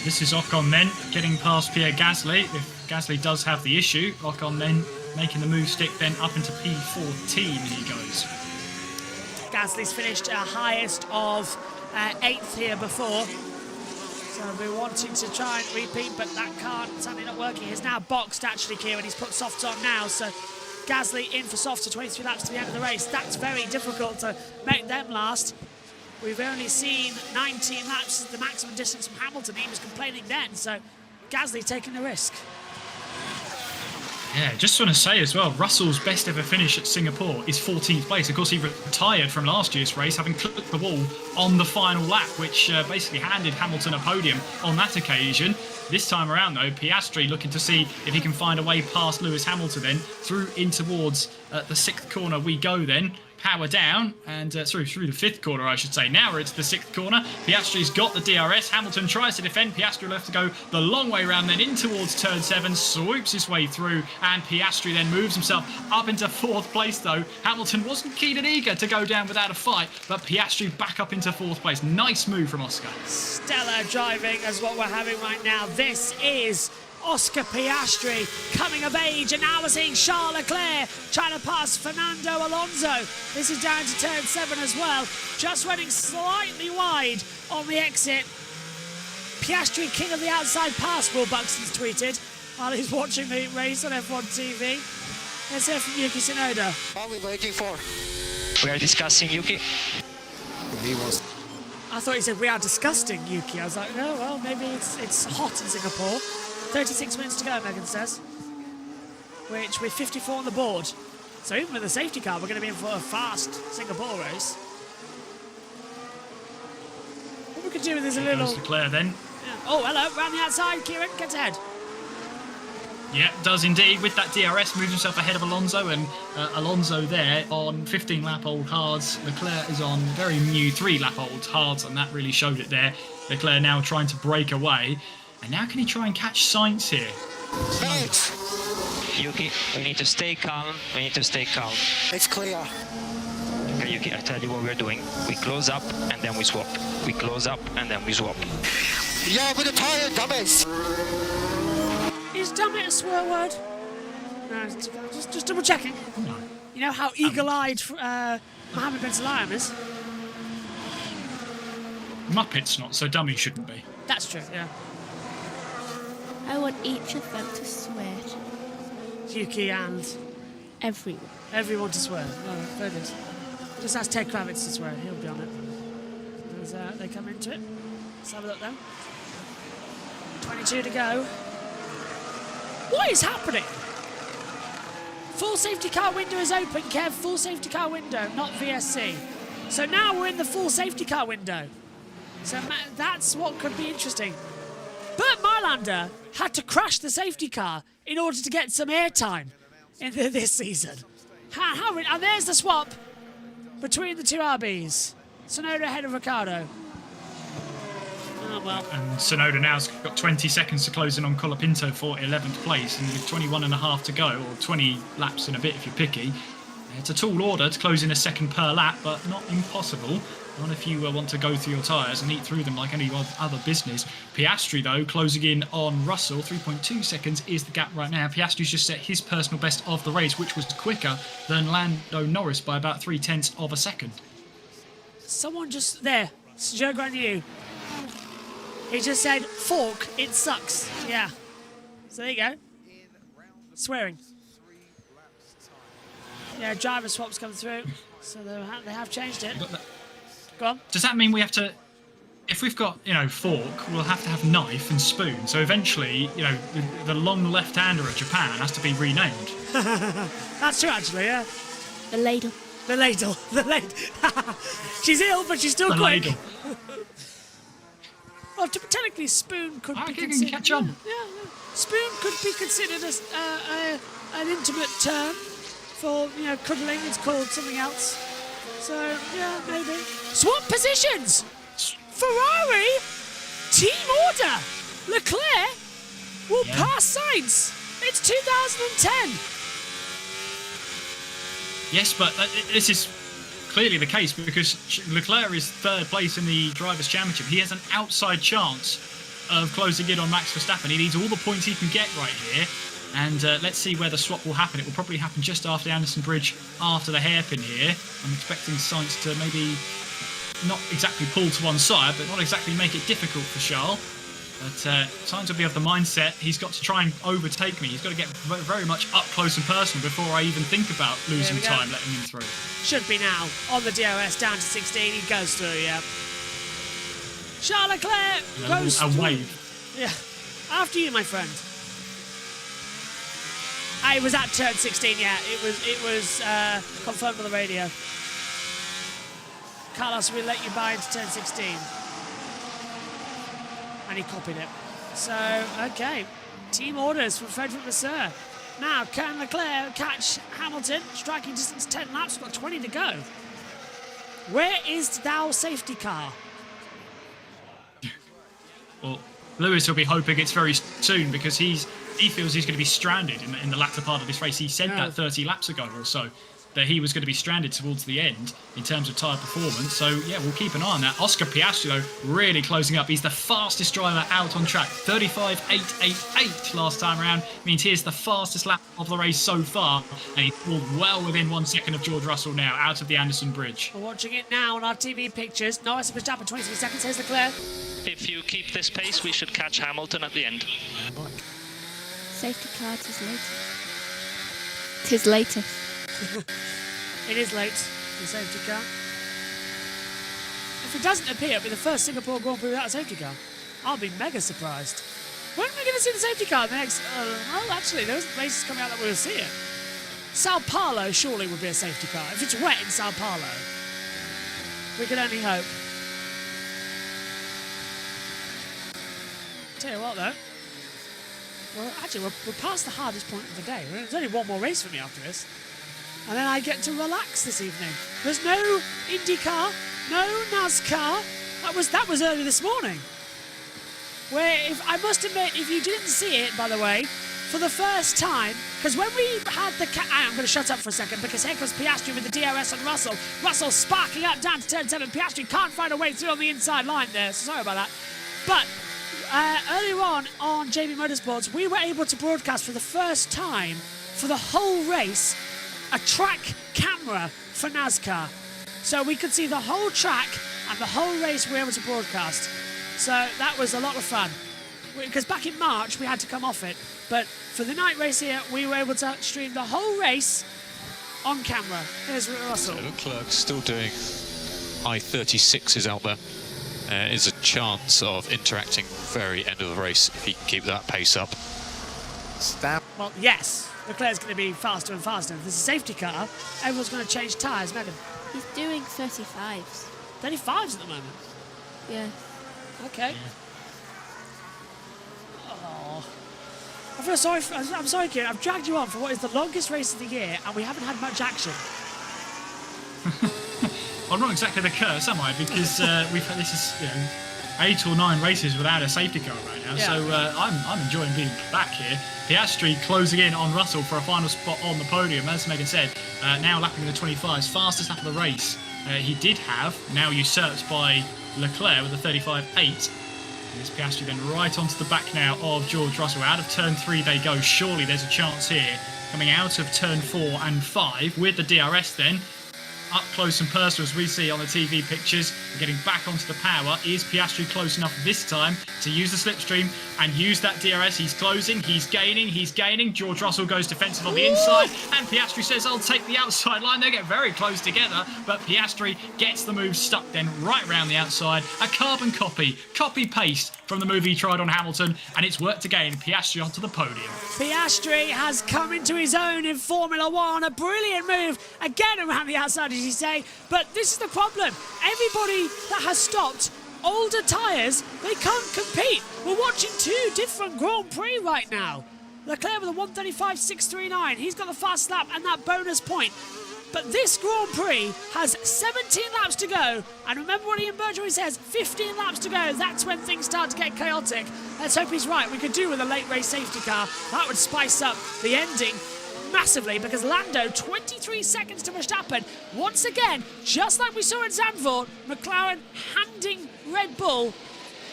This is Ocon then getting past Pierre Gasly. If Gasly does have the issue, Ocon then making the move stick then up into P14 he goes. Gasly's finished a highest of 8th here before. So we're wanting to try and repeat, but that can't, sadly not working. He's now boxed actually, Kieran. He's put softs on now, so Gasly in for softs to 23 laps to the end of the race. That's very difficult to make them last. We've only seen 19 laps as the maximum distance from Hamilton. He was complaining then, so Gasly taking the risk. Yeah, just want to say as well, Russell's best ever finish at Singapore is 14th place. Of course, he retired from last year's race, having clipped the wall on the final lap, which basically handed Hamilton a podium on that occasion. This time around, though, Piastri looking to see if he can find a way past Lewis Hamilton then, through in towards the 6th corner we go then. Power down, and through the 5th corner, I should say. Now we're into the 6th corner. Piastri's got the DRS. Hamilton tries to defend. Piastri will have to go the long way round, then in towards turn 7, swoops his way through, and Piastri then moves himself up into 4th place, though. Hamilton wasn't keen and eager to go down without a fight, but Piastri back up into 4th place. Nice move from Oscar. Stellar driving is what we're having right now. This is Oscar Piastri coming of age, and now we're seeing Charles Leclerc trying to pass Fernando Alonso. This is down to turn 7 as well, just running slightly wide on the exit. Piastri, king of the outside pass, Will Buxton's tweeted while he's watching the race on F1 TV. Let's hear from Yuki Tsunoda. What are we waiting for? We are discussing Yuki. I thought he said we are disgusting, Yuki. I was like, no, well, maybe it's hot in Singapore. 36 minutes to go, Megan says. Which with 54 on the board. So even with the safety car, we're going to be in for a fast Singapore race. What we could do with this a little... Goes Leclerc then. Yeah. Oh, hello, round the outside, Kieran, gets ahead. Yeah, does indeed. With that DRS, moves himself ahead of Alonso, and Alonso there on 15-lap-old hards. Leclerc is on very new 3-lap-old hards, and that really showed it there. Leclerc now trying to break away, and now can he try and catch Sainz here? Yuki, we need to stay calm. We need to stay calm. It's clear. Okay, Yuki, I tell you what we're doing. We close up and then we swap. We close up and then we swap. Yeah, with the tire, dumbass. Is damn it a swear word? No, just double checking. You know how eagle-eyed Mohammed bin Sulayem is? Muppet's not, so dummy shouldn't be. That's true, yeah. I want each of them to swear. Yuki and... Everyone. Everyone to swear. No, very good. Just ask Ted Kravitz to swear. He'll be on it. As they come into it. Let's have a look then. 22 to go. What is happening? Full safety car window is open, Kev. Full safety car window, not VSC. So now we're in the full safety car window. So that's what could be interesting. Bert Mylander had to crash the safety car in order to get some airtime in this season. And there's the swap between the two RBs. Tsunoda ahead of Ricciardo. Oh, well. And Tsunoda now's got 20 seconds to close in on Colapinto for 11th place, and with 21 and a half to go, or 20 laps in a bit if you're picky. It's a tall order to close in a second per lap, but not impossible. Not if you want to go through your tyres and eat through them like any other business. Piastri, though, closing in on Russell. 3.2 seconds is the gap right now. Piastri's just set his personal best of the race, which was quicker than Lando Norris by about 0.3 of a second. Someone just... There. It's Joe Granu. He just said, fork, it sucks. Yeah. So there you go. Swearing. Yeah, driver swaps come through. So they have changed it. Go on. Does that mean we have to... If we've got, fork, we'll have to have knife and spoon. So eventually, the long left-hander of Japan has to be renamed. That's true, actually, yeah. The ladle. The ladle. The ladle. She's ill, but she's still the quick. Ladle. Well, technically, spoon could be can considered... catch on. Yeah. Spoon could be considered an intimate term for, cuddling. It's called something else. So, yeah, maybe. Swap positions! Ferrari, team order! Leclerc will pass Sainz. It's 2010. Yes, but this is clearly the case because Leclerc is third place in the Drivers' Championship. He has an outside chance of closing in on Max Verstappen. He needs all the points he can get right here. And let's see where the swap will happen. It will probably happen just after the Anderson Bridge, after the hairpin here. I'm expecting Sainz to maybe not exactly pull to one side, but not exactly make it difficult for Charles. But Sainz will be of the mindset he's got to try and overtake me. He's got to get very much up close and personal before I even think about losing time letting him through. Should be now. On the DRS, down to 16. He goes through, yeah. Charles Leclerc goes through. A wave. Yeah. After you, my friend. It was at turn 16, yeah. It was confirmed on the radio. Carlos, we'll let you buy into turn 16. And he copied it. So, okay. Team orders from Frederick Vasseur. Now, can Leclerc catch Hamilton? Striking distance 10 laps. We've got 20 to go. Where is thou safety car? Well, Lewis will be hoping it's very soon because he feels he's going to be stranded in the latter part of this race. He said that 30 laps ago or so, that he was going to be stranded towards the end in terms of tyre performance. So, yeah, we'll keep an eye on that. Oscar Piastri, though, really closing up. He's the fastest driver out on track. 35.888 last time around. Means here's the fastest lap of the race so far. And he's pulled well within 1 second of George Russell now, out of the Anderson Bridge. We're watching it now on our TV pictures. Norris and Verstappen, 23 seconds. Here's Leclerc. If you keep this pace, we should catch Hamilton at the end. Safety car, 'tis late. 'Tis later. It is late, the safety car. If it doesn't appear, it'll be the first Singapore Grand Prix without a safety car. I'll be mega surprised. When are we going to see the safety car next? Oh, actually, there's races coming out that we'll see it. Sao Paulo surely would be a safety car. If it's wet in Sao Paulo, we can only hope. Tell you what, though. Well, actually, we're past the hardest point of the day. There's only one more race for me after this. And then I get to relax this evening. There's no IndyCar, no NASCAR. That was early this morning. Where, I must admit, if you didn't see it, by the way, for the first time, because when we had the... I'm going to shut up for a second, because here comes Piastri with the DRS on Russell. Russell sparking up down to turn 7. Piastri can't find a way through on the inside line there, so sorry about that. But earlier on JB Motorsports, we were able to broadcast for the first time, for the whole race, a track camera for NASCAR. So we could see the whole track and the whole race we were able to broadcast. So that was a lot of fun. Because back in March, we had to come off it. But for the night race here, we were able to stream the whole race on camera. Here's Russell. So Leclerc still doing I-36s out there. Is a chance of interacting very end of the race if he can keep that pace up. Well, yes. Leclerc's going to be faster and faster. If there's a safety car, everyone's going to change tyres. Megan? He's doing 35s. 35s at the moment? Yeah. Okay. Oh. I feel sorry. I'm sorry, Kieran. I've dragged you on for what is the longest race of the year, and we haven't had much action. I'm not exactly the curse, am I? Because we've had this is 8 or 9 races without a safety car right now. Yeah. So I'm enjoying being back here. Piastri closing in on Russell for a final spot on the podium. As Megan said, now lapping the 25s, fastest lap of the race. He did have, now usurped by Leclerc with a 35.8. This Piastri then right onto the back now of George Russell. Out of turn 3 they go. Surely there's a chance here. Coming out of turn 4 and 5 with the DRS then. Up close and personal as we see on the TV pictures. Getting back onto the power. Is Piastri close enough this time to use the slipstream and use that DRS? He's closing, he's gaining. George Russell goes defensive on the inside and Piastri says, I'll take the outside line. They get very close together, but Piastri gets the move stuck then right round the outside. A carbon copy-paste from the move he tried on Hamilton, and it's worked again. Piastri onto the podium. Piastri has come into his own in Formula One. A brilliant move again around the outside, as you say. But this is the problem. Everybody that has stopped, older tyres, they can't compete. We're watching 2 different Grand Prix right now. Leclerc with a 1:35.639. He's got the fast lap and that bonus point. But this Grand Prix has 17 laps to go. And remember what Ian Bergeron says, 15 laps to go. That's when things start to get chaotic. Let's hope he's right. We could do with a late race safety car. That would spice up the ending massively, because Lando, 23 seconds to Verstappen. Once again, just like we saw at Zandvoort, McLaren handing Red Bull,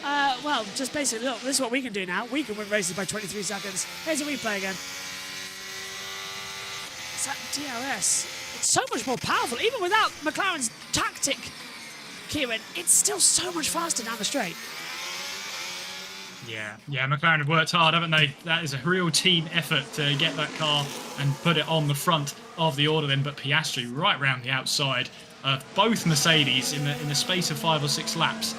well, just basically, look, this is what we can do now. We can win races by 23 seconds. Here's a replay again. It's that DRS. It's so much more powerful, even without McLaren's tactic, Kieran. It's still so much faster down the straight. Yeah, McLaren have worked hard, haven't they? That is a real team effort to get that car and put it on the front of the order then. But Piastri right round the outside of both Mercedes in the space of 5 or 6 laps.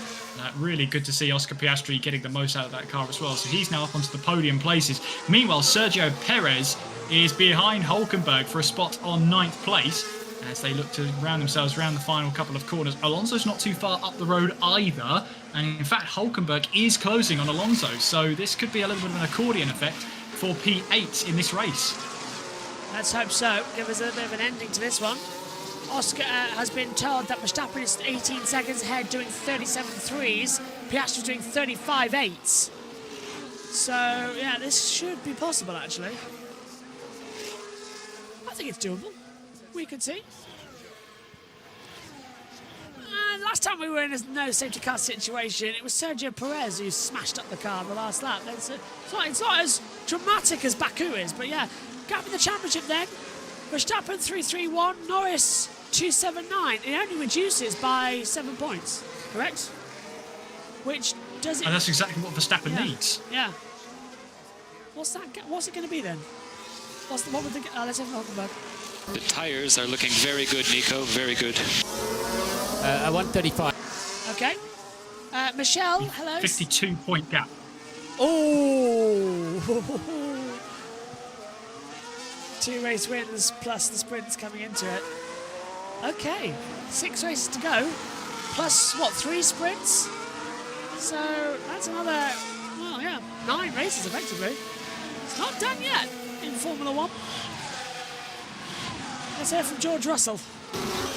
Really good to see Oscar Piastri getting the most out of that car as well. So he's now up onto the podium places. Meanwhile, Sergio Perez is behind Hülkenberg for a spot on 9th place as they look to round themselves around the final couple of corners. Alonso's not too far up the road either. And in fact, Hülkenberg is closing on Alonso. So this could be a little bit of an accordion effect for P8 in this race. Let's hope so. Give us a bit of an ending to this one. Oscar has been told that Verstappen is 18 seconds ahead, doing 37.3s. Piastri doing 35.8s. So, yeah, this should be possible, actually. I think it's doable. We could see. Last time we were in a no safety car situation, it was Sergio Perez who smashed up the car in the last lap. It's not as dramatic as Baku is, but yeah, gap in the championship then. Verstappen 3.31, Norris 2.79. It only reduces by 7 points, correct? Which does it? And that's exactly what Verstappen needs. Yeah. What's it going to be then? What would the? Let's have a look back. The tyres are looking very good, Nico. Very good. 135. Okay. Michelle, hello. 52-point gap. Oh. 2 2 race wins plus the sprints coming into it. Okay, 6 races to go, plus what, 3 sprints? So that's another, well, yeah, 9 races effectively. It's not done yet in Formula 1. Let's hear from George Russell.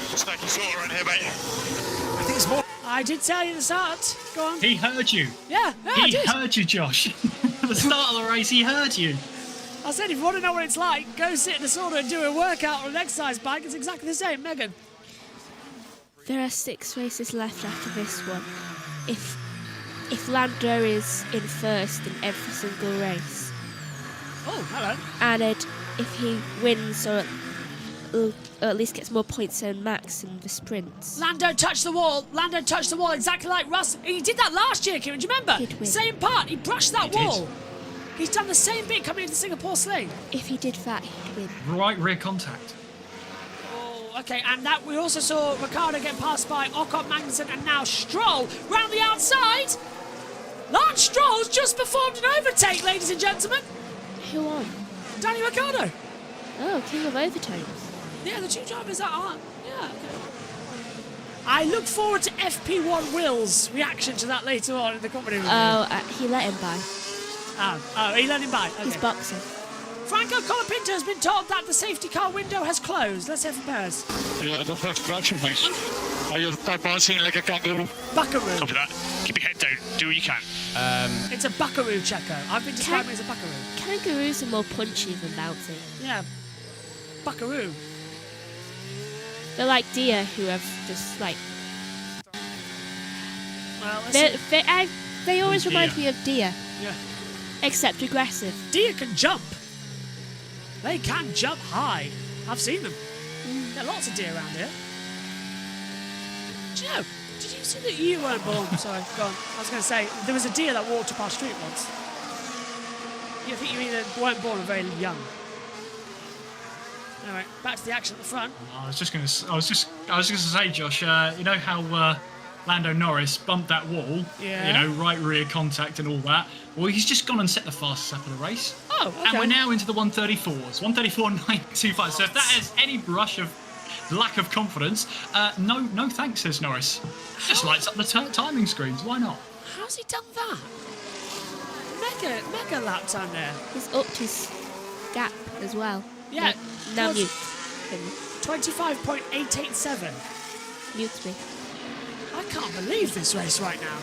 Just making sure right here, mate. I think it's more. I did tell you the start. Go on. He heard you. Yeah, I He did. heard you, Josh. At the start of the race, he heard you. I said if you want to know what it's like, go sit in a sauna and do a workout on an exercise bike. It's exactly the same, Megan. There are 6 races left after this one. If Lando is in first in every single race, hello. and if he wins or at least gets more points than Max in the sprints. Lando touched the wall. Lando touched the wall exactly like Russ. He did that last year, Kieran. Do you remember? Did win. Same part. He brushed that He did. wall. He's done the same bit coming into Singapore Sling. If he did that, he'd win. Right rear contact. Oh, okay. And that we also saw Ricciardo get passed by Ocon, Magnussen, and now Stroll round the outside. Lance Stroll's just performed an overtake, ladies and gentlemen. Who won? Danny Ricciardo. Oh, king of overtakes. Yeah, the 2 drivers that are. Yeah, okay. I look forward to FP1 Will's reaction to that later on in the company review. He let him by. Oh, he let him by. Okay. He's boxing. Franco Colapinto has been told that the safety car window has closed. Let's hear from Perez. Yeah, the first production race. Are you bouncing like a kangaroo? Buckaroo. Copy that. Keep your head down. Do what you can. It's a buckaroo, Checo. I've been describing it as a buckaroo. Kangaroos are more punchy than bouncing. Yeah. Buckaroo. They're like deer who have just like... Well, they always remind Deer. me of deer. Yeah. Except aggressive. Deer can jump. They can jump high. I've seen them. There are lots of deer around here. Do you know, did you see that you weren't born? Sorry, go on. I was going to say, there was a deer that walked up our street once. I think you either weren't born or very young. Anyway, back to the action at the front. I was just going to say, Josh. You know how Lando Norris bumped that wall? Yeah. You know, right rear contact and all that. Well, he's just gone and set the fastest lap of the race. Oh, okay. And we're now into the 134s. 134.925. So if that has any brush of lack of confidence, no thanks, says Norris. Just lights up the timing screens. Why not? How's he done that? Mega lap time there. He's upped his gap as well. Yeah. Now Well, mute. 25.887. Mute me. I can't believe this race right now.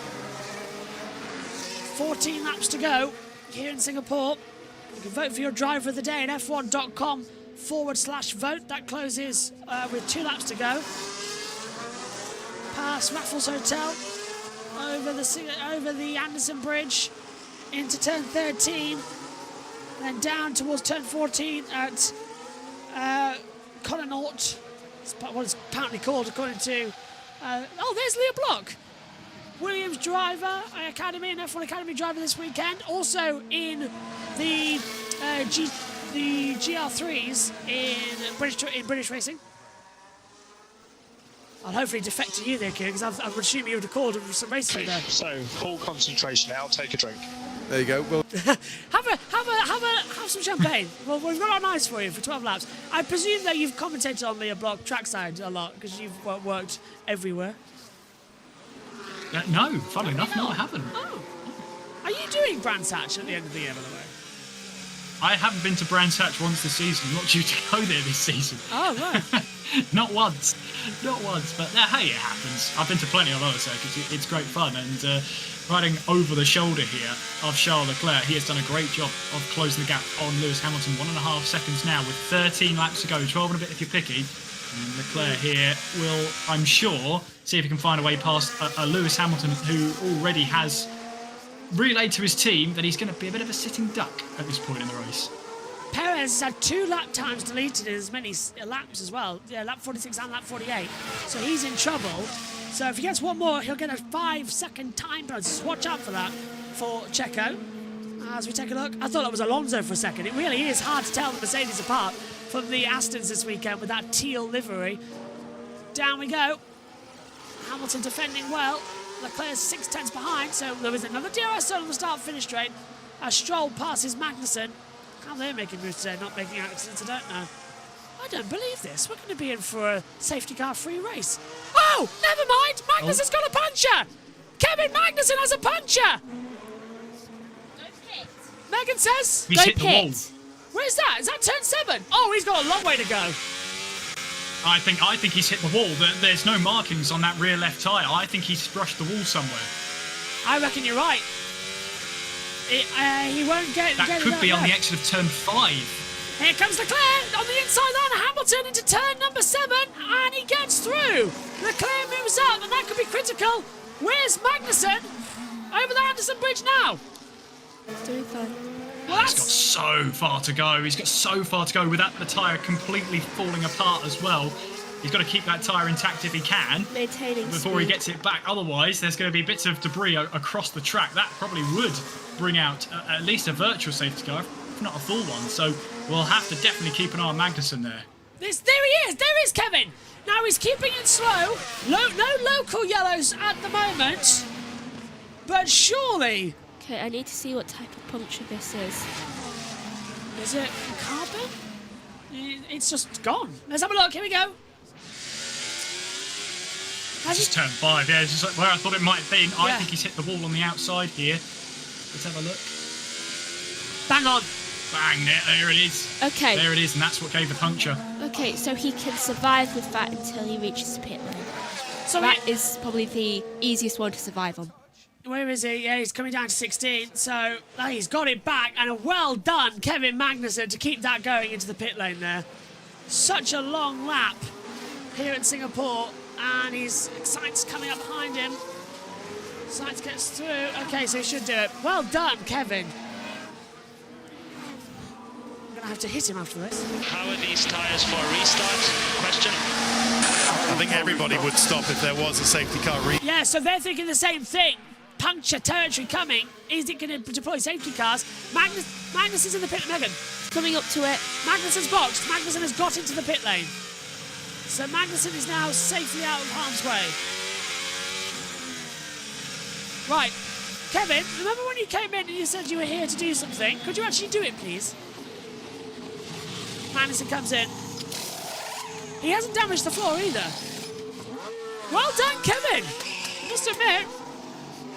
14 laps to go here in Singapore. You can vote for your driver of the day at f1.com/vote. That closes with 2 laps to go. Past Raffles Hotel, over the Anderson Bridge, into turn 13, then down towards turn 14 at Connaught. It's what it's apparently called according to... there's Leah Block. Williams driver, Academy and F1 Academy driver this weekend. Also in the GR3s in British racing. I'll hopefully defect to you there, Kieran, because I'm assuming you would have called some racing there. So, full concentration now. Take a drink. There you go. Well, have some champagne. Well, we've got on ice for you for 12 laps. I presume that you've commentated on the block trackside a lot because you've worked everywhere. No, funnily enough, no, I haven't. Oh. Are you doing Brands Hatch at the end of the year, by the way? I haven't been to Brands Hatch once this season. I'm not due to go there this season. Oh, right. Not once. But hey, it happens. I've been to plenty of other circuits. It's great fun. And riding over the shoulder here of Charles Leclerc, he has done a great job of closing the gap on Lewis Hamilton. 1.5 seconds now with 13 laps to go. 12 and a bit if you're picky. And Leclerc here will, I'm sure, see if he can find a way past a Lewis Hamilton who already has relayed to his team that he's going to be a bit of a sitting duck at this point in the race. Perez has had 2 lap times deleted in as many laps as well. Yeah, lap 46 and lap 48. So he's in trouble. So if he gets one more, he'll get a 5-second time bonus. So watch out for that for Checo. As we take a look, I thought that was Alonso for a second. It really is hard to tell the Mercedes apart from the Astons this weekend with that teal livery. Down we go. Hamilton defending well. Leclerc's 6/10 behind, so there is another DRS on the start-finish straight. Stroll passes Magnussen. How they're making moves today, not making accidents, I don't know. I don't believe this. We're going to be in for a safety car free race. Oh, never mind. Magnussen's got a puncher. Kevin Magnussen has a puncher. Megan says, He's hit the wall. Where's that? Is that turn 7? Oh, he's got a long way to go. I think he's hit the wall. There's no markings on that rear left tyre. I think he's brushed the wall somewhere. I reckon you're right. He won't get That could be on the exit of turn 5. Here comes Leclerc on the inside line. Hamilton into turn number 7, and he gets through. Leclerc moves up, and that could be critical. Where's Magnussen? Over the Anderson Bridge now. He's doing fine. Well, he's got so far to go. He's got so far to go without the tyre completely falling apart as well. He's got to keep that tyre intact if he can. Maintaining before speed. He gets it back. Otherwise, there's going to be bits of debris across the track. That probably would bring out at least a virtual safety car, if not a full one. So we'll have to definitely keep an eye on Magnussen there. There he is. There is Kevin. Now he's keeping it slow. No local yellows at the moment. But surely... Okay, I need to see what type of puncture this is. Is it carbon? It's just gone. Let's have a look. Here we go. This is turn 5. Yeah, it's just like where I thought it might have been. I think he's hit the wall on the outside here. Let's have a look. Bang on. Bang, there it is. Okay. There it is, and that's what gave the puncture. Okay, so he can survive with that until he reaches the pit lane. So that is probably the easiest one to survive on. Where is he? Yeah, he's coming down to 16. So he's got it back, and a well done, Kevin Magnussen, to keep that going into the pit lane there. Such a long lap here in Singapore, and Sainz coming up behind him. Sainz gets through. Okay, so he should do it. Well done, Kevin. I'm going to have to hit him after this. How are these tyres for a restart? Question. I think everybody would stop if there was a safety car. Yeah, so they're thinking the same thing. Puncture territory coming. Is it going to deploy safety cars? Magnus is in the pit. Megan. He's coming up to it. Magnussen's boxed. Magnussen has got into the pit lane. So Magnussen is now safely out of harm's way. Right. Kevin, remember when you came in and you said you were here to do something? Could you actually do it, please? Magnussen comes in. He hasn't damaged the floor either. Well done, Kevin! I must admit,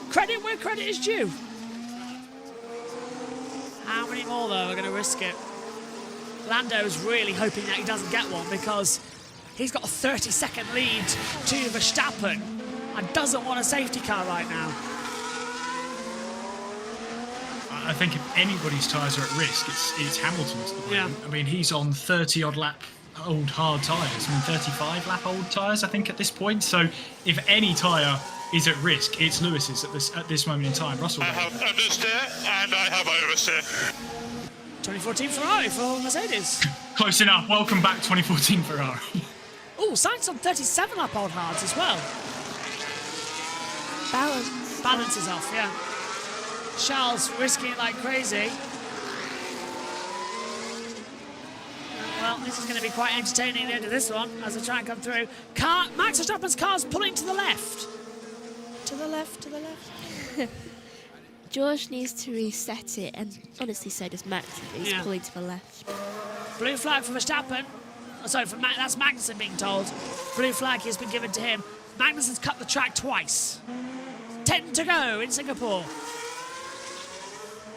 credit where credit is due. How many more, though, are going to risk it? Lando's really hoping that he doesn't get one because he's got a 30-second lead to Verstappen and doesn't want a safety car right now. I think if anybody's tyres are at risk, it's Hamilton's at the moment. I mean, he's on 30-odd lap old hard tyres. I mean, 35 lap old tyres, I think, at this point. So if any tyre is at risk, it's Lewis's at this moment in time. Russell. I have understeer and I have oversteer. 2014 Ferrari for Mercedes. Close enough. Welcome back, 2014 Ferrari. Oh, Sainz on 37 lap old hards as well. Balance is off, yeah. Charles risking it like crazy. Well, this is going to be quite entertaining at the end of this one as they try and come through. Max Verstappen's car's pulling to the left. To the left, to the left. George needs to reset it, and honestly, so does Max. He's pulling to the left. Blue flag for Verstappen. Oh, sorry, that's Magnussen being told. Blue flag has been given to him. Magnussen's cut the track twice. 10 to go in Singapore.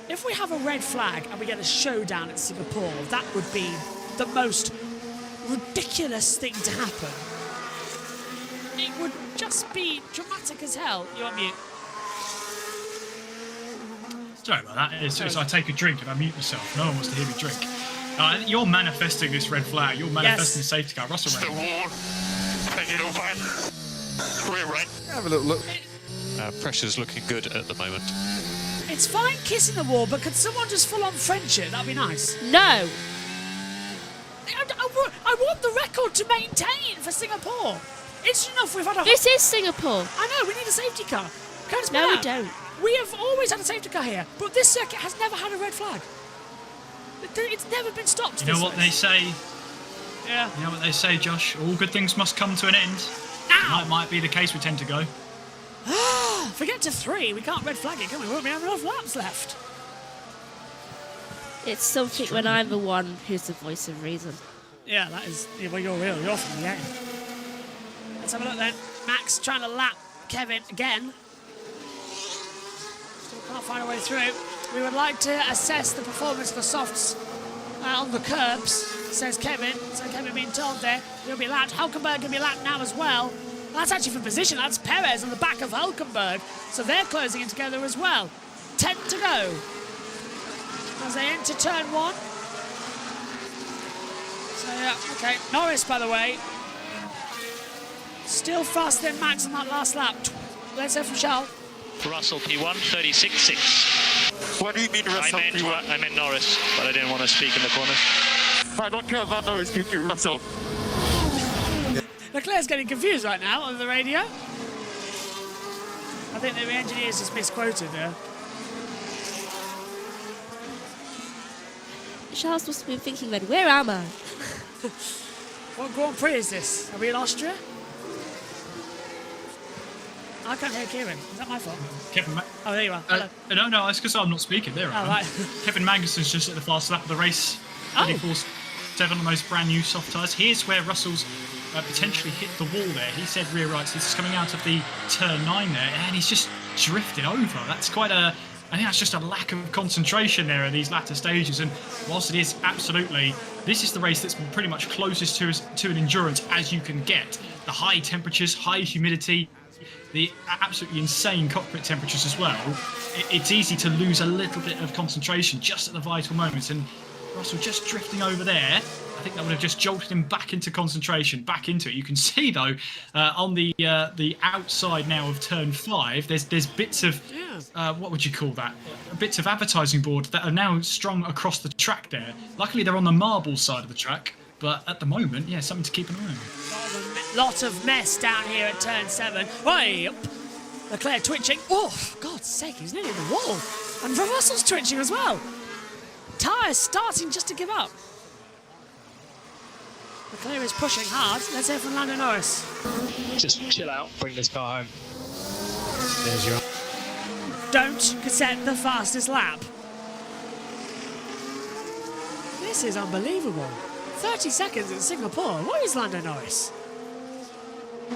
If we have a red flag and we get a showdown at Singapore, that would be the most ridiculous thing to happen. It would just be dramatic as hell. You're on mute. Sorry about that. It's I take a drink and I mute myself. No one wants to hear me drink. You're manifesting this red flag. You're manifesting the safety car. Russell The wall. Take it over. We're right. Have a little look. Pressure's looking good at the moment. It's fine kissing the wall, but could someone just full on French it? That'd be nice. No. I want the record to maintain for Singapore. It's enough we've had a... This is Singapore. I know, we need a safety car. No, we don't. We have always had a safety car here, but this circuit has never had a red flag. It's never been stopped. You know what they say? Yeah. You know what they say, Josh? All good things must come to an end. That might be the case we tend to go. Forget to 3. We can't red flag it, can we? We won't have enough laps left. It's something when I'm the one who's the voice of reason. Yeah, that is. Yeah, well, you're real. You're from the game. Let's have a look then. Max trying to lap Kevin again. Still can't find a way through. We would like to assess the performance of the softs on the curbs, says Kevin. So Kevin being told there he'll be lapped. Hulkenberg can be lapped now as well. That's actually for position. That's Perez on the back of Hulkenberg. So they're closing in together as well. 10 to go as they enter turn 1. So yeah, okay. Norris, by the way, still faster than Max on that last lap. Let's hear from Charles. Russell P1, 36.6. What do you mean Russell P1? I meant Norris, but I didn't want to speak in the corners. I don't care about Norris, give me Russell. Leclerc's getting confused right now on the radio. I think the engineers just misquoted there. Charles must have been thinking then, where am I? What Grand Prix is this? Are we in Austria? I can't hear Kieran. Is that my fault? Oh, there you are. Hello. No, it's because I'm not speaking. There I am. Right. Kevin Magnussen's just at the fast lap of the race. 34.7 on those brand new soft tyres. Here's where Russell's potentially hit the wall there. He said rear rights. This is coming out of the turn 9 there, and he's just drifted over. That's quite a... I think that's just a lack of concentration there at these latter stages. And whilst it is absolutely... This is the race that's pretty much closest to an endurance as you can get. The high temperatures, high humidity, the absolutely insane cockpit temperatures as well. It's easy to lose a little bit of concentration just at the vital moments. And Russell just drifting over there, I think that would have just jolted him back into concentration, back into it. You can see though, on the outside now of turn 5, there's bits of what would you call that? Bits of advertising board that are now strung across the track there. Luckily, they're on the marble side of the track, but at the moment, yeah, something to keep an eye on. Lot of mess down here at turn 7. Way up. Leclerc twitching. Oh, for God's sake, he's nearly in the wall. And Russell's twitching as well. Tyres starting just to give up. Leclerc is pushing hard. Let's hear from Lando Norris. Just chill out, bring this car home. There's your... Don't set the fastest lap. This is unbelievable. 30 seconds in Singapore. What is Lando Norris?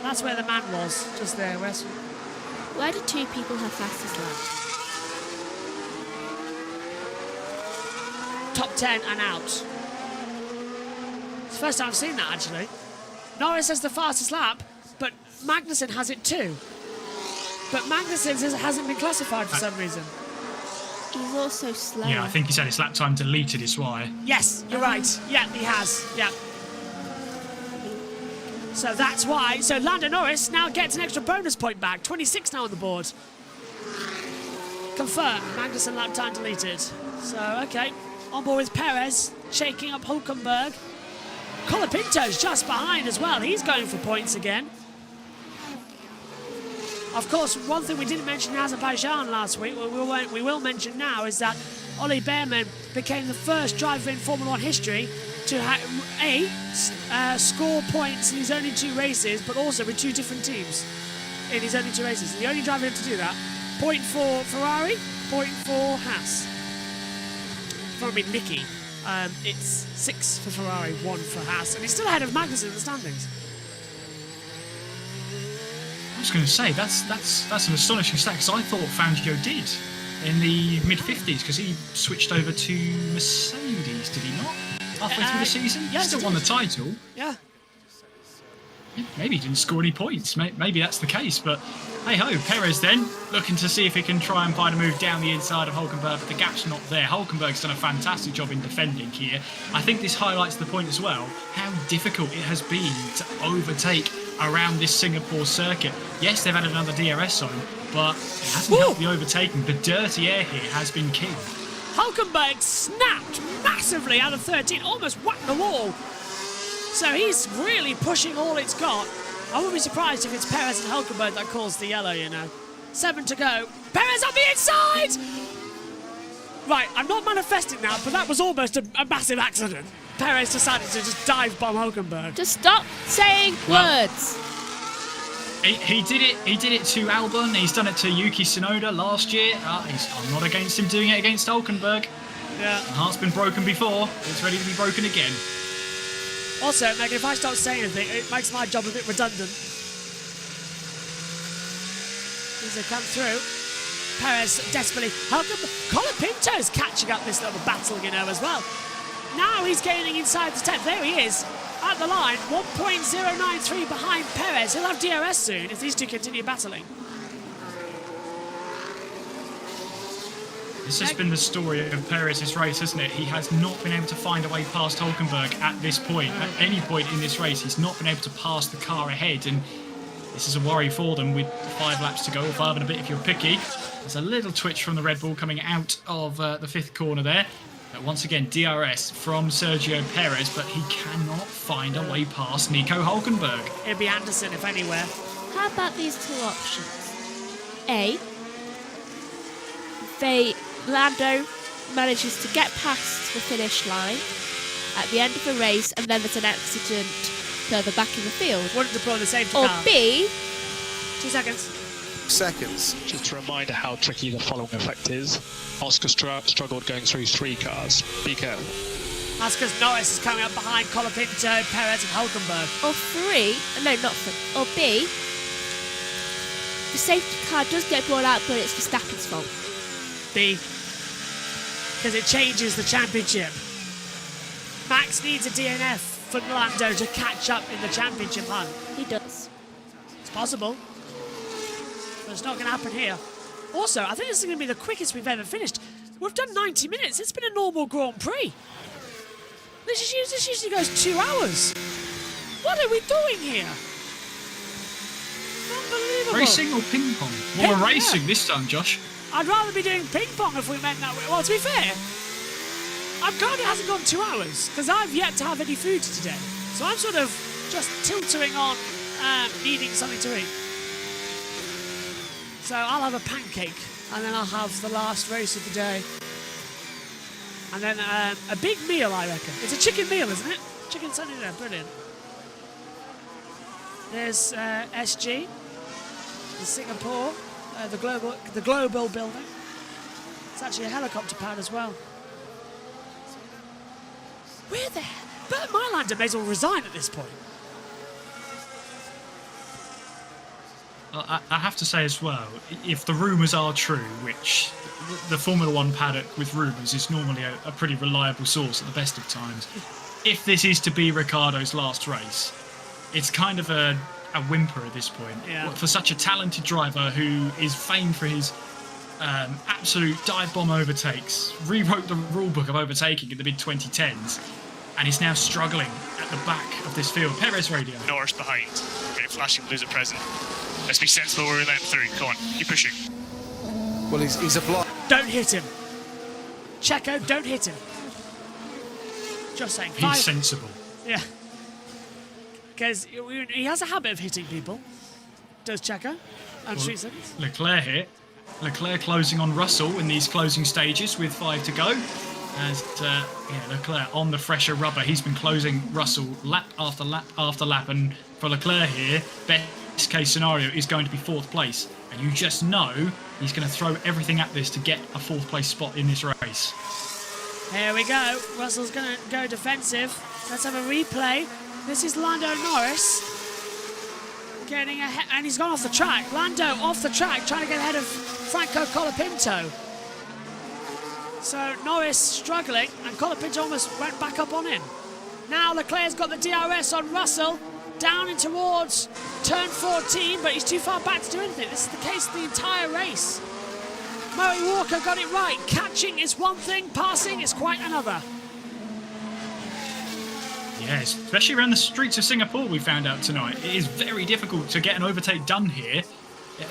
That's where the man was, just there. Why do 2 people have fastest lap? Top 10 and out. It's the first time I've seen that, actually. Norris has the fastest lap, but Magnussen has it too. But Magnussen hasn't been classified for some reason. He's also slow. Yeah, I think he's had his lap time deleted, is why. Yes, you're right. Yeah, he has. Yeah. So that's why. So Lando Norris now gets an extra bonus point back. 26 now on the board. Confirmed. Magnussen lap time deleted. So, okay. On board with Perez, shaking up Hulkenberg. Colapinto's just behind as well. He's going for points again. Of course, one thing we didn't mention in Azerbaijan last week, we will mention now, is that Ollie Behrman became the first driver in Formula 1 history to score points in his only 2 races, but also with 2 different teams in his only 2 races. The only driver to do that. Point for Ferrari, point for Haas. Nicky. It's 6 for Ferrari, 1 for Haas, and he's still ahead of Magnussen in the standings. I was going to say, that's an astonishing stat, because I thought Fangio did in the mid-50s, because he switched over to Mercedes, did he not? Halfway through the season? Yes, still won the title. Yeah. Maybe he didn't score any points. Maybe that's the case, but hey-ho, Perez then, looking to see if he can try and find a move down the inside of Hulkenberg, but the gap's not there. Hulkenberg's done a fantastic job in defending here. I think this highlights the point as well, how difficult it has been to overtake around this Singapore circuit. Yes, they've added another DRS zone, but it hasn't helped the overtaking. The dirty air here has been king. Hulkenberg snapped massively out of 13, almost whacked the wall. So he's really pushing all it's got. I wouldn't be surprised if it's Perez and Hulkenberg that calls the yellow, you know. 7 to go. Perez on the inside! Right, I'm not manifesting that, but that was almost a massive accident. Perez decided to just dive bomb Hulkenberg. Just stop saying words. He did it to Albon. He's done it to Yuki Tsunoda last year. I'm not against him doing it against Hulkenberg. Yeah. The heart's been broken before. It's ready to be broken again. Also, Megan, if I start saying anything, it makes my job a bit redundant. These have come through. Perez desperately. Colapinto's catching up this little battle, you know, as well. Now he's gaining inside the 10th. There he is. At the line, 1.093 behind Perez. He'll have DRS soon if these two continue battling. This has been the story of Perez's race, hasn't it? He has not been able to find a way past Hulkenberg at this point. At any point in this race, he's not been able to pass the car ahead, and this is a worry for them with 5 laps to go, or 5 and a bit if you're picky. There's a little twitch from the Red Bull coming out of the 5th corner there. Once again, DRS from Sergio Perez, but he cannot find a way past Nico Hulkenberg. It'd be Anderson if anywhere. How about these two options? A, Lando manages to get past the finish line at the end of the race, and then there's an accident further back in the field. Wouldn't deploy the safety or car. B, 2 seconds. Seconds. Just a reminder how tricky the following effect is. Oscar struggled going through 3 cars. Be careful. That's because Norris is coming up behind Colapinto, Perez and Hulkenberg. or 3, no, not 3, or B, the safety car does get brought out, but it's Verstappen's fault. B, because it changes the championship. Max needs a DNF for Lando to catch up in the championship hunt. He does. It's possible, but it's not going to happen here. Also, I think this is going to be the quickest we've ever finished. We've done 90 minutes. It's been a normal Grand Prix. This usually goes 2 hours. What are we doing here? Unbelievable. Racing or ping pong? Well, we're racing this time, Josh. I'd rather be doing ping pong if we meant that way. Well, to be fair, I'm glad it hasn't gone 2 hours, because I've yet to have any food today. So I'm sort of just tilting on needing something to eat. So I'll have a pancake, and then I'll have the last race of the day. And then a big meal, I reckon. It's a chicken meal, isn't it? Chicken sunny there, brilliant. There's SG, the Singapore, the global building. It's actually a helicopter pad as well. Where the hell? Bert Mylander may as well resign at this point. I have to say as well, if the rumours are true, which the Formula One paddock with rumours is normally a pretty reliable source at the best of times, if this is to be Ricciardo's last race, it's kind of a whimper at this point. Yeah. For such a talented driver who is famed for his absolute dive bomb overtakes, rewrote the rulebook of overtaking in the mid-2010s, and is now struggling at the back of this field. Perez radio. Norris behind. Okay, flashing blues at present. Let's be sensible where we let him through. Come on, keep pushing. Well, he's a block. Don't hit him. Checo, don't hit him. Just saying. He's sensible. Yeah. Because he has a habit of hitting people. Does Checo? And shoots him. Leclerc here. Leclerc closing on Russell in these closing stages with 5 to go. As Leclerc on the fresher rubber. He's been closing Russell lap after lap after lap. And for Leclerc here, best case scenario is going to be 4th place. And you just know he's going to throw everything at this to get a 4th place spot in this race. Here we go. Russell's going to go defensive. Let's have a replay. This is Lando Norris. Getting ahead, and he's gone off the track. Lando off the track, trying to get ahead of Franco Colapinto. So Norris struggling, and Colapinto almost went back up on him. Now Leclerc's got the DRS on Russell, down in towards turn 14, but he's too far back to do anything. This is the case the entire race. Murray Walker got it right. Catching is one thing, passing is quite another. Yeah, especially around the streets of Singapore, we found out tonight. It is very difficult to get an overtake done here.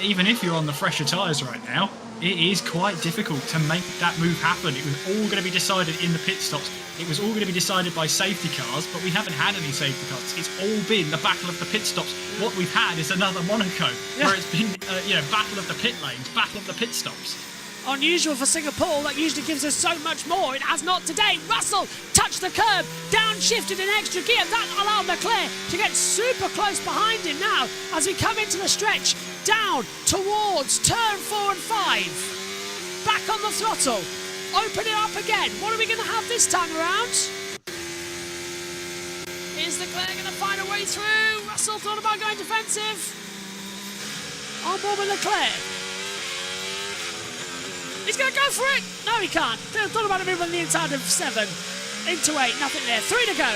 Even if you're on the fresher tyres right now, it is quite difficult to make that move happen. It was all going to be decided in the pit stops. It was all going to be decided by safety cars, but we haven't had any safety cars. It's all been the battle of the pit stops. What we've had is another Monaco, where it's been, battle of the pit lanes, battle of the pit stops. Unusual for Singapore, that usually gives us so much more. It has not today. Russell touched the curb, downshifted an extra gear. That allowed Leclerc to get super close behind him now as we come into the stretch, down towards turn 4 and 5. Back on the throttle. open it up again. What are we going to have this time around? Is Leclerc going to find a way through? Russell thought about going defensive. On board with Leclerc. He's going to go for it. No, he can't. Thought about a move on the inside of 7. Into 8, nothing there. 3 to go.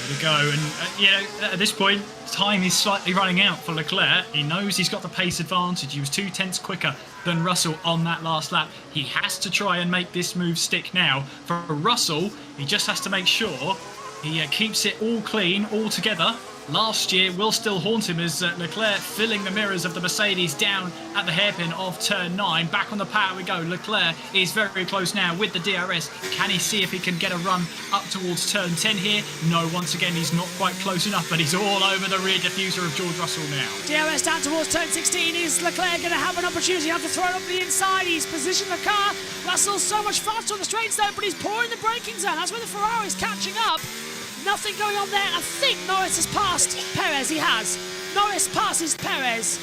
3 to go. And, you know, at this point, time is slightly running out for Leclerc. He knows he's got the pace advantage. He was 2 tenths quicker than Russell on that last lap. He has to try and make this move stick now. For Russell, he just has to make sure he keeps it all clean, all together. Last year will still haunt him as Leclerc filling the mirrors of the Mercedes down at the hairpin of turn 9. Back on the power we go. Leclerc is very close now with the DRS. Can he see if he can get a run up towards turn 10 here? No, once again, he's not quite close enough, but he's all over the rear diffuser of George Russell now. DRS down towards turn 16. Is Leclerc going to have an opportunity? Have to throw it up the inside. He's positioned the car. Russell's so much faster on the straights though, but he's poor in the braking zone. That's where the Ferrari's catching up. Nothing going on there. I think Norris has passed Perez. He has. Norris passes Perez.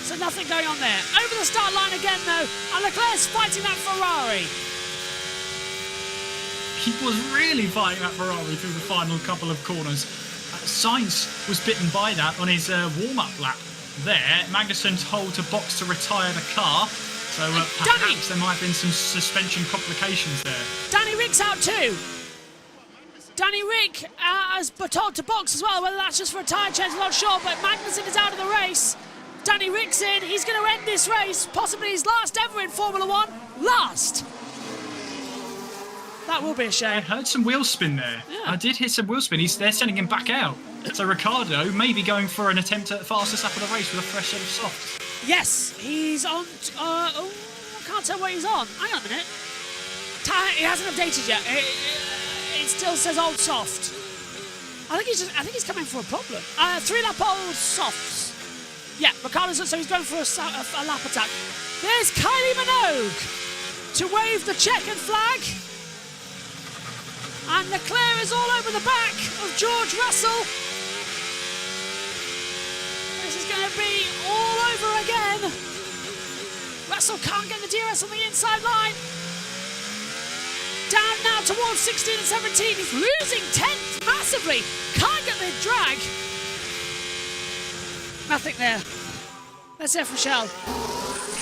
So nothing going on there. Over the start line again though, and Leclerc's fighting that Ferrari. He was really fighting that Ferrari through the final couple of corners. Sainz was bitten by that on his warm-up lap there. Magnussen told to box to retire the car. So perhaps there might have been some suspension complications there. Danny Rick's out too. Danny Rick has been told to box as well. Whether that's just for a tyre change, I'm not sure. But Magnussen is out of the race. Danny Rick's in. He's going to end this race. Possibly his last ever in Formula 1. Last. That will be a shame. I heard some wheel spin there. Yeah. I did hear some wheel spin. They're sending him back out. So Ricciardo may be going for an attempt at fastest lap of the race with a fresh set of softs. Yes, he's on. I can't tell what he's on. Hang on a minute. He hasn't updated yet. It still says old soft. I think he's coming for a problem. 3-lap old softs. Yeah, Ricciardo's so he's going for a lap attack. There's Kylie Minogue to wave the checkered flag. And Leclerc is all over the back of George Russell. This is going to be all over again. Russell can't get the DRS on the inside line. Down now towards 16 and 17. He's losing 10th massively. Can't get the drag. Nothing there. Let's hear from Shell.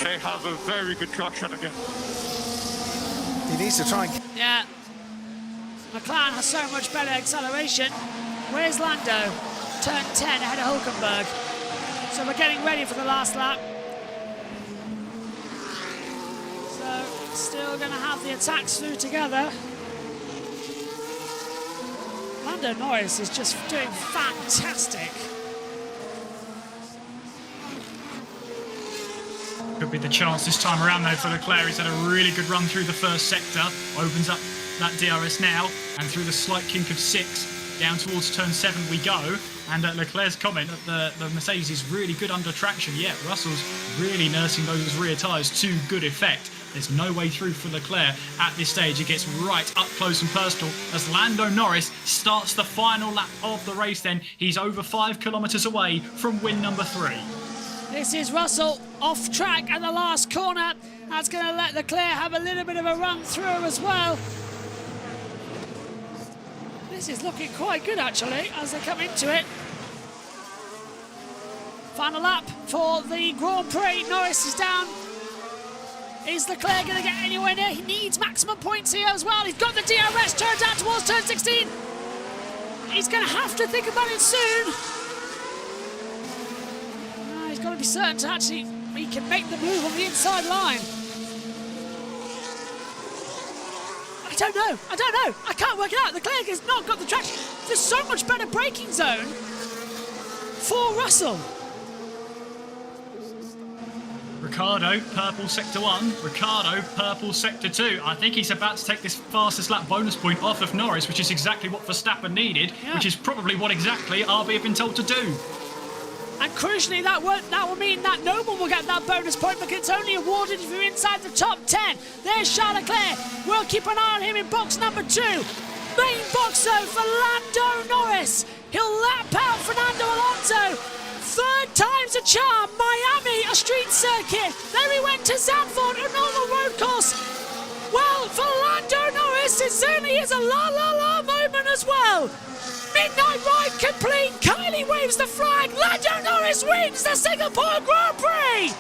They have a very good traction again. He needs to try and... Yeah. McLaren has so much better acceleration. Where's Lando? Turn 10 ahead of Hulkenberg. So we're getting ready for the last lap. So still going to have the attacks through together. Lando Norris is just doing fantastic. Could be the chance this time around though for Leclerc. He's had a really good run through the first sector. Opens up that DRS now, and through the slight kink of 6, down towards turn 7 we go. And Leclerc's comment that the Mercedes is really good under traction. Yeah, Russell's really nursing those rear tyres to good effect. There's no way through for Leclerc at this stage. It gets right up close and personal as Lando Norris starts the final lap of the race then. He's over 5 kilometres away from win number 3. This is Russell off track at the last corner. That's going to let Leclerc have a little bit of a run through as well. This is looking quite good actually as they come into it. Final lap for the Grand Prix. Norris is down. Is Leclerc going to get anywhere near? He needs maximum points here as well. He's got the DRS turned down towards turn 16. He's going to have to think about it soon. He's got to be certain to actually he can make the move on the inside line. I don't know. I can't work it out. Leclerc has not got the traction. There's so much better braking zone for Russell. Ricciardo, purple sector 1. Ricciardo, purple sector 2. I think he's about to take this fastest lap bonus point off of Norris, which is exactly what Verstappen needed, which is probably what exactly RB have been told to do. And crucially, that will mean that no one will get that bonus point because it's only awarded if you're inside the top 10. There's Charles Leclerc. We'll keep an eye on him in box number 2. Main box though for Lando Norris. He'll lap out Fernando Alonso. 3rd time times a charm. Miami, a street circuit. Then we went to Zandvoort, a normal road course. Well, for Lando Norris, it certainly is a la-la-la moment as well. Midnight ride complete. Kylie waves the flag. Lando Norris wins the Singapore Grand Prix.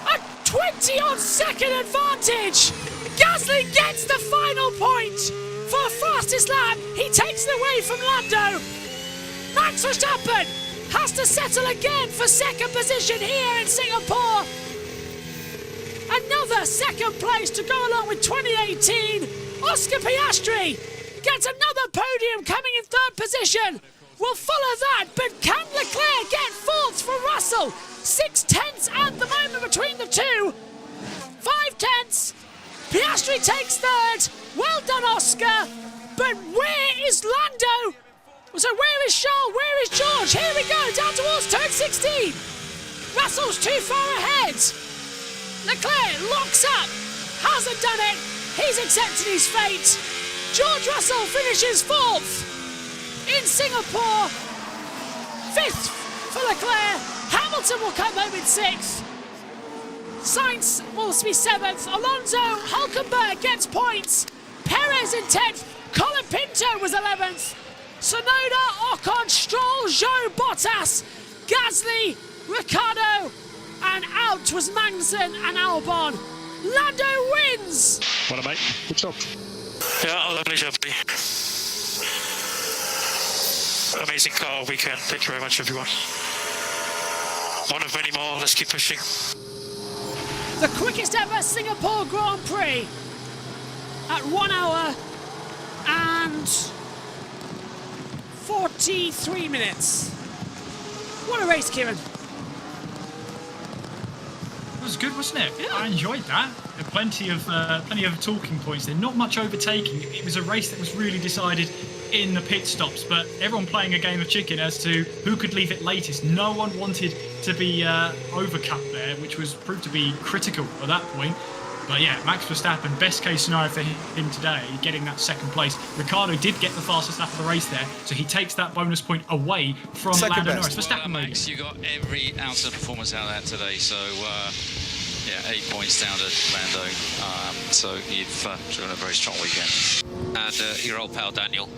A 20-odd second advantage. Gasly gets the final point for fastest lap. He takes it away from Lando. Max Verstappen has to settle again for second position here in Singapore. Another second place to go along with 2018. Oscar Piastri gets another podium, coming in third position. We'll follow that, but can Leclerc get fourth for Russell? 6/10 at the moment between the two. 5/10. Piastri takes third. Well done, Oscar. But where is Lando? So where is Charles? Where is George? Here we go, down towards turn 16. Russell's too far ahead. Leclerc locks up. Hasn't done it. He's accepted his fate. George Russell finishes fourth in Singapore. Fifth for Leclerc. Hamilton will come home in sixth. Sainz will be seventh. Alonso, Hulkenberg gets points. Perez in 10th. Colin Pinto was 11th. Sonoda, Ocon, Stroll, Zhou, Bottas, Gasly, Ricciardo, and out was Magnussen and Albon. Lando wins! Well, mate, good job. Yeah, lovely job. Amazing car weekend. Thank you very much, everyone. One of many more. Let's keep pushing. The quickest ever Singapore Grand Prix at 1 hour and 43 minutes. What a race, Kieran. It was good, wasn't it? Yeah. I enjoyed that. Plenty of talking points there. Not much overtaking. It was a race that was really decided in the pit stops, but everyone playing a game of chicken as to who could leave it latest. No one wanted to be overcut there, which was proved to be critical at that point. But yeah, Max Verstappen, best case scenario for him today, getting that second place. Ricciardo did get the fastest lap of the race there, so he takes that bonus point away from Lando Norris. Verstappen, well, Max, you got every ounce of performance out of that today, so yeah, 8 points down to Lando. So you've driven a very strong weekend. And your old pal Daniel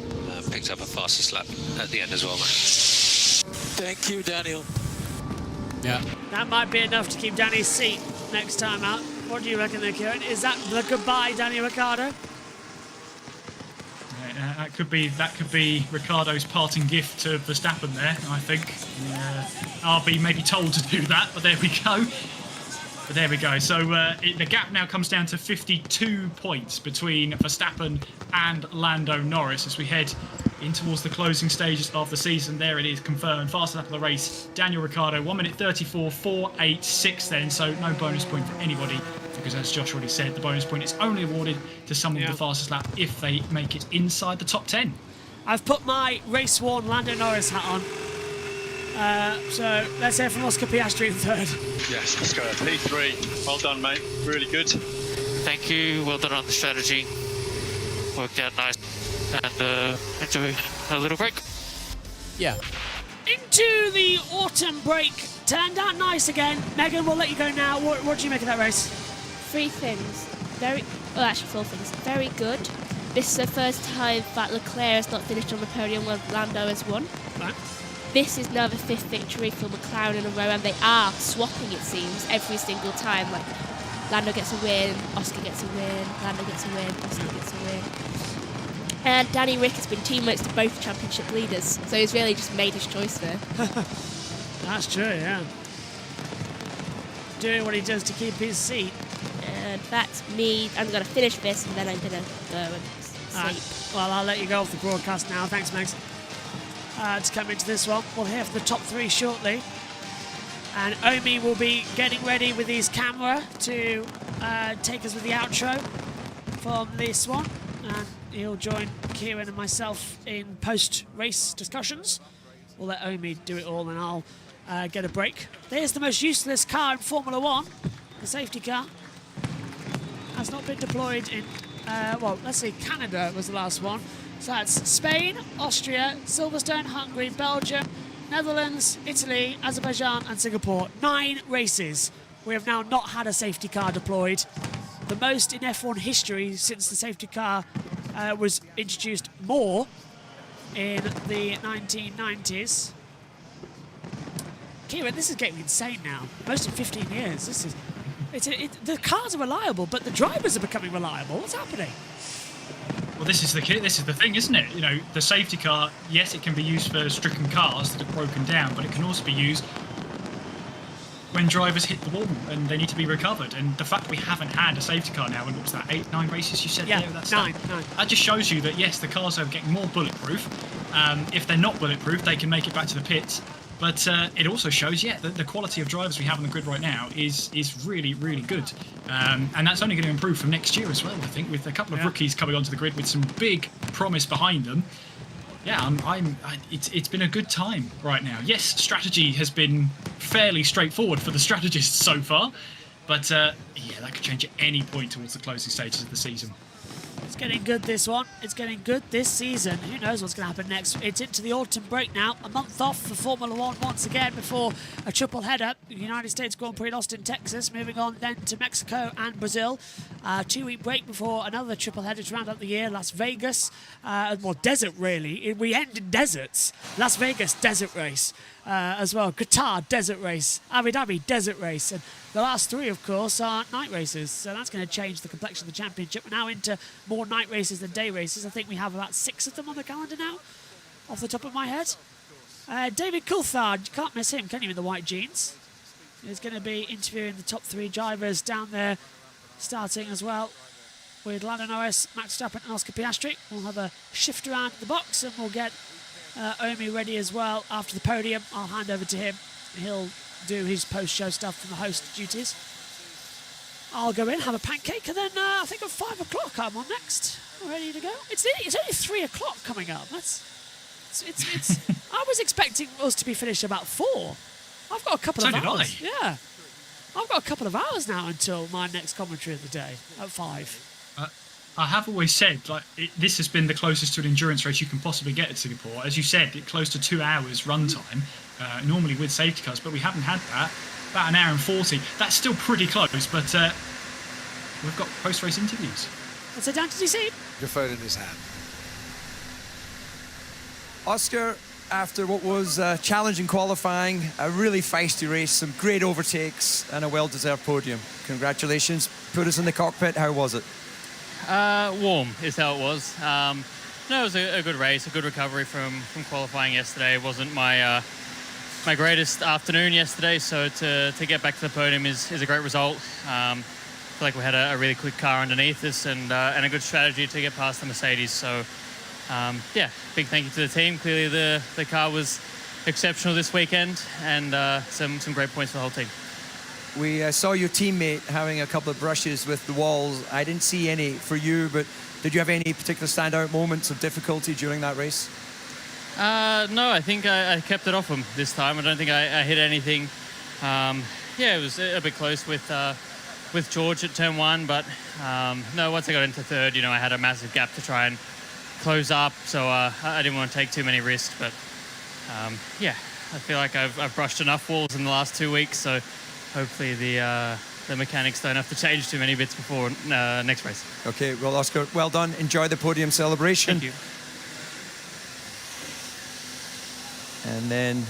picked up a fastest lap at the end as well, mate. Thank you, Daniel. Yeah. That might be enough to keep Danny's seat next time out. What do you reckon there, Kieran? Is that the goodbye, Daniel Ricciardo? Yeah, that could be Ricciardo's parting gift to Verstappen there, I think. RB may be told to do that, but there we go. But there we go. So the gap now comes down to 52 points between Verstappen and Lando Norris as we head in towards the closing stages of the season. There it is, confirmed. Fastest lap of the race, Daniel Ricciardo, 1 minute 34.486 then, so no bonus point for anybody, because as Josh already said, the bonus point is only awarded to someone with the fastest lap if they make it inside the top 10. I've put my race-worn Lando Norris hat on. So let's hear from Oscar Piastri in third. Yes, let's go. P3. Well done, mate. Really good. Thank you. Well done on the strategy. Worked out nice. And enjoy a little break. Yeah. Into the autumn break. Turned out nice again. Megan, we'll let you go now. What do you make of that race? 3 things. Actually 4 things. Very good. This is the first time that Leclerc has not finished on the podium when Lando has won. Right. This is now the 5th victory for McLaren in a row, and they are swapping, it seems, every single time. Like, Lando gets a win, Oscar gets a win, Lando gets a win, Oscar gets a win. And Danny Rick has been teammates to both championship leaders, so he's really just made his choice there. That's true, yeah. Doing what he does to keep his seat. And that's me. I'm going to finish this, and then I'm going to go and sleep. Well, I'll let you go off the broadcast now. Thanks, Megs. To come into this one, we'll hear from the top 3 shortly. And Omi will be getting ready with his camera to take us with the outro from this one. And he'll join Kieran and myself in post-race discussions. We'll let Omi do it all and I'll get a break. There's the most useless car in Formula 1, the safety car. Has not been deployed in, well, let's see, Canada was the last one. So that's Spain, Austria, Silverstone, Hungary, Belgium, Netherlands, Italy, Azerbaijan and Singapore. 9 races. We have now not had a safety car deployed. The most in F1 history since the safety car was introduced more in the 1990s. Kieran, this is getting insane now. Most in 15 years. This is... the cars are reliable, but the drivers are becoming reliable. What's happening? Well, this is the thing, isn't it? You know, the safety car, yes, it can be used for stricken cars that are broken down, but it can also be used when drivers hit the wall and they need to be recovered. And the fact that we haven't had a safety car now, and what was that, 8, 9 races you said? Yeah, there, that's 9. That just shows you that, yes, the cars are getting more bulletproof. If they're not bulletproof, they can make it back to the pits. But it also shows, yeah, that the quality of drivers we have on the grid right now is really, really good. And that's only going to improve from next year as well, I think, with a couple of rookies coming onto the grid with some big promise behind them. Yeah, it's been a good time right now. Yes, strategy has been fairly straightforward for the strategists so far. But, yeah, that could change at any point towards the closing stages of the season. It's getting good, this one. It's getting good this season. Who knows what's going to happen next? It's into the autumn break now. A month off for Formula One once again before a triple header. The United States Grand Prix in Austin, Texas. Moving on then to Mexico and Brazil. 2-week break before another triple header to round out the year. Las Vegas. Well, desert, really. We end in deserts. Las Vegas, desert race as well. Qatar, desert race. Abu Dhabi, desert race. And the last 3, of course, are night races. So that's going to change the complexion of the championship. We're now into more night races than day races. I think we have about 6 of them on the calendar now, off the top of my head. David Coulthard, you can't miss him, can you, in the white jeans? He's going to be interviewing the top 3 drivers down there, starting as well with Lando Norris, Max Verstappen and Oscar Piastri. We'll have a shift around the box and we'll get Omi ready as well after the podium. I'll hand over to him. He'll do his post-show stuff from the host duties. I'll go in, have a pancake, and then I think at 5 o'clock I'm on next. Ready to go. It's only 3 o'clock coming up. It's I was expecting us to be finished about 4. I've got a couple of hours. Yeah. I've got a couple of hours now until my next commentary of the day at 5. I have always said, like, this has been the closest to an endurance race you can possibly get at Singapore. As you said, it's close to 2 hours run time, normally with safety cars, but we haven't had that. About an hour and 40. That's still pretty close, but we've got post-race interviews. Let's head down to DC. Your phone in his hand. Oscar, after what was challenging qualifying, a really feisty race, some great overtakes, and a well-deserved podium. Congratulations. Put us in the cockpit. How was it? Warm is how it was. No, it was a good race, a good recovery from qualifying yesterday. It wasn't my my greatest afternoon yesterday, so to get back to the podium is a great result. I feel like we had a really quick car underneath us and a good strategy to get past the Mercedes. So yeah, big thank you to the team. Clearly the car was exceptional this weekend, and some great points for the whole team. We saw your teammate having a couple of brushes with the walls. I didn't see any for you, but did you have any particular standout moments of difficulty during that race? No, I think I kept it off him this time. I don't think I hit anything. Yeah, it was a bit close with George at turn 1, but no, once I got into third, I had a massive gap to try and close up, so I didn't want to take too many risks. But yeah, I feel like I've brushed enough walls in the last 2 weeks, so hopefully the mechanics don't have to change too many bits before next race. Okay, well, Oscar, well done. Enjoy the podium celebration. Thank you. And then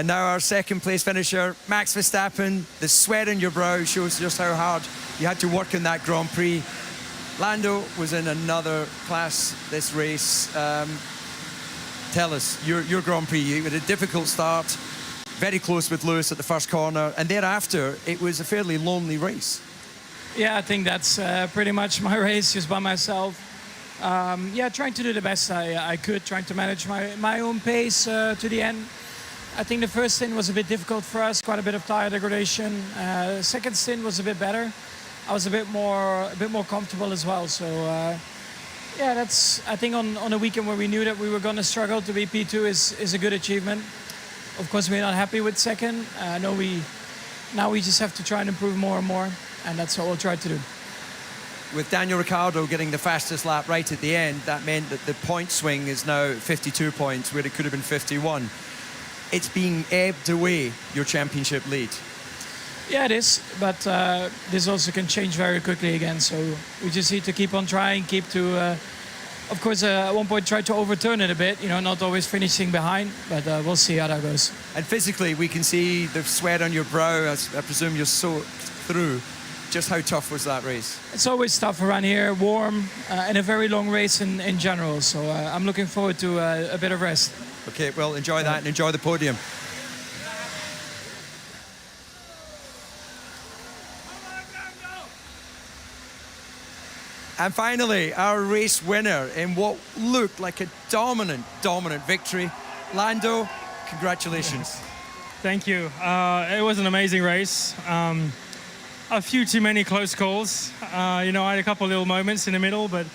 now our second place finisher, Max Verstappen. The sweat on your brow shows just how hard you had to work in that Grand Prix. Lando was in another class this race. Tell us, your Grand Prix, you had a difficult start, very close with Lewis at the first corner, and thereafter it was a fairly lonely race. Yeah, I think that's pretty much my race, just by myself. Yeah, trying to do the best I could, trying to manage my own pace to the end. I think the first stint was a bit difficult for us, quite a bit of tire degradation. Second stint was a bit better. I was a bit more comfortable as well. So yeah, that's, I think on a weekend where we knew that we were going to struggle to be P2 is a good achievement. Of course, we're not happy with second. Now we just have to try and improve more and more, and that's what we'll try to do. with Daniel Ricciardo getting the fastest lap right at the end, that meant that the point swing is now 52 points, where it could have been 51. It's being ebbed away, your championship lead. Yeah, it is, but this also can change very quickly again. So we just need to keep on trying, keep to, of course, at one point try to overturn it a bit. You know, not always finishing behind, but we'll see how that goes. And physically, we can see the sweat on your brow. As I presume you're so through. Just how tough was that race? It's always tough around here, warm, and a very long race in general. So I'm looking forward to a bit of rest. Okay, well, enjoy that and enjoy the podium. And finally, our race winner in what looked like a dominant victory. Lando, congratulations. Thank you. It was an amazing race. A few too many close calls. You know, I had a couple little moments in the middle, but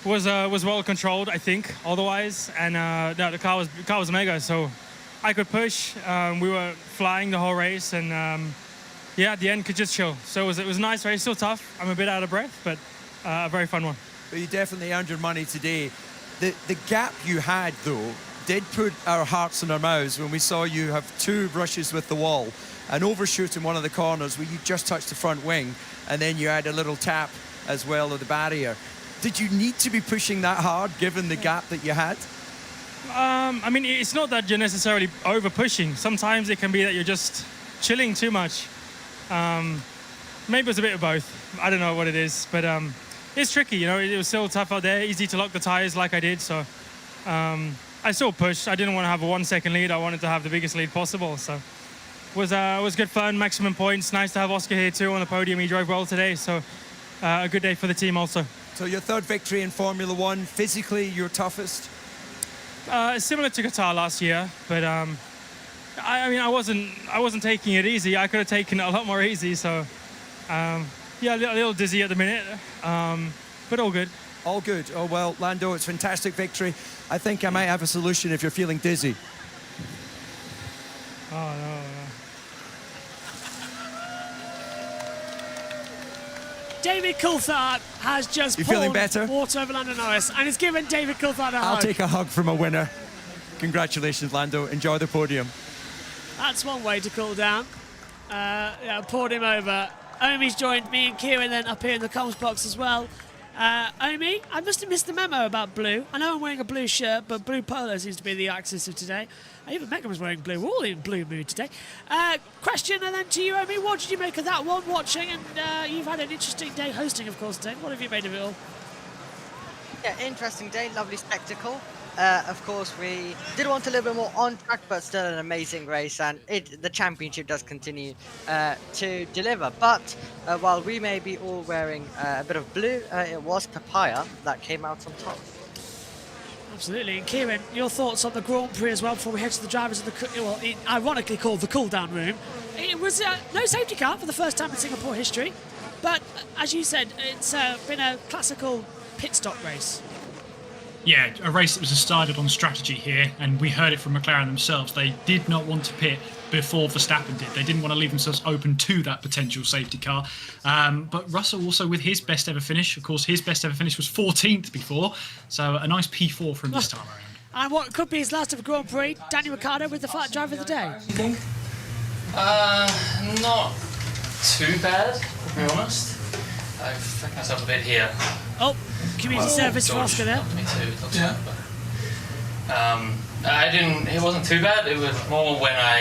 was well controlled, I think, otherwise. And no, the car was mega, so I could push. We were flying the whole race, and yeah, at the end could just chill. So it was a nice race, still tough. I'm a bit out of breath, but a very fun one. But you definitely earned your money today. The gap you had, though, did put our hearts in our mouths when we saw you have 2 brushes with the wall, an overshoot in one of the corners where you just touched the front wing, and then you had a little tap as well of the barrier. Did you need to be pushing that hard given the gap that you had? I mean, it's not that you're necessarily over pushing. Sometimes it can be that you're just chilling too much. Maybe it's a bit of both. I don't know what it is, but it's tricky, you know. It was still tough out there, easy to lock the tires like I did, so I still pushed. I didn't want to have a 1 second lead. I wanted to have the biggest lead possible, so it was good fun, maximum points. Nice to have Oscar here too on the podium. He drove well today, so a good day for the team also. So your 3rd victory in Formula One, physically your toughest? Similar to Qatar last year, but I mean, I wasn't taking it easy. I could have taken it a lot more easy, so yeah, a little dizzy at the minute, but all good. All good. Oh, well, Lando, it's a fantastic victory. I think I might have a solution if you're feeling dizzy. Oh, no. David Coulthard has just feeling better? water over Lando Norris and has given David Coulthard a hug. I'll take a hug from a winner. Congratulations, Lando. Enjoy the podium. That's one way to cool down. Yeah, poured him over. Omi's joined me and Kieran then up here in the comms box as well. Omi, I must have missed the memo about blue. I know I'm wearing a blue shirt, but blue polo seems to be the axis of today. Even Megan was wearing blue. We're all in blue mood today. Question and then to you, Omi, what did you make of that one watching? And you've had an interesting day hosting, of course, today. What have you made of it all? Yeah, interesting day, lovely spectacle. Of course, we did want a little bit more on track, but still an amazing race, and the championship does continue to deliver. But while we may be all wearing a bit of blue, it was Papaya that came out on top. Absolutely. And Kieran, your thoughts on the Grand Prix as well before we head to the drivers of the, ironically called the cool-down room. It was no safety car for the first time in Singapore history, but as you said, it's been a classical pit stop race. Yeah, a race that was decided on strategy here, and we heard it from McLaren themselves. They did not want to pit before Verstappen did. They didn't want to leave themselves open to that potential safety car. But Russell also with his best ever finish. Of course, his best ever finish was 14th before, so a nice P4 from this time around. And what could be his last ever Grand Prix, Daniel Ricciardo with the driver of the day. You think? Not too bad, to be honest. I've fucked myself a bit here. Oh, community service for Oscar there. Me too, it looks like, but I didn't. It wasn't too bad. It was more when I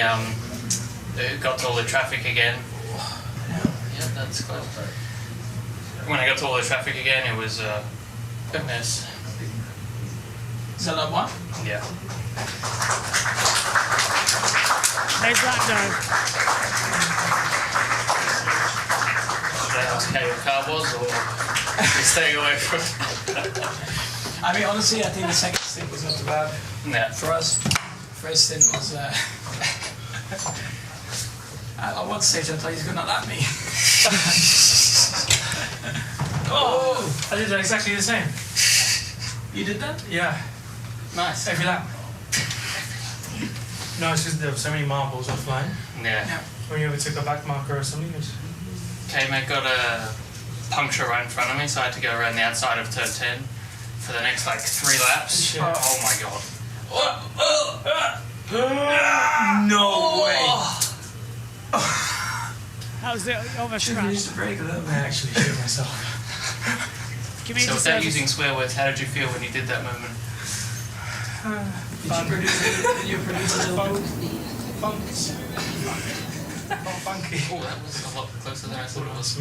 got to all the traffic again. Yeah, that's close. When I got to all the traffic again, it was a mess. Is that one? Yeah. There's that How your car was, or staying away from it? I mean, honestly, I think the second stint was not too bad. Yeah. For us, first stint was. I want to say something, he's going to let me. Oh! I did that exactly the same. You did that? Yeah. Nice. Every lap. No, it's just there were so many marbles offline. Yeah. Yeah. When you ever took a back marker or something. Okay, mate, got a puncture right in front of me, so I had to go around the outside of turn 10 for the next like 3 laps. Oh my god. No way. That was it. Almost Should have used the brake a little bit, actually. Shoot myself. So without using swear words, how did you feel when you did that moment? Did you produce a little funky? Oh, that was a lot closer than I thought it was.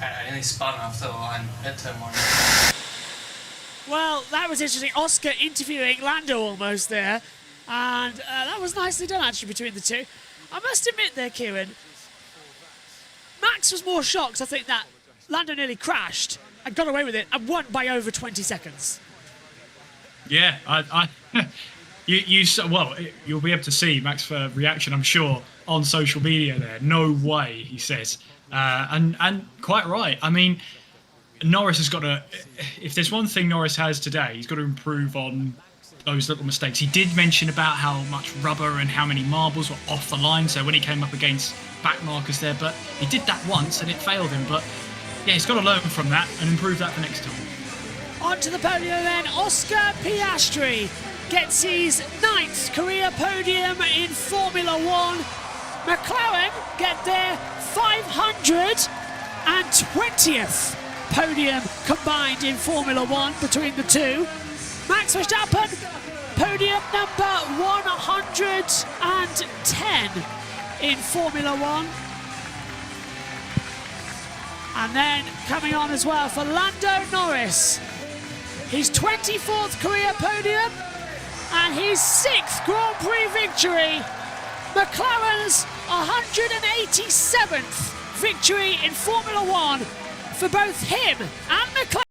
I nearly spun after the line at turn 1. Well, that was interesting. Oscar interviewing Lando almost there. And that was nicely done, actually, between the two. I must admit there, Kieran, Max was more shocked, I think, that Lando nearly crashed and got away with it and won by over 20 seconds. Yeah, well, you'll be able to see Max's reaction, I'm sure, on social media there. No way, he says. And quite right. I mean, Norris has got to, if there's one thing Norris has today, he's got to improve on those little mistakes. He did mention about how much rubber and how many marbles were off the line, so when he came up against back markers there, but he did that once and it failed him. But yeah, he's got to learn from that and improve that for next time. On to the podium then, Oscar Piastri gets his 9th career podium in Formula 1. McLaren get their 520th podium combined in Formula 1 between the two. Max Verstappen, podium number 110 in Formula 1. And then coming on as well for Lando Norris, his 24th career podium and his 6th Grand Prix victory. McLaren's 187th victory in Formula 1 for both him and McLaren.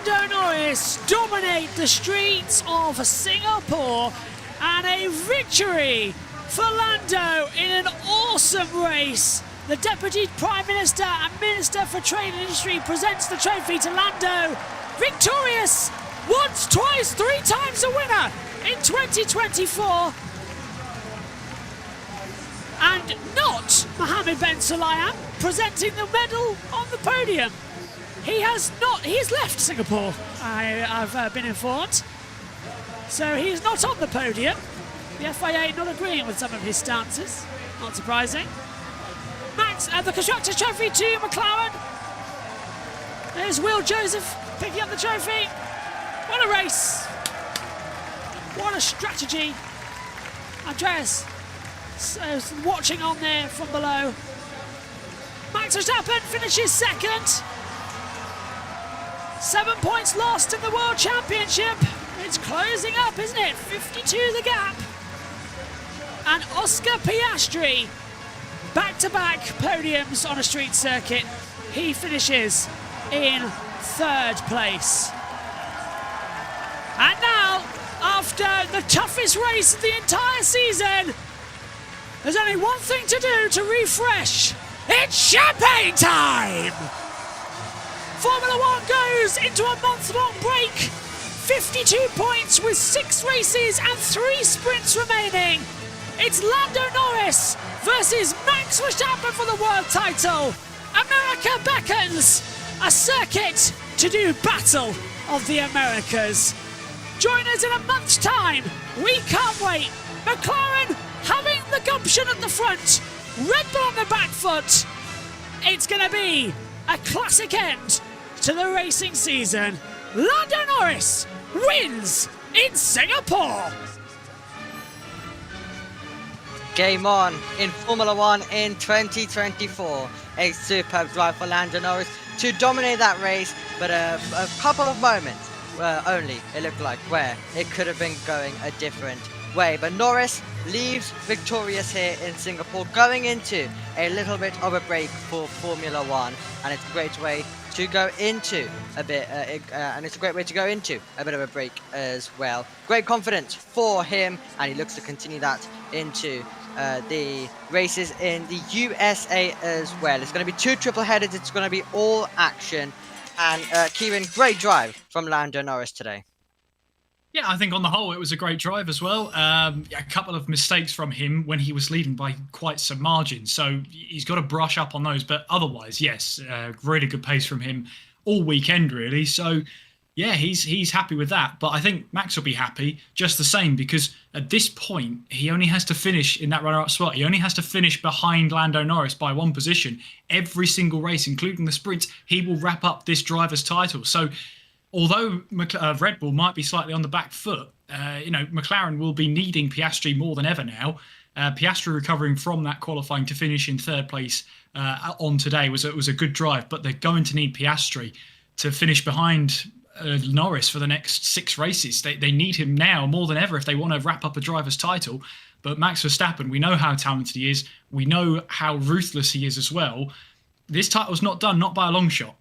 Lando Norris dominate the streets of Singapore, and a victory for Lando in an awesome race. The Deputy Prime Minister and Minister for Trade and Industry presents the trophy to Lando. Victorious, once, twice, 3 times a winner in 2024. And not Mohammed Ben Sulayem presenting the medal on the podium. He has left Singapore, I've been informed. So he is not on the podium. The FIA not agreeing with some of his stances. Not surprising. Max, the Constructors' Trophy to McLaren. There's Will Joseph picking up the trophy. What a race. What a strategy. Andreas watching on there from below. Max Verstappen finishes second. 7 points lost in the World Championship. It's closing up, isn't it? 52 the gap. And Oscar Piastri, back-to-back podiums on a street circuit. He finishes in 3rd place. And now, after the toughest race of the entire season, there's only one thing to do to refresh. It's champagne time! Formula 1 goes into a month-long break. 52 points with 6 races and 3 sprints remaining. It's Lando Norris versus Max Verstappen for the world title. America beckons. A circuit to do Battle of the Americas. Join us in a month's time. We can't wait. McLaren having the gumption at the front. Red Bull on the back foot. It's going to be a classic end to the racing season, Lando Norris wins in Singapore. Game on in Formula 1 in 2024. A superb drive for Lando Norris to dominate that race, but a couple of moments only, it looked like, where it could have been going a different way. But Norris leaves victorious here in Singapore, going into a little bit of a break for Formula 1, and it's a great way to go into a bit, and it's a great way to go into a bit of a break as well. Great confidence for him, and he looks to continue that into the races in the USA as well. It's going to be 2 triple headers. It's going to be all action. And Kieran, great drive from Lando Norris today. Yeah, I think on the whole it was a great drive as well. A couple of mistakes from him when he was leading by quite some margin, so he's got to brush up on those. But otherwise, yes, really good pace from him all weekend, really. So yeah, he's happy with that. But I think Max will be happy just the same, because at this point he only has to finish in that runner-up spot. He only has to finish behind Lando Norris by 1 position every single race, including the sprints. He will wrap up this driver's title. So although Red Bull might be slightly on the back foot, McLaren will be needing Piastri more than ever now. Piastri recovering from that qualifying to finish in 3rd place on today was a good drive, but they're going to need Piastri to finish behind Norris for the next 6 races. They need him now more than ever if they want to wrap up a driver's title. But Max Verstappen, we know how talented he is. We know how ruthless he is as well. This title's not done, not by a long shot.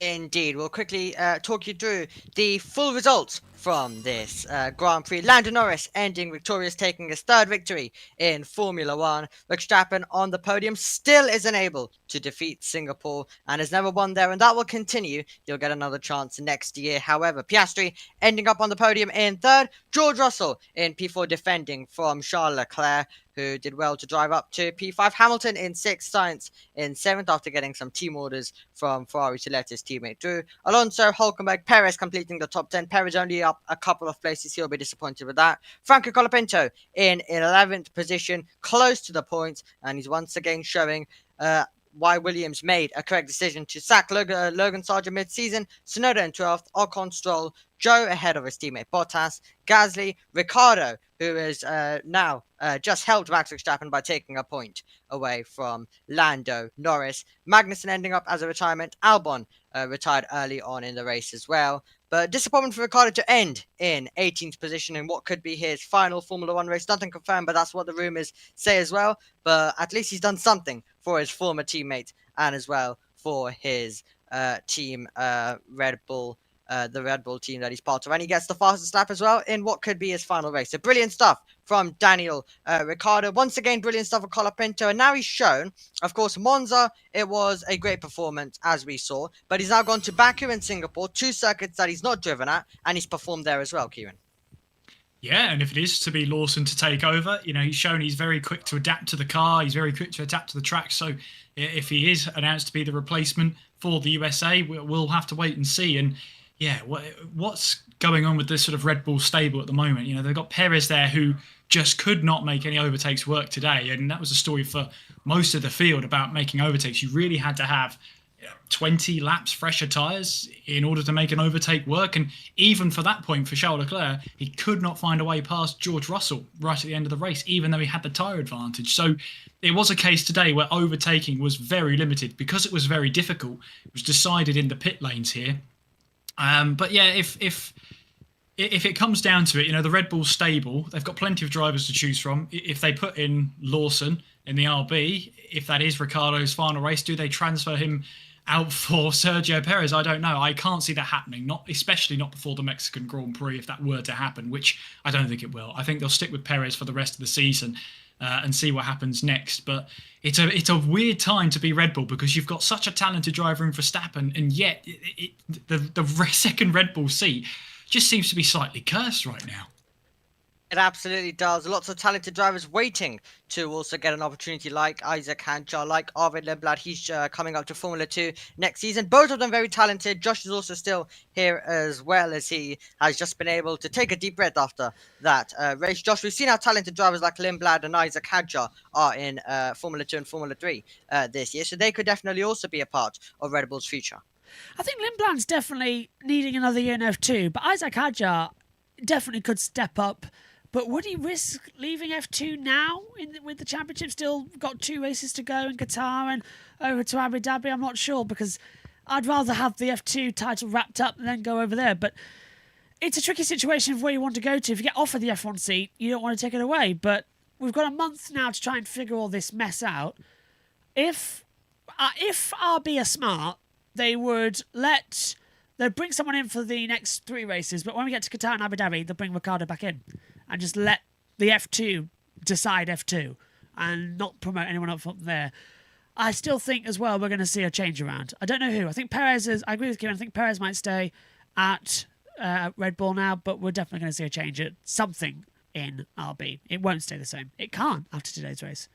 Indeed. We'll quickly talk you through the full results from this Grand Prix. Lando Norris ending victorious, taking his 3rd victory in Formula 1. Verstappen on the podium still isn't able to defeat Singapore and has never won there, and that will continue. He'll get another chance next year. However, Piastri ending up on the podium in 3rd. George Russell in P4 defending from Charles Leclerc, who did well to drive up to P5. Hamilton in 6th, Sainz in 7th after getting some team orders from Ferrari to let his teammate through. Alonso, Hülkenberg, Perez completing the top 10. Perez only up a couple of places. He'll be disappointed with that. Franco Colapinto in 11th position, close to the points, and he's once again showing why Williams made a correct decision to sack Logan Sargent mid-season. Tsunoda in 12th, Ocon, Stroll, Joe ahead of his teammate Bottas, Gasly, Ricciardo, who is now just helped Max Verstappen by taking a point away from Lando Norris. Magnussen ending up as a retirement. Albon retired early on in the race as well. But disappointment for Ricciardo to end in 18th position in what could be his final Formula 1 race. Nothing confirmed, but that's what the rumours say as well. But at least he's done something for his former teammate and as well for his team, Red Bull. The Red Bull team that he's part of, and he gets the fastest lap as well in what could be his final race. So brilliant stuff from Daniel Ricciardo. Once again, brilliant stuff from Colapinto, and now he's shown, of course, Monza, it was a great performance as we saw, but he's now gone to Baku and Singapore, 2 circuits that he's not driven at, and he's performed there as well, Kieran. Yeah, and if it is to be Lawson to take over, he's shown he's very quick to adapt to the car, he's very quick to adapt to the track, so if he is announced to be the replacement for the USA, we'll have to wait and see. And yeah, what's going on with this sort of Red Bull stable at the moment? They've got Perez there who just could not make any overtakes work today. And that was a story for most of the field about making overtakes. You really had to have 20 laps fresher tyres in order to make an overtake work. And even for that point, for Charles Leclerc, he could not find a way past George Russell right at the end of the race, even though he had the tyre advantage. So it was a case today where overtaking was very limited. Because it was very difficult, it was decided in the pit lanes here. But yeah, if it comes down to it, the Red Bull stable, they've got plenty of drivers to choose from. If they put in Lawson in the RB, if that is Ricciardo's final race, do they transfer him out for Sergio Perez? I don't know. I can't see that happening, especially not before the Mexican Grand Prix, if that were to happen, which I don't think it will. I think they'll stick with Perez for the rest of the season and see what happens next. But it's a weird time to be Red Bull because you've got such a talented driver in Verstappen, and yet the second Red Bull seat just seems to be slightly cursed right now. It absolutely does. Lots of talented drivers waiting to also get an opportunity, like Isaac Hanjar, like Arvid Lindblad. He's coming up to Formula 2 next season. Both of them very talented. Josh is also still here as well, as he has just been able to take a deep breath after that race. Josh, we've seen how talented drivers like Lindblad and Isaac Hanjar are in Formula 2 and Formula 3 this year, so they could definitely also be a part of Red Bull's future. I think Lindblad's definitely needing another year in F2, but Isaac Hadjar definitely could step up. But would he risk leaving F2 now with the championship still got 2 races to go in Qatar and over to Abu Dhabi? I'm not sure, because I'd rather have the F2 title wrapped up and then go over there. But it's a tricky situation of where you want to go to. If you get offered the F1 seat, you don't want to take it away. But we've got a month now to try and figure all this mess out. If RB are smart, they'd bring someone in for the next 3 races, but when we get to Qatar and Abu Dhabi, they'll bring Ricciardo back in and just let the F2 decide F2 and not promote anyone up from there. I still think as well we're going to see a change around. I don't know who. I think Perez is. I agree with Kieran. I think Perez might stay at Red Bull now, but we're definitely going to see a change at something in RB. It won't stay the same. It can't after today's race.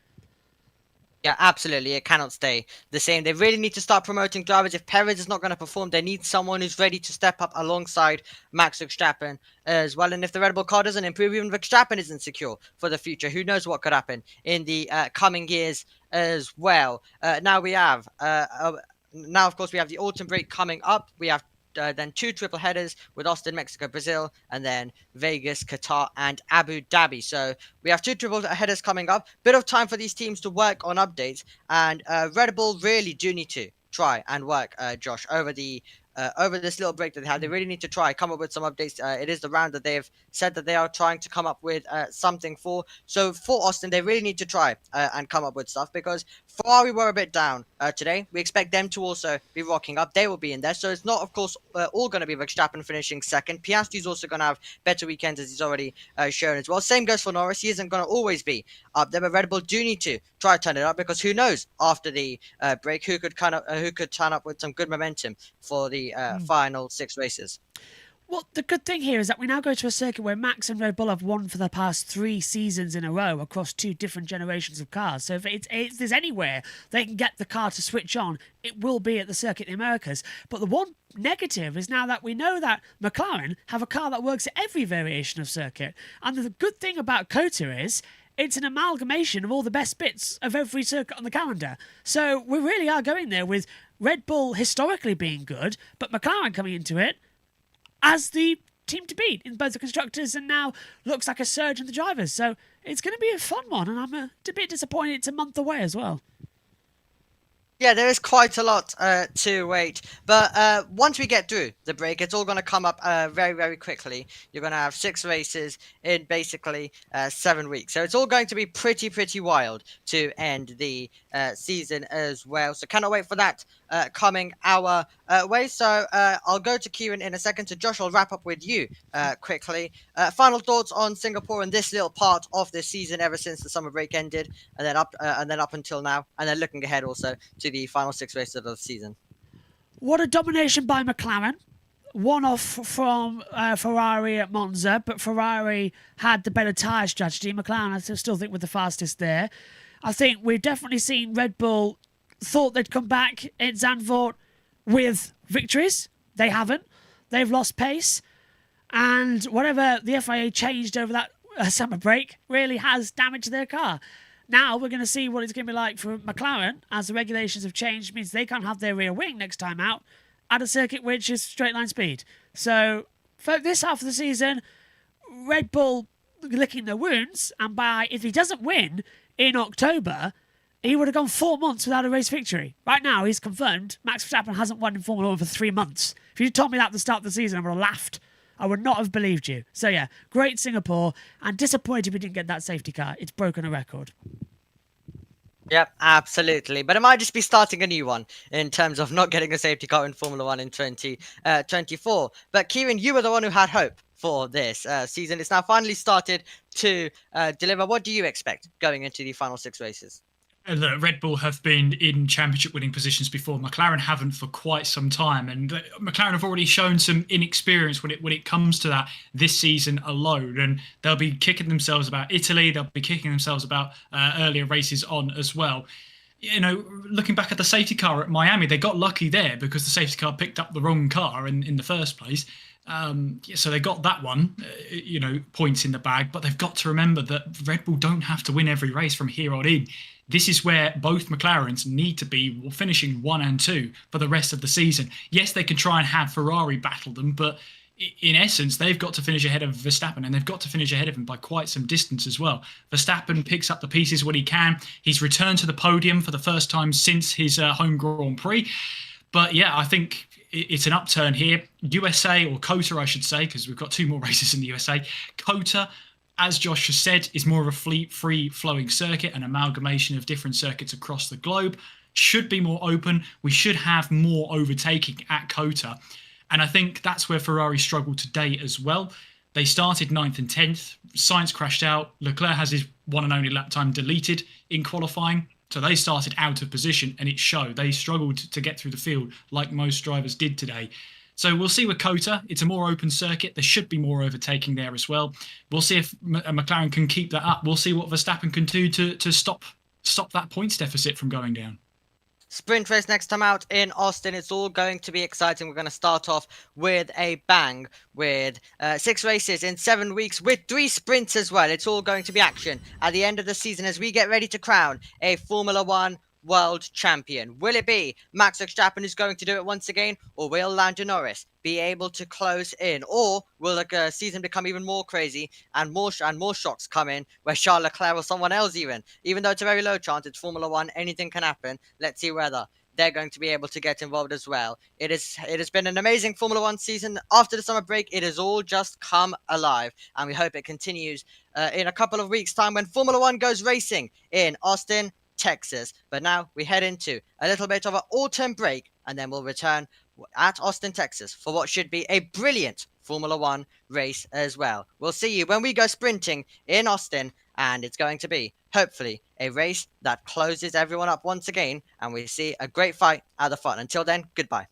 Yeah, absolutely. It cannot stay the same. They really need to start promoting drivers. If Perez is not going to perform, they need someone who's ready to step up alongside Max Verstappen as well. And if the Red Bull car doesn't improve, even Verstappen isn't secure for the future. Who knows what could happen in the coming years as well. Now, of course, we have the autumn break coming up. We have then 2 triple headers with Austin, Mexico, Brazil, and then Vegas, Qatar, and Abu Dhabi. So we have 2 triple headers coming up. Bit of time for these teams to work on updates, and Red Bull really do need to try and work, Josh, over this little break that they have. They really need to come up with some updates. It is the round that they've said that they are trying to come up with something for. So for Austin, they really need to try and come up with stuff, because Ferrari were a bit down today. We expect them to also be rocking up. They will be in there. So it's not, of course, all going to be Verstappen finishing second. Piastri's also going to have better weekends, as he's already shown as well. Same goes for Norris. He isn't going to always be up there, but Red Bull do need to try to turn it up, because who knows after the break who could turn up with some good momentum for the final 6 races. Well, the good thing here is that we now go to a circuit where Max and Red Bull have won for the past 3 seasons in a row across 2 different generations of cars. So if there's anywhere they can get the car to switch on, it will be at the circuit in the Americas. But the one negative is now that we know that McLaren have a car that works at every variation of circuit. And the good thing about COTA is it's an amalgamation of all the best bits of every circuit on the calendar. So we really are going there with Red Bull historically being good, but McLaren coming into it as the team to beat in both the constructors, and now looks like a surge in the drivers. So it's going to be a fun one, and I'm a bit disappointed it's a month away as well. Yeah, there is quite a lot to wait. But once we get through the break, it's all going to come up very, very quickly. You're going to have 6 races in basically 7 weeks. So it's all going to be pretty wild to end the season as well. So cannot wait for that coming our way. So I'll go to Kieran in a second. So Josh, I'll wrap up with you quickly. Final thoughts on Singapore and this little part of the season ever since the summer break ended, and then up until now, and then looking ahead also to the final 6 races of the season. What a domination by McLaren. One off from Ferrari at Monza, but Ferrari had the better tyre strategy. McLaren, I still think, were the fastest there. I think we've definitely seen Red Bull thought they'd come back at Zandvoort with victories. They haven't. They've lost pace. And whatever the FIA changed over that summer break really has damaged their car. Now we're going to see what it's going to be like for McLaren as the regulations have changed. It means they can't have their rear wing next time out at a circuit which is straight line speed. So for this half of the season, Red Bull licking their wounds, and if he doesn't win in October, he would have gone 4 months without a race victory. Right now, he's confirmed Max Verstappen hasn't won in Formula 1 for 3 months. If you told me that at the start of the season, I would have laughed. I would not have believed you. So yeah, great Singapore, and disappointed we didn't get that safety car. It's broken a record. Yep, absolutely. But it might just be starting a new one in terms of not getting a safety car in Formula 1 in 2024. But Kieran, you were the one who had hope for this season. It's now finally started to deliver. What do you expect going into the final 6 races? Look, Red Bull have been in championship winning positions before. McLaren haven't for quite some time, and McLaren have already shown some inexperience when it comes to that this season alone. And they'll be kicking themselves about Italy. They'll be kicking themselves about earlier races on as well. You know, looking back at the safety car at Miami, they got lucky there because the safety car picked up the wrong car in the first place. So they got that one, points in the bag. But they've got to remember that Red Bull don't have to win every race from here on in. This is where both McLarens need to be finishing 1 and 2 for the rest of the season. Yes, they can try and have Ferrari battle them, but in essence, they've got to finish ahead of Verstappen, and they've got to finish ahead of him by quite some distance as well. Verstappen picks up the pieces when he can. He's returned to the podium for the first time since his home Grand Prix. But yeah, I think it's an upturn here. USA, or COTA, I should say, because we've got 2 more races in the USA. COTA, as Josh has said, is more of a free-flowing circuit, an amalgamation of different circuits across the globe. Should be more open. We should have more overtaking at COTA. And I think that's where Ferrari struggled today as well. They started 9th and 10th. Sainz crashed out. Leclerc has his one and only lap time deleted in qualifying. So they started out of position, and it showed. They struggled to get through the field like most drivers did today. So we'll see with COTA. It's a more open circuit. There should be more overtaking there as well. We'll see if McLaren can keep that up. We'll see what Verstappen can do to stop that points deficit from going down. Sprint race next time out in Austin. It's all going to be exciting. We're going to start off with a bang with 6 races in 7 weeks with 3 sprints as well. It's all going to be action at the end of the season as we get ready to crown a Formula One world champion. Will it be Max Verstappen who's going to do it once again, or will Lando Norris be able to close in, or will the season become even more crazy and more shocks come in where Charles Leclerc or someone else even though it's a very low chance, it's Formula One, anything can happen. Let's see whether they're going to be able to get involved as well. It has been an amazing Formula One season. After the summer break, it has all just come alive, and we hope it continues in a couple of weeks' time when Formula One goes racing in Austin, Texas. But now we head into a little bit of an autumn break, and then we'll return at Austin, Texas for what should be a brilliant Formula One race as well. We'll see you when we go sprinting in Austin, and it's going to be, hopefully, a race that closes everyone up once again, and we see a great fight at the front. Until then, goodbye.